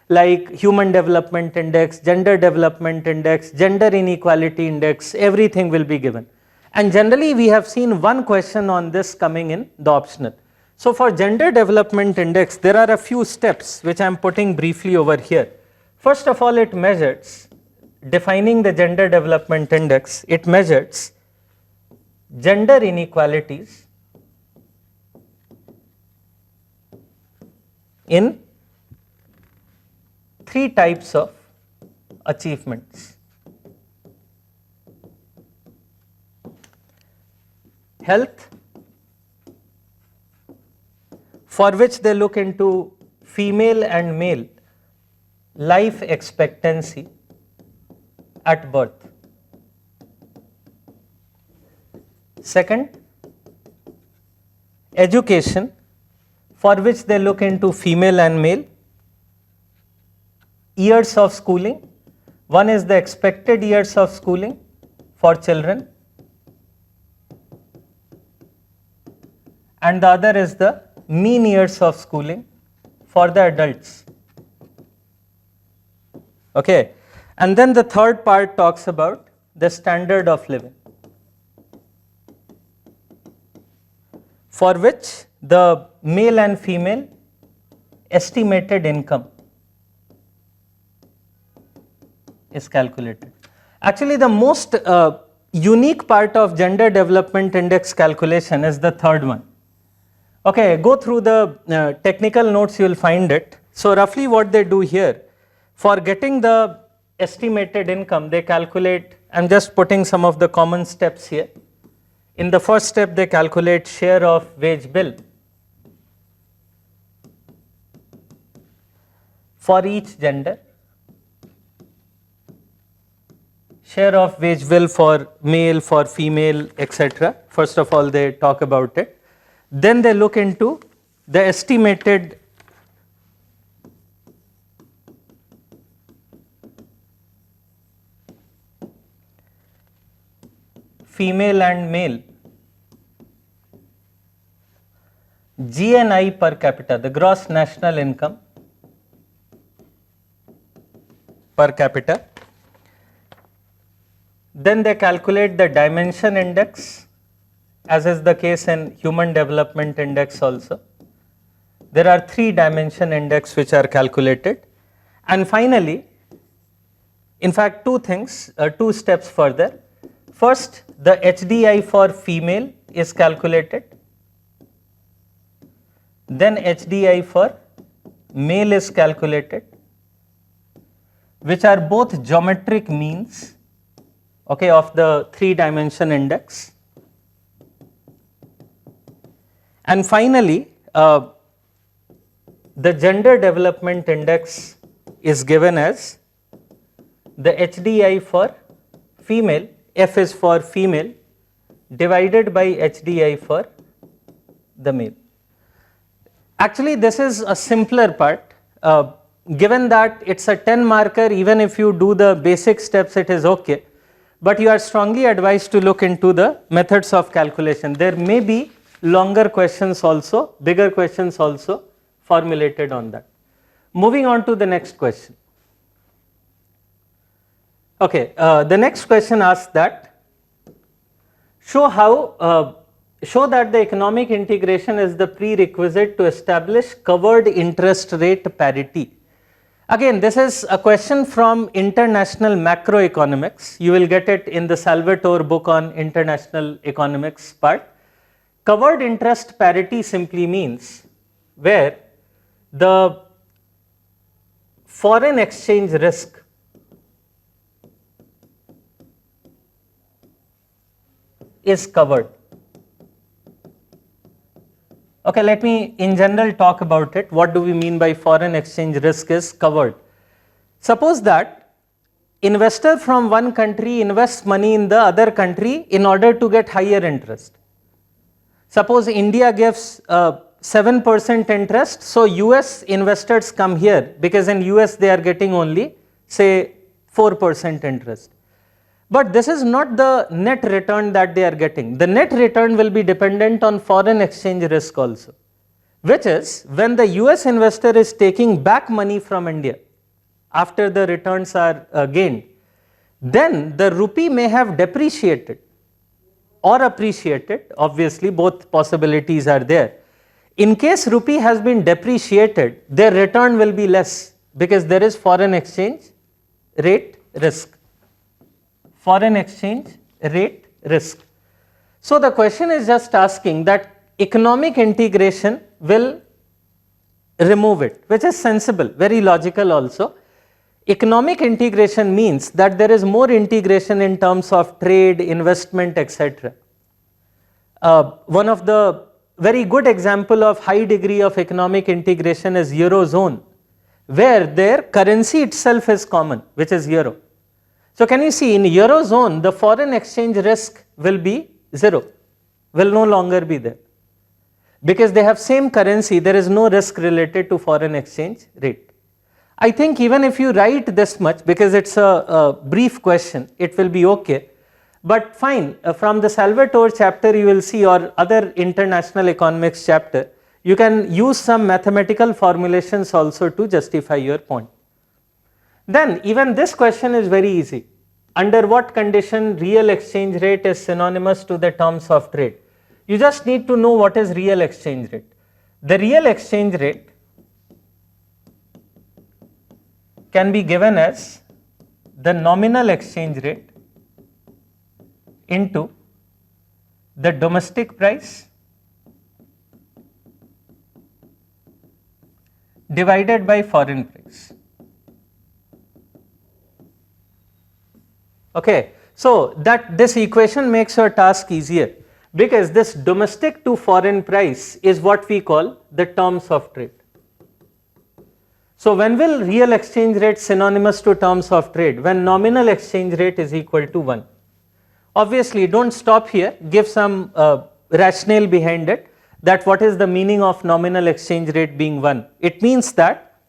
like Human Development Index, Gender Development Index, Gender Inequality Index, everything will be given. And generally we have seen one question on this coming in the optional. So for Gender Development Index, there are a few steps which I am putting briefly over here. First of all, it measures, defining the Gender Development Index, it measures gender inequalities in three types of achievements. health, for which they look into female and male life expectancy at birth. Second, education, for which they look into female and male years of schooling. One is the expected years of schooling for children, and the other is the mean years of schooling for the adults. Okay, and then the third part talks about the standard of living, for which the male and female estimated income is calculated. Actually, the most unique part of gender development index calculation is the third one. Okay, go through the technical notes, you will find it. So roughly what they do here, for getting the estimated income, they calculate, I'm just putting some of the common steps here. In the first step, they calculate share of wage bill for each gender, share of wage bill for male, for female, etc. First of all, they talk about it. Then they look into the estimated female and male GNI per capita, the gross national income per capita. Then they calculate the dimension index, as is the case in human development index also. There are 3 dimension index which are calculated. And finally, in fact 2 things, 2 steps further. First, the HDI for female is calculated. Then HDI for male is calculated, which are both geometric means, okay, of the 3 dimension index. And finally, the gender development index is given as the HDI for female, F is for female, divided by HDI for the male. Actually, this is a simpler part. Given that it's a 10 marker, even if you do the basic steps, it is okay. But you are strongly advised to look into the methods of calculation. There may be longer questions also, bigger questions also formulated on that. Moving on to the next question. Okay, the next question asks that, show that the economic integration is the prerequisite to establish covered interest rate parity. Again, this is a question from international macroeconomics. You will get it in the Salvatore book on international economics part. Covered interest parity simply means where the foreign exchange risk is covered. Okay, let me in general talk about it. What do we mean by foreign exchange risk is covered? Suppose that investor from one country invests money in the other country in order to get higher interest. Suppose India gives 7% interest, so US investors come here because in US they are getting only say 4% interest. But this is not the net return that they are getting. The net return will be dependent on foreign exchange risk also, which is when the US investor is taking back money from India after the returns are gained, then the rupee may have depreciated or appreciated. Obviously, both possibilities are there. In case rupee has been depreciated, their return will be less because there is foreign exchange rate risk. Foreign exchange rate risk. So the question is just asking that economic integration will remove it, which is sensible, very logical also. Economic integration means that there is more integration in terms of trade, investment, etc. One of the very good example of high degree of economic integration is Eurozone, where their currency itself is common, which is euro. So can you see in Eurozone, the foreign exchange risk will be zero, will no longer be there. Because they have same currency, there is no risk related to foreign exchange rate. I think even if you write this much, because it's a brief question, it will be okay. But fine, from the Salvatore chapter you will see, or other international economics chapter, you can use some mathematical formulations also to justify your point. Then even this question is very easy. Under what condition real exchange rate is synonymous to the terms of trade? You just need to know what is real exchange rate. The real exchange rate can be given as the nominal exchange rate into the domestic price divided by foreign price. Okay, so that this equation makes your task easier, because this domestic to foreign price is what we call the terms of trade. So when will real exchange rate synonymous to terms of trade? When nominal exchange rate is equal to 1. Obviously, don't stop here, give some rationale behind it, that what is the meaning of nominal exchange rate being 1. It means that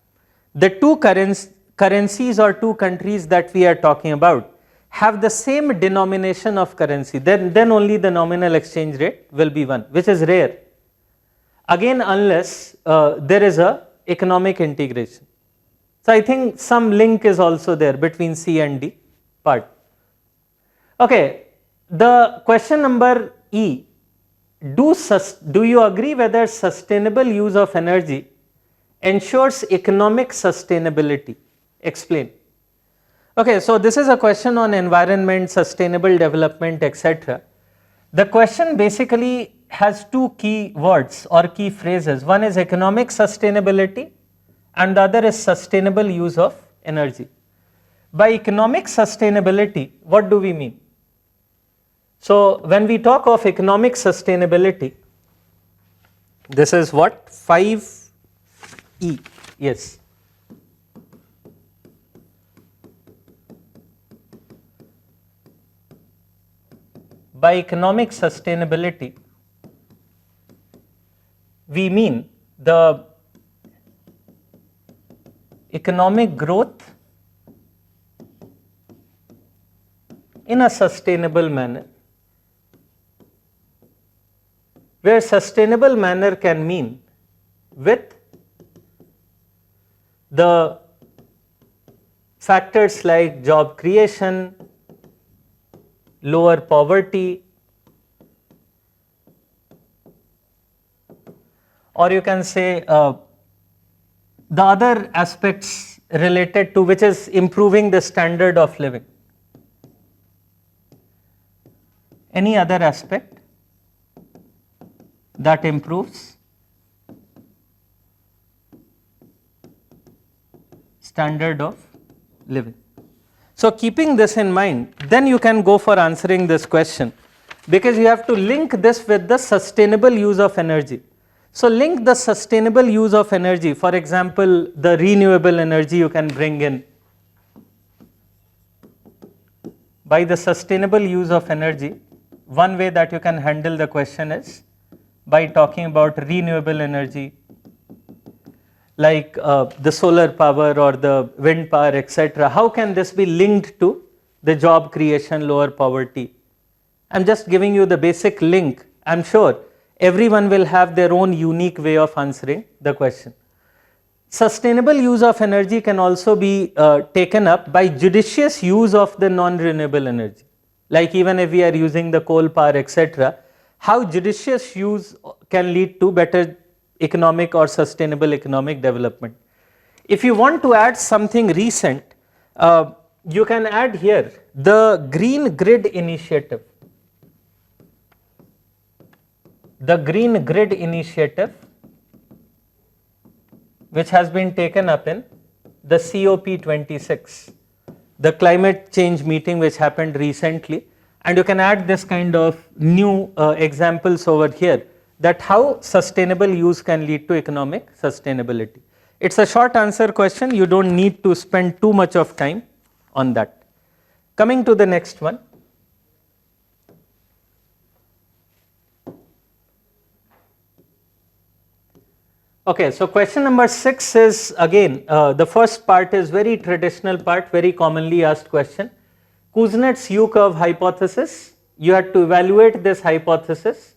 the two currencies or two countries that we are talking about have the same denomination of currency, then only the nominal exchange rate will be 1, which is rare. Again, unless there is a economic integration. So I think some link is also there between C and D part. Okay, the question number E, do you agree whether sustainable use of energy ensures economic sustainability? Explain. Okay, so this is a question on environment, sustainable development, etc. The question basically has two key words or key phrases. One is economic sustainability and the other is sustainable use of energy. By economic sustainability, what do we mean? So when we talk of economic sustainability, this is what? 5E, yes. By economic sustainability, we mean the economic growth in a sustainable manner, where sustainable manner can mean with the factors like job creation, lower poverty, or you can say the other aspects related to which is improving the standard of living. Any other aspect that improves standard of living. So keeping this in mind, then you can go for answering this question, because you have to link this with the sustainable use of energy. So link the sustainable use of energy, for example, the renewable energy you can bring in. By the sustainable use of energy, one way that you can handle the question is by talking about renewable energy, like the solar power or the wind power, etc. How can this be linked to the job creation, lower poverty? I'm just giving you the basic link. I'm sure everyone will have their own unique way of answering the question. Sustainable use of energy can also be taken up by judicious use of the non-renewable energy. Like even if we are using the coal power, etc., how judicious use can lead to better economic or sustainable economic development. If you want to add something recent, you can add here the Green Grid Initiative. The Green Grid Initiative, which has been taken up in the COP26, the climate change meeting which happened recently. and you can add this kind of new examples over here, that how sustainable use can lead to economic sustainability. It's a short answer question, you don't need to spend too much of time on that. Coming to the next one. Okay, so question number 6 is again, the first part is very traditional part, very commonly asked question. Kuznets U-curve hypothesis, you had to evaluate this hypothesis,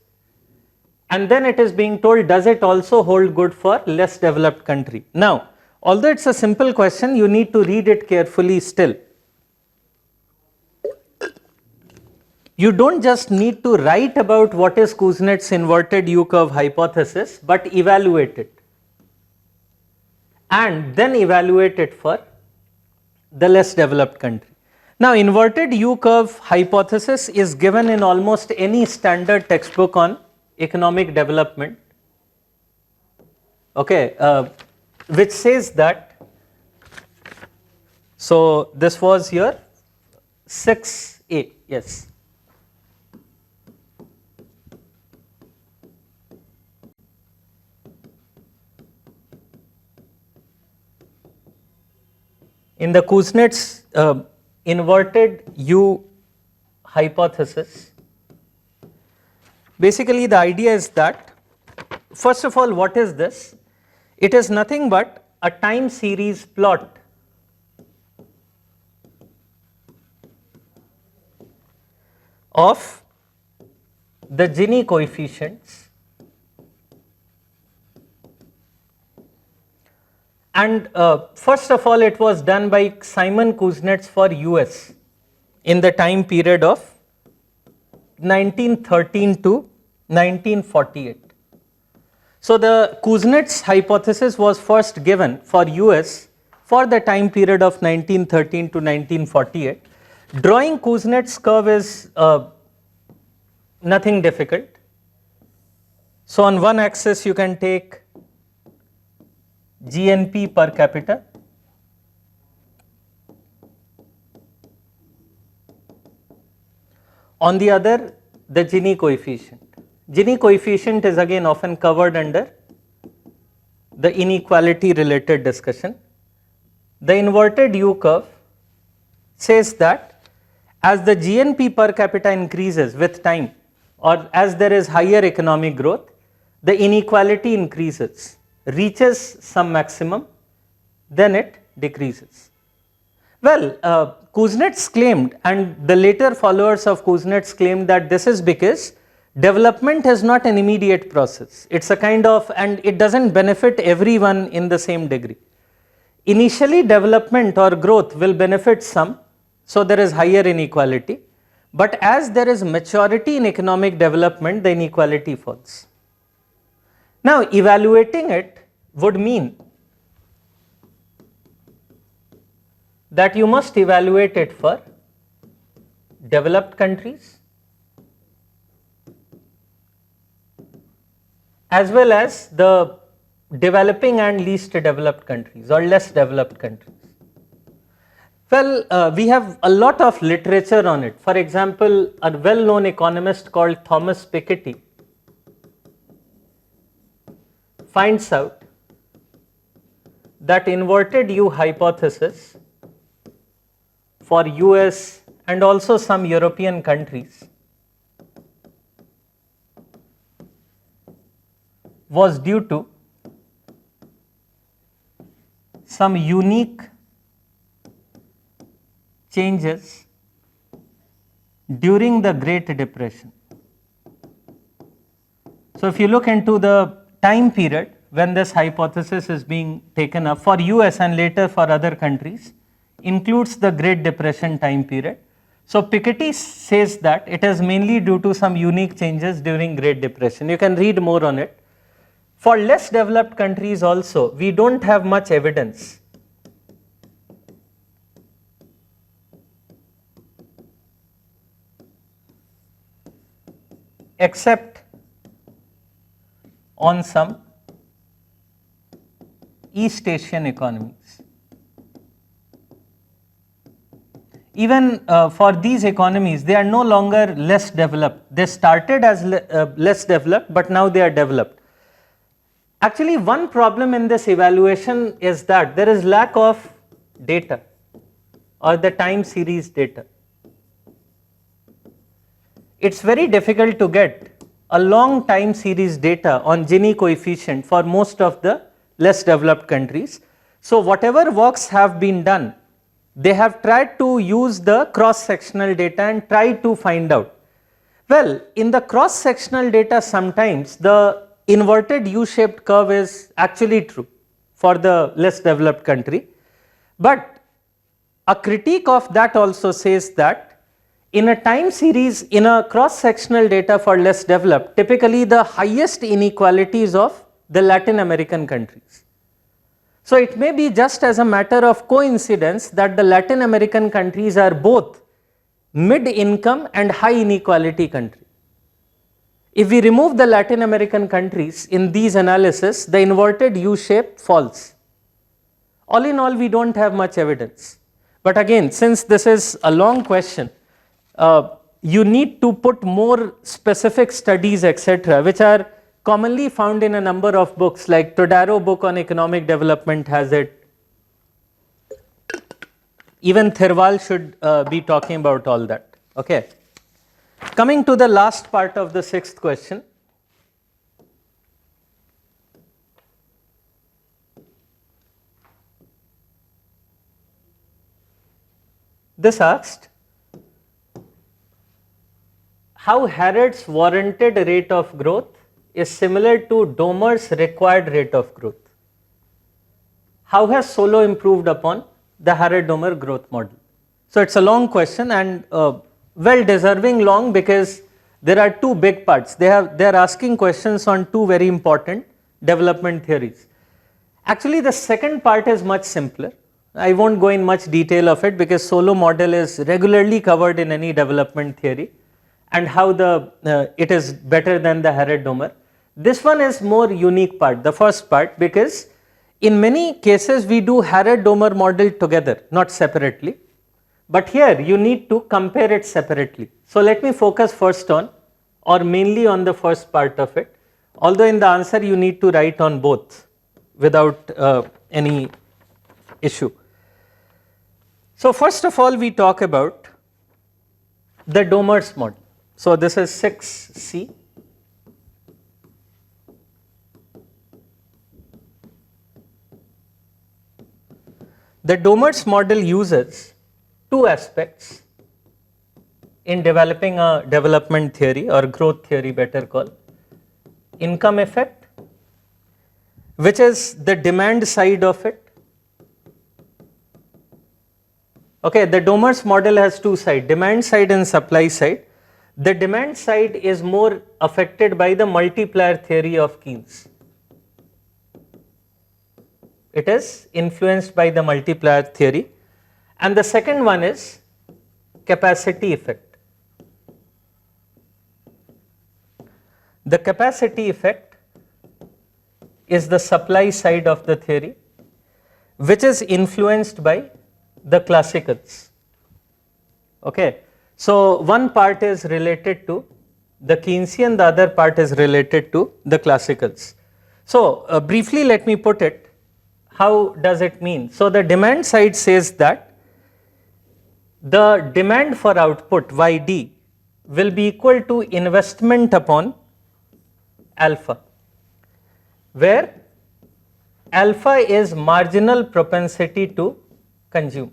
and then it is being told, does it also hold good for less developed country? Now, although it's a simple question, you need to read it carefully still. You don't just need to write about what is Kuznets inverted U-curve hypothesis, but evaluate it. And then evaluate it for the less developed country. Now, inverted U-curve hypothesis is given in almost any standard textbook on economic development, okay, which says that, so this was your 6A, yes. In the Kuznets inverted U hypothesis, basically the idea is that, first of all, what is this? It is nothing but a time series plot of the Gini coefficients, and first of all it was done by Simon Kuznets for US in the time period of 1913 to 1948. So the Kuznets hypothesis was first given for US for the time period of 1913 to 1948. Drawing Kuznets curve is nothing difficult. So on one axis you can take GNP per capita, on the other the Gini coefficient. Gini coefficient is again often covered under the inequality related discussion. The inverted U curve says that as the GNP per capita increases with time, or as there is higher economic growth, the inequality increases, reaches some maximum, then it decreases. Well, Kuznets claimed, and the later followers of Kuznets claimed, that this is because development is not an immediate process. It's a kind of, and it doesn't benefit everyone in the same degree. Initially, development or growth will benefit some, so there is higher inequality. But as there is maturity in economic development, the inequality falls. Now, evaluating it would mean that you must evaluate it for developed countries as well as the developing and least developed countries or less developed countries. Well, we have a lot of literature on it. For example, a well-known economist called Thomas Piketty finds out that inverted U hypothesis for US and also some European countries was due to some unique changes during the Great Depression. So if you look into the time period when this hypothesis is being taken up for US and later for other countries, includes the Great Depression time period. So Piketty says that it is mainly due to some unique changes during Great Depression. You can read more on it. For less developed countries also, we don't have much evidence. Except on some East Asian economies. even for these economies, they are no longer less developed. They started as less developed, but now they are developed. Actually, one problem in this evaluation is that there is lack of data or the time series data. It's very difficult to get a long time series data on Gini coefficient for most of the less developed countries. So whatever works have been done, they have tried to use the cross-sectional data and try to find out. Well, in the cross-sectional data, sometimes the inverted U-shaped curve is actually true for the less developed country, but a critique of that also says that in a time series, in a cross-sectional data for less developed, typically the highest inequalities of the Latin American countries. So it may be just as a matter of coincidence that the Latin American countries are both mid-income and high inequality countries. If we remove the Latin American countries in these analyses, the inverted U-shape falls. All in all, we don't have much evidence. But again, since this is a long question, you need to put more specific studies, etc., which are commonly found in a number of books, like Todaro book on economic development has it. Even Thirwal should be talking about all that. Okay. Coming to the last part of the sixth question. This asked, how Harrods' warranted rate of growth is similar to Domars' required rate of growth. How has Solo improved upon the Harrod-Domar growth model? So it's a long question and well deserving long, because there are two big parts. They are asking questions on two very important development theories. Actually, the second part is much simpler. I won't go in much detail of it because Solo model is regularly covered in any development theory and how it is better than the Harrod-Domar. This one is more unique part, the first part, because in many cases we do Harrod-Domar model together, not separately. But here you need to compare it separately. So let me focus first on, or mainly on, the first part of it, although in the answer you need to write on both without any issue. So first of all, we talk about the Domars model. So this is 6C. The Domars model uses two aspects in developing a development theory or growth theory, better called. Income effect, which is the demand side of it. Okay, the Domars model has two sides, demand side and supply side. The demand side is more affected by the multiplier theory of Keynes. It is influenced by the multiplier theory. And the second one is capacity effect. The capacity effect is the supply side of the theory, which is influenced by the classicals. Okay. So one part is related to the Keynesian, the other part is related to the classicals. So briefly let me put it, how does it mean? So the demand side says that the demand for output YD will be equal to investment upon alpha, where alpha is marginal propensity to consume,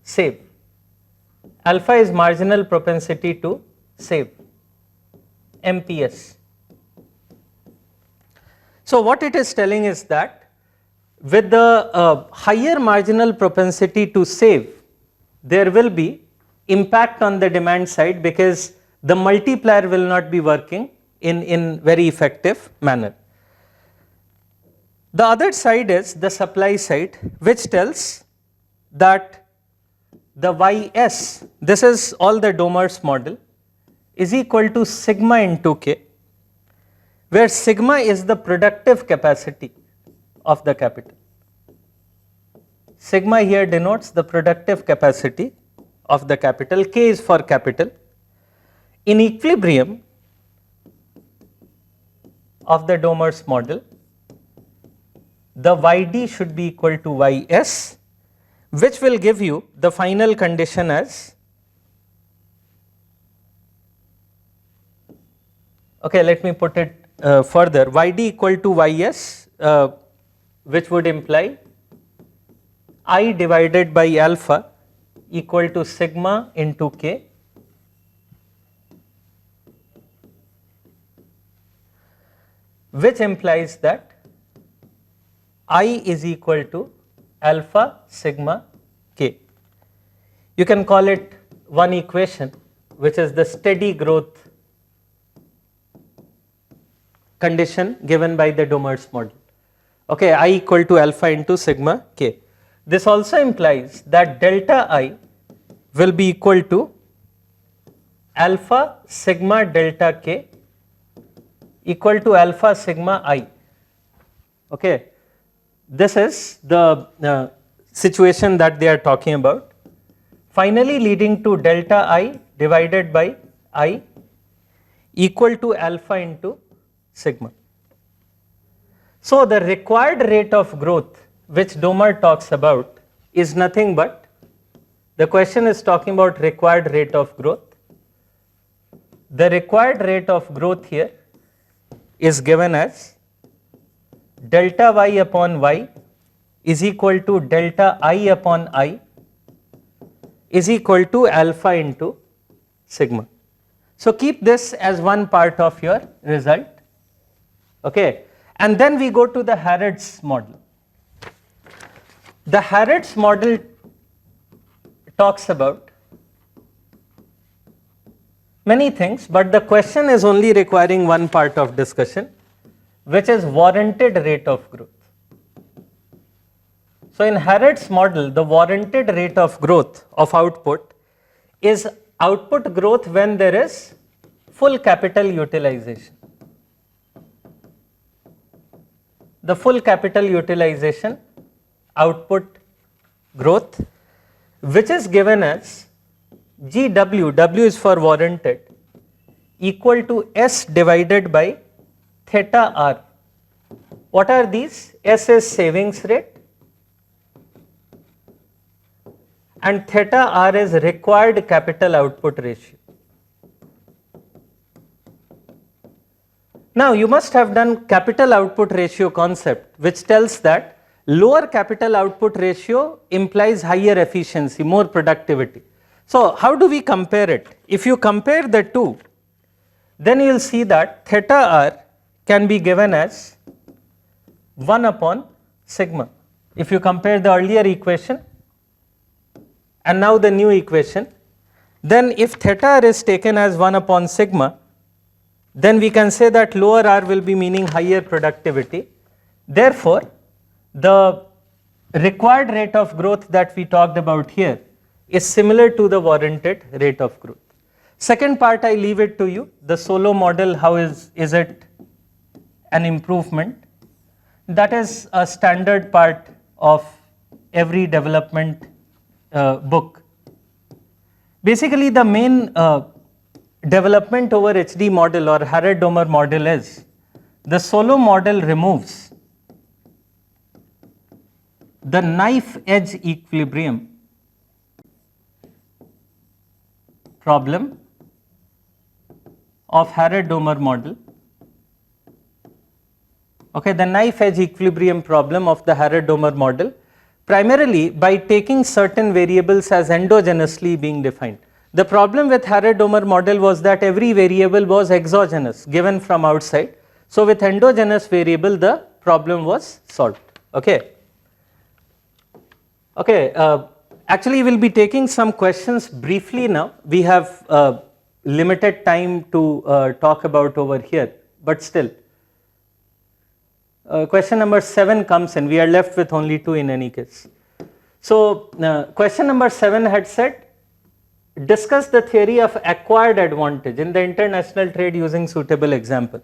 save. Alpha is marginal propensity to save, MPS. So what it is telling is that with the higher marginal propensity to save, there will be impact on the demand side because the multiplier will not be working in very effective manner. The other side is the supply side, which tells that the YS, this is all the Domars model, is equal to sigma into K, where sigma is the productive capacity of the capital. Sigma here denotes the productive capacity of the capital, K is for capital. In equilibrium of the Domars model, the YD should be equal to YS, which will give you the final condition as, okay, let me put it further, YD equal to YS, which would imply I divided by alpha equal to sigma into K, which implies that I is equal to alpha sigma K. You can call it one equation, which is the steady growth condition given by the Domars model. Okay, I equal to alpha into sigma K. This also implies that delta I will be equal to alpha sigma delta K equal to alpha sigma I. Okay, this is the situation that they are talking about, finally leading to delta I divided by I equal to alpha into sigma. So the required rate of growth which Domars talks about is nothing but, the question is talking about required rate of growth. The required rate of growth here is given as delta Y upon Y is equal to delta I upon I is equal to alpha into sigma. So keep this as one part of your result. Okay, and then we go to the Harrods model. The Harrods model talks about many things, but the question is only requiring one part of discussion, which is warranted rate of growth. So in Harrods model, the warranted rate of growth of output is output growth when there is full capital utilization. The full capital utilization output growth, which is given as GW, W is for warranted, equal to S divided by theta R. What are these? S is savings rate and theta R is required capital output ratio. Now you must have done capital output ratio concept, which tells that lower capital output ratio implies higher efficiency, more productivity. So how do we compare it? If you compare the two, then you will see that theta R can be given as 1 upon sigma. If you compare the earlier equation and now the new equation, then if theta R is taken as 1 upon sigma, then we can say that lower R will be meaning higher productivity. Therefore, the required rate of growth that we talked about here is similar to the warranted rate of growth. Second part I leave it to you, the solo model, how is it an improvement? That is a standard part of every development book. Basically the main development over HD model or Harrod-Domars model is the solo model removes the knife edge equilibrium problem of Harrod-Domars model. Okay, the knife edge equilibrium problem of the Harrod-Domars model, primarily by taking certain variables as endogenously being defined. The problem with Harrod-Domars model was that every variable was exogenous, given from outside. So with endogenous variable, the problem was solved. Okay. Okay, actually we will be taking some questions briefly now. We have limited time to talk about over here, but still. Question number 7 comes in, we are left with only 2 in any case. So question number 7 had said, discuss the theory of acquired advantage in the international trade using suitable example.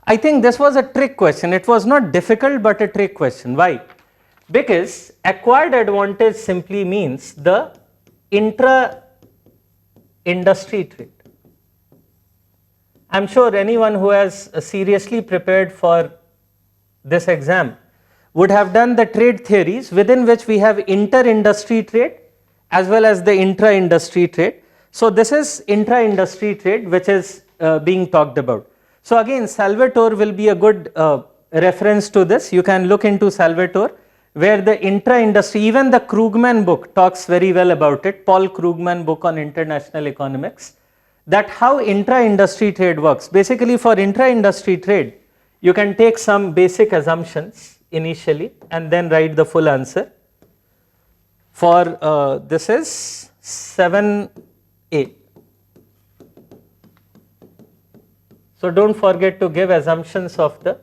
I think this was a trick question. It was not difficult but a trick question. Why? Because acquired advantage simply means the intra industry trade. I'm sure anyone who has seriously prepared for this exam would have done the trade theories within which we have inter-industry trade as well as the intra-industry trade. So this is intra-industry trade which is being talked about. So again, Salvatore will be a good reference to this. You can look into Salvatore, where the intra-industry, even the Krugman book talks very well about it, Paul Krugman book on international economics, that how intra-industry trade works. Basically for intra-industry trade, you can take some basic assumptions initially and then write the full answer. For this is 7A. So don't forget to give assumptions of the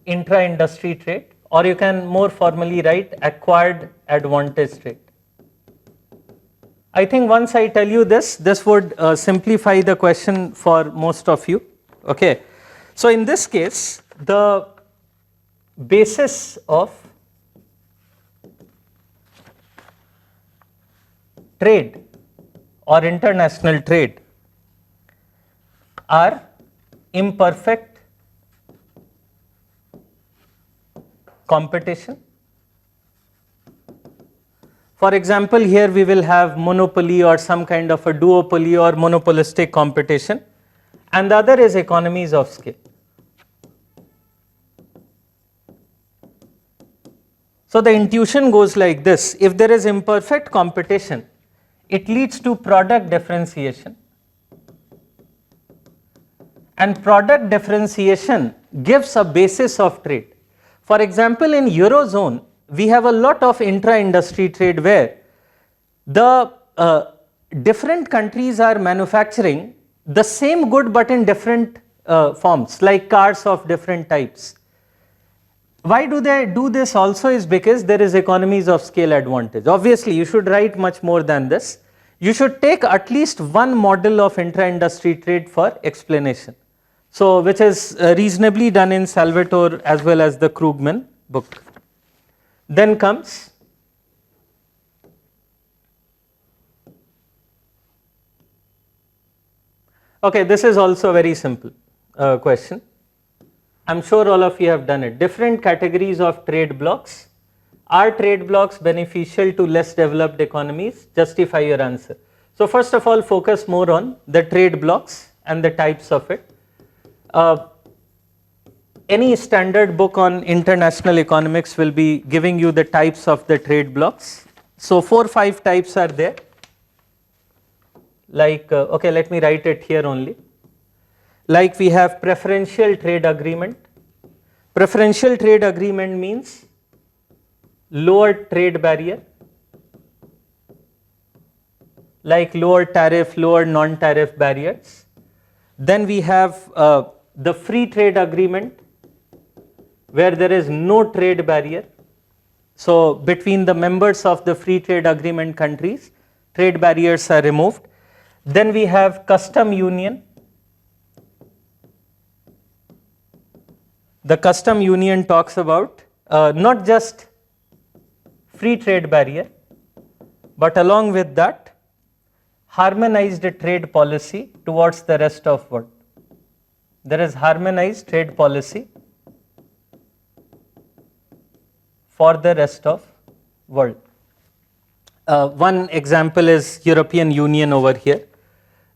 intra-industry trade, or you can more formally write acquired advantage trade. I think once I tell you this would simplify the question for most of you. Okay. So in this case, the basis of trade or international trade are imperfect competition. For example, here we will have monopoly or some kind of a duopoly or monopolistic competition, and the other is economies of scale. So the intuition goes like this: if there is imperfect competition, it leads to product differentiation, and product differentiation gives a basis of trade. For example, in Eurozone, we have a lot of intra-industry trade where the different countries are manufacturing the same good but in different forms, like cars of different types. Why do they do this also is because there is economies of scale advantage. Obviously, you should write much more than this. You should take at least one model of intra-industry trade for explanation. So, which is reasonably done in Salvatore as well as the Krugman book. Then comes okay, this is also a very simple question. I'm sure all of you have done it. Different categories of trade blocks. Are trade blocks beneficial to less developed economies? Justify your answer. So first of all, focus more on the trade blocks and the types of it. Any standard book on international economics will be giving you the types of the trade blocks. So 4 or 5 types are there. Like, okay, let me write it here only. Like we have preferential trade agreement. Preferential trade agreement means lower trade barrier, like lower tariff, lower non-tariff barriers. Then we have the free trade agreement, where there is no trade barrier. So between the members of the free trade agreement countries, trade barriers are removed. Then we have custom union. The custom union talks about not just free trade barrier, but along with that, harmonized trade policy towards the rest of world. There is harmonized trade policy for the rest of world. One example is European Union over here.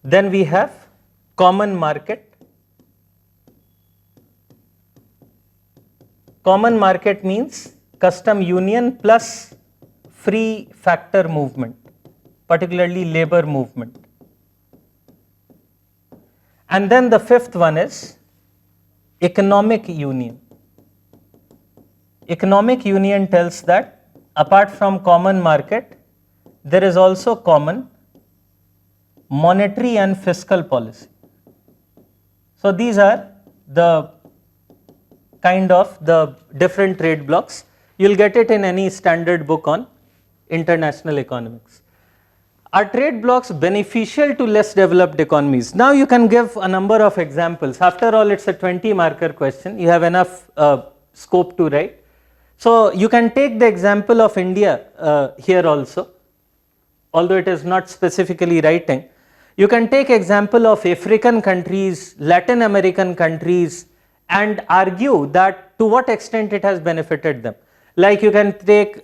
Then we have common market. Common market means custom union plus free factor movement, particularly labor movement. And then the fifth one is economic union. Economic union tells that apart from common market, there is also common monetary and fiscal policy. So these are the kind of the different trade blocks. You'll get it in any standard book on international economics. Are trade blocks beneficial to less developed economies? Now you can give a number of examples. After all, it's a 20 marker question. You have enough scope to write. So you can take the example of India here also, although it is not specifically writing. You can take example of African countries, Latin American countries, and argue that to what extent it has benefited them. Like you can take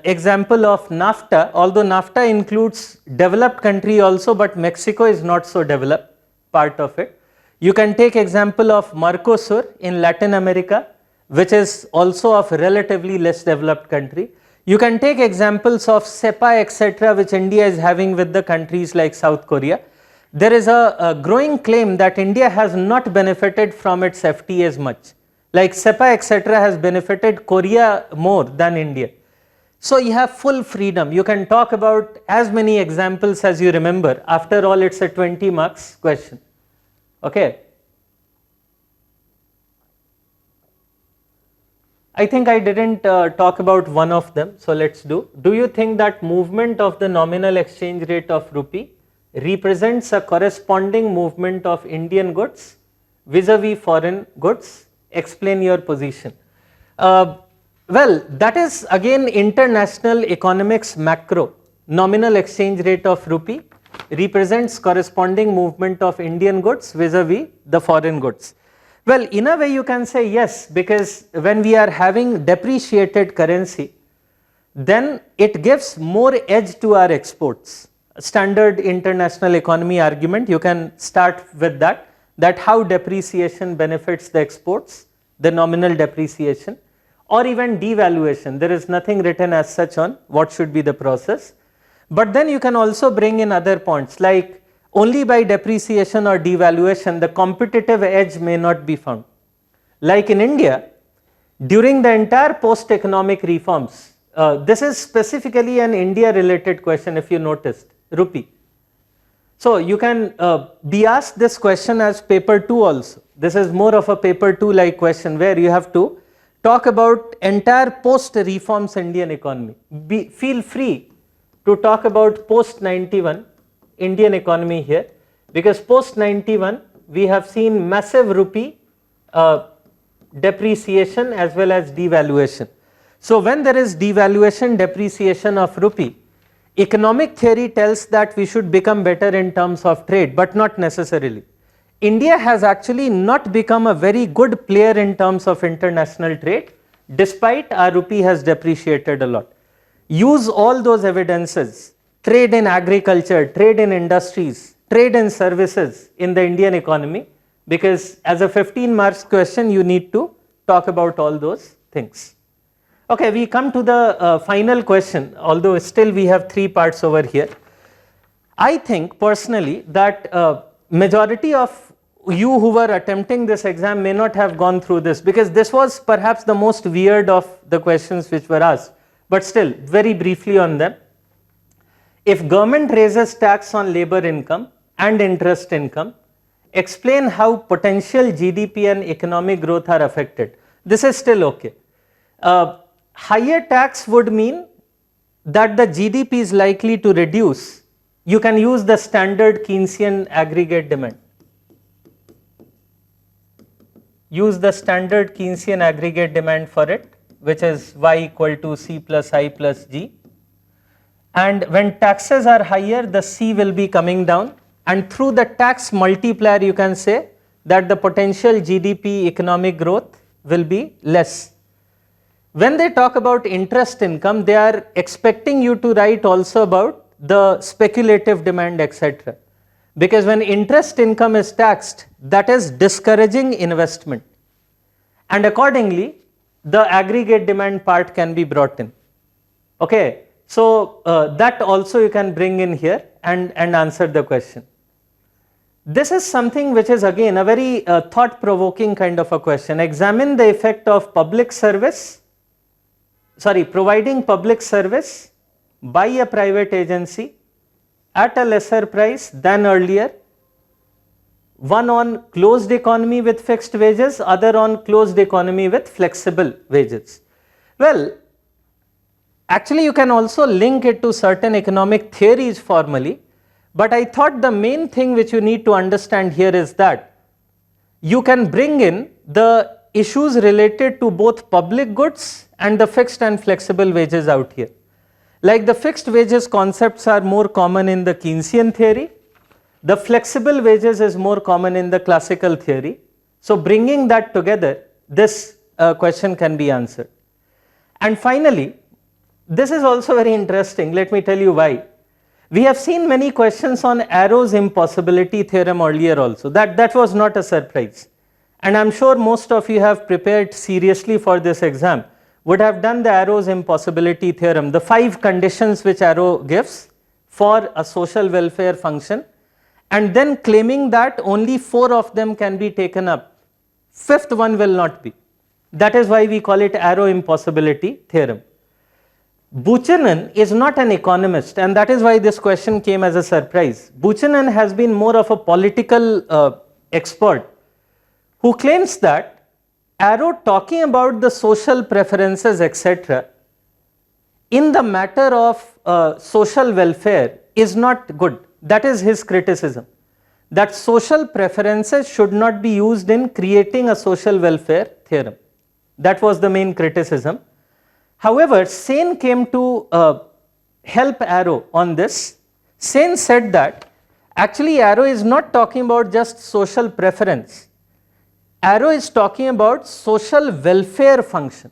example of NAFTA, although NAFTA includes developed country also, but Mexico is not so developed part of it. You can take example of Mercosur in Latin America, which is also of relatively less developed country. You can take examples of CEPA, etc., which India is having with the countries like South Korea. There is a growing claim that India has not benefited from its FTA as much. Like CEPA, etc., has benefited Korea more than India. So you have full freedom. You can talk about as many examples as you remember. After all, it's a 20 marks question. Okay. I think I didn't talk about one of them, so let's do. Do you think that movement of the nominal exchange rate of rupee represents a corresponding movement of Indian goods vis-a-vis foreign goods? Explain your position. Well, that is again international economics macro. Nominal exchange rate of rupee represents corresponding movement of Indian goods vis-a-vis the foreign goods. Well, in a way you can say yes, because when we are having depreciated currency, then it gives more edge to our exports. Standard international economy argument, you can start with that how depreciation benefits the exports, the nominal depreciation, or even devaluation. There is nothing written as such on what should be the process. But then you can also bring in other points, like only by depreciation or devaluation the competitive edge may not be found. Like in India, during the entire post-economic reforms, this is specifically an India related question if you noticed, rupee. So you can be asked this question as paper 2 also. This is more of a paper 2 like question where you have to talk about entire post-reforms Indian economy. Feel free to talk about post-91 Indian economy here, because post-91 we have seen massive rupee depreciation as well as devaluation. So when there is devaluation, depreciation of rupee, economic theory tells that we should become better in terms of trade, but not necessarily. India has actually not become a very good player in terms of international trade, despite our rupee has depreciated a lot. Use all those evidences, trade in agriculture, trade in industries, trade in services in the Indian economy, because as a 15 marks question you need to talk about all those things. Okay, we come to the final question, although still we have 3 parts over here. I think personally that majority of you who were attempting this exam may not have gone through this, because this was perhaps the most weird of the questions which were asked, but still very briefly on them. If government raises tax on labor income and interest income, explain how potential GDP and economic growth are affected. This is still okay. Higher tax would mean that the GDP is likely to reduce. You can use the standard Keynesian aggregate demand. Use the standard Keynesian aggregate demand for it, which is y equal to c plus I plus g. And when taxes are higher, the c will be coming down, and through the tax multiplier you can say that the potential GDP economic growth will be less. When they talk about interest income, they are expecting you to write also about the speculative demand, etc. Because when interest income is taxed, that is discouraging investment, and accordingly the aggregate demand part can be brought in. Okay, so that also you can bring in here and answer the question. This is something which is again a very thought-provoking kind of a question. Examine the effect of providing public service by a private agency at a lesser price than earlier, one on closed economy with fixed wages, other on closed economy with flexible wages. Well, actually you can also link it to certain economic theories formally, but I thought the main thing which you need to understand here is that you can bring in the issues related to both public goods and the fixed and flexible wages out here. Like the fixed wages concepts are more common in the Keynesian theory, the flexible wages is more common in the classical theory. So bringing that together, this question can be answered. And finally, this is also very interesting, let me tell you why. We have seen many questions on Arrow's impossibility theorem earlier also, that was not a surprise. And I am sure most of you have prepared seriously for this exam, would have done the Arrow's impossibility theorem, the 5 conditions which Arrow gives for a social welfare function, and then claiming that only 4 of them can be taken up, 5th one will not be. That is why we call it Arrow impossibility theorem. Buchanan is not an economist, and that is why this question came as a surprise. Buchanan has been more of a political expert who claims that Arrow talking about the social preferences etc. in the matter of social welfare is not good. That is his criticism, that social preferences should not be used in creating a social welfare theorem. That was the main criticism. However, Sen came to help Arrow on this. Sen said that actually Arrow is not talking about just social preference. Arrow is talking about social welfare function.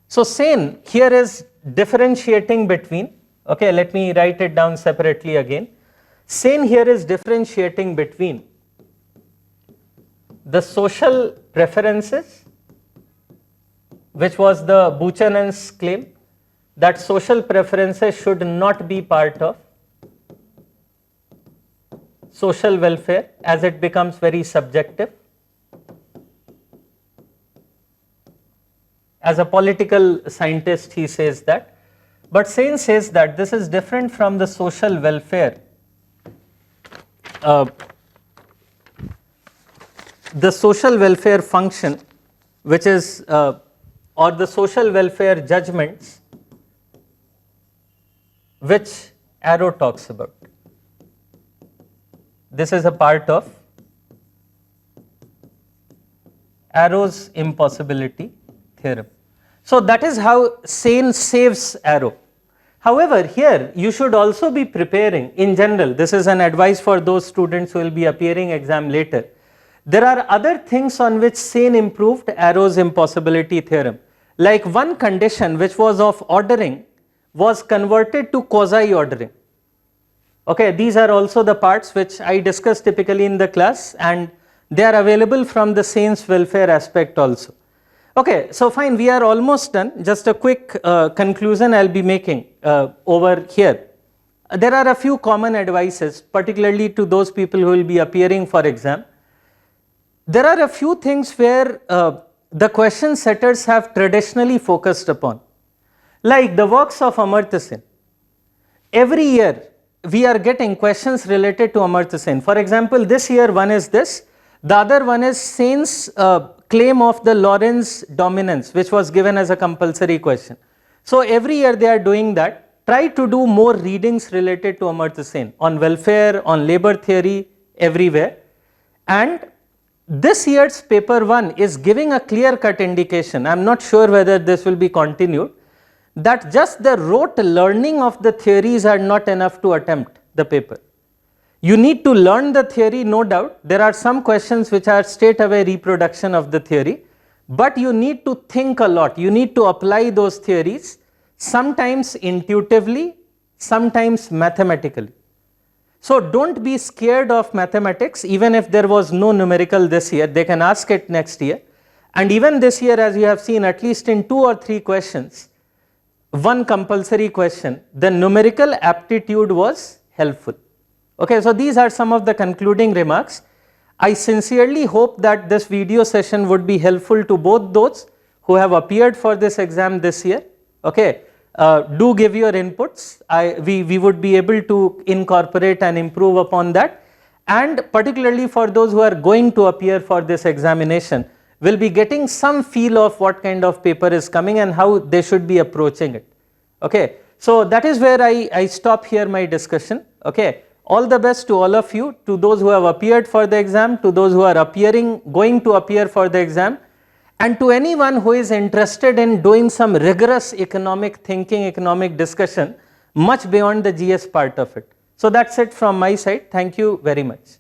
So Sen here is differentiating between, okay, let me write it down separately again. Sen here is differentiating between the social preferences, which was the Buchanan's claim that social preferences should not be part of social welfare as it becomes very subjective. As a political scientist he says that, but Sen says that this is different from the social welfare, the social welfare function, which is or the social welfare judgments which Arrow talks about. This is a part of Arrow's impossibility theorem. So that is how Sen saves Arrow. However, here you should also be preparing in general, this is an advice for those students who will be appearing exam later. There are other things on which Sen improved Arrow's impossibility theorem. Like one condition which was of ordering was converted to quasi-ordering. Okay, these are also the parts which I discuss typically in the class, and they are available from the Sen's welfare aspect also. Okay, so fine, we are almost done. Just a quick conclusion I will be making over here. There are a few common advices, particularly to those people who will be appearing for exam. There are a few things where the question setters have traditionally focused upon, like the works of Amartya Sen. Every year we are getting questions related to Amartya Sen. For example, this year one is this, the other one is Sen's claim of the Lorenz dominance, which was given as a compulsory question. So every year they are doing that. Try to do more readings related to Amartya Sen on welfare, on labor theory, everywhere. And this year's paper 1 is giving a clear-cut indication, I am not sure whether this will be continued, that just the rote learning of the theories are not enough to attempt the paper. You need to learn the theory, no doubt. There are some questions which are straight away reproduction of the theory, but you need to think a lot. You need to apply those theories, sometimes intuitively, sometimes mathematically. So don't be scared of mathematics. Even if there was no numerical this year, they can ask it next year. And even this year, as you have seen, at least in 2 or 3 questions, one compulsory question, the numerical aptitude was helpful. Okay, so these are some of the concluding remarks. I sincerely hope that this video session would be helpful to both those who have appeared for this exam this year. Okay, do give your inputs. We would be able to incorporate and improve upon that. And particularly for those who are going to appear for this examination, will be getting some feel of what kind of paper is coming and how they should be approaching it. Okay, so that is where I stop here my discussion. Okay. All the best to all of you, to those who have appeared for the exam, to those who are going to appear for the exam, and to anyone who is interested in doing some rigorous economic thinking, economic discussion, much beyond the GS part of it. So that's it from my side. Thank you very much.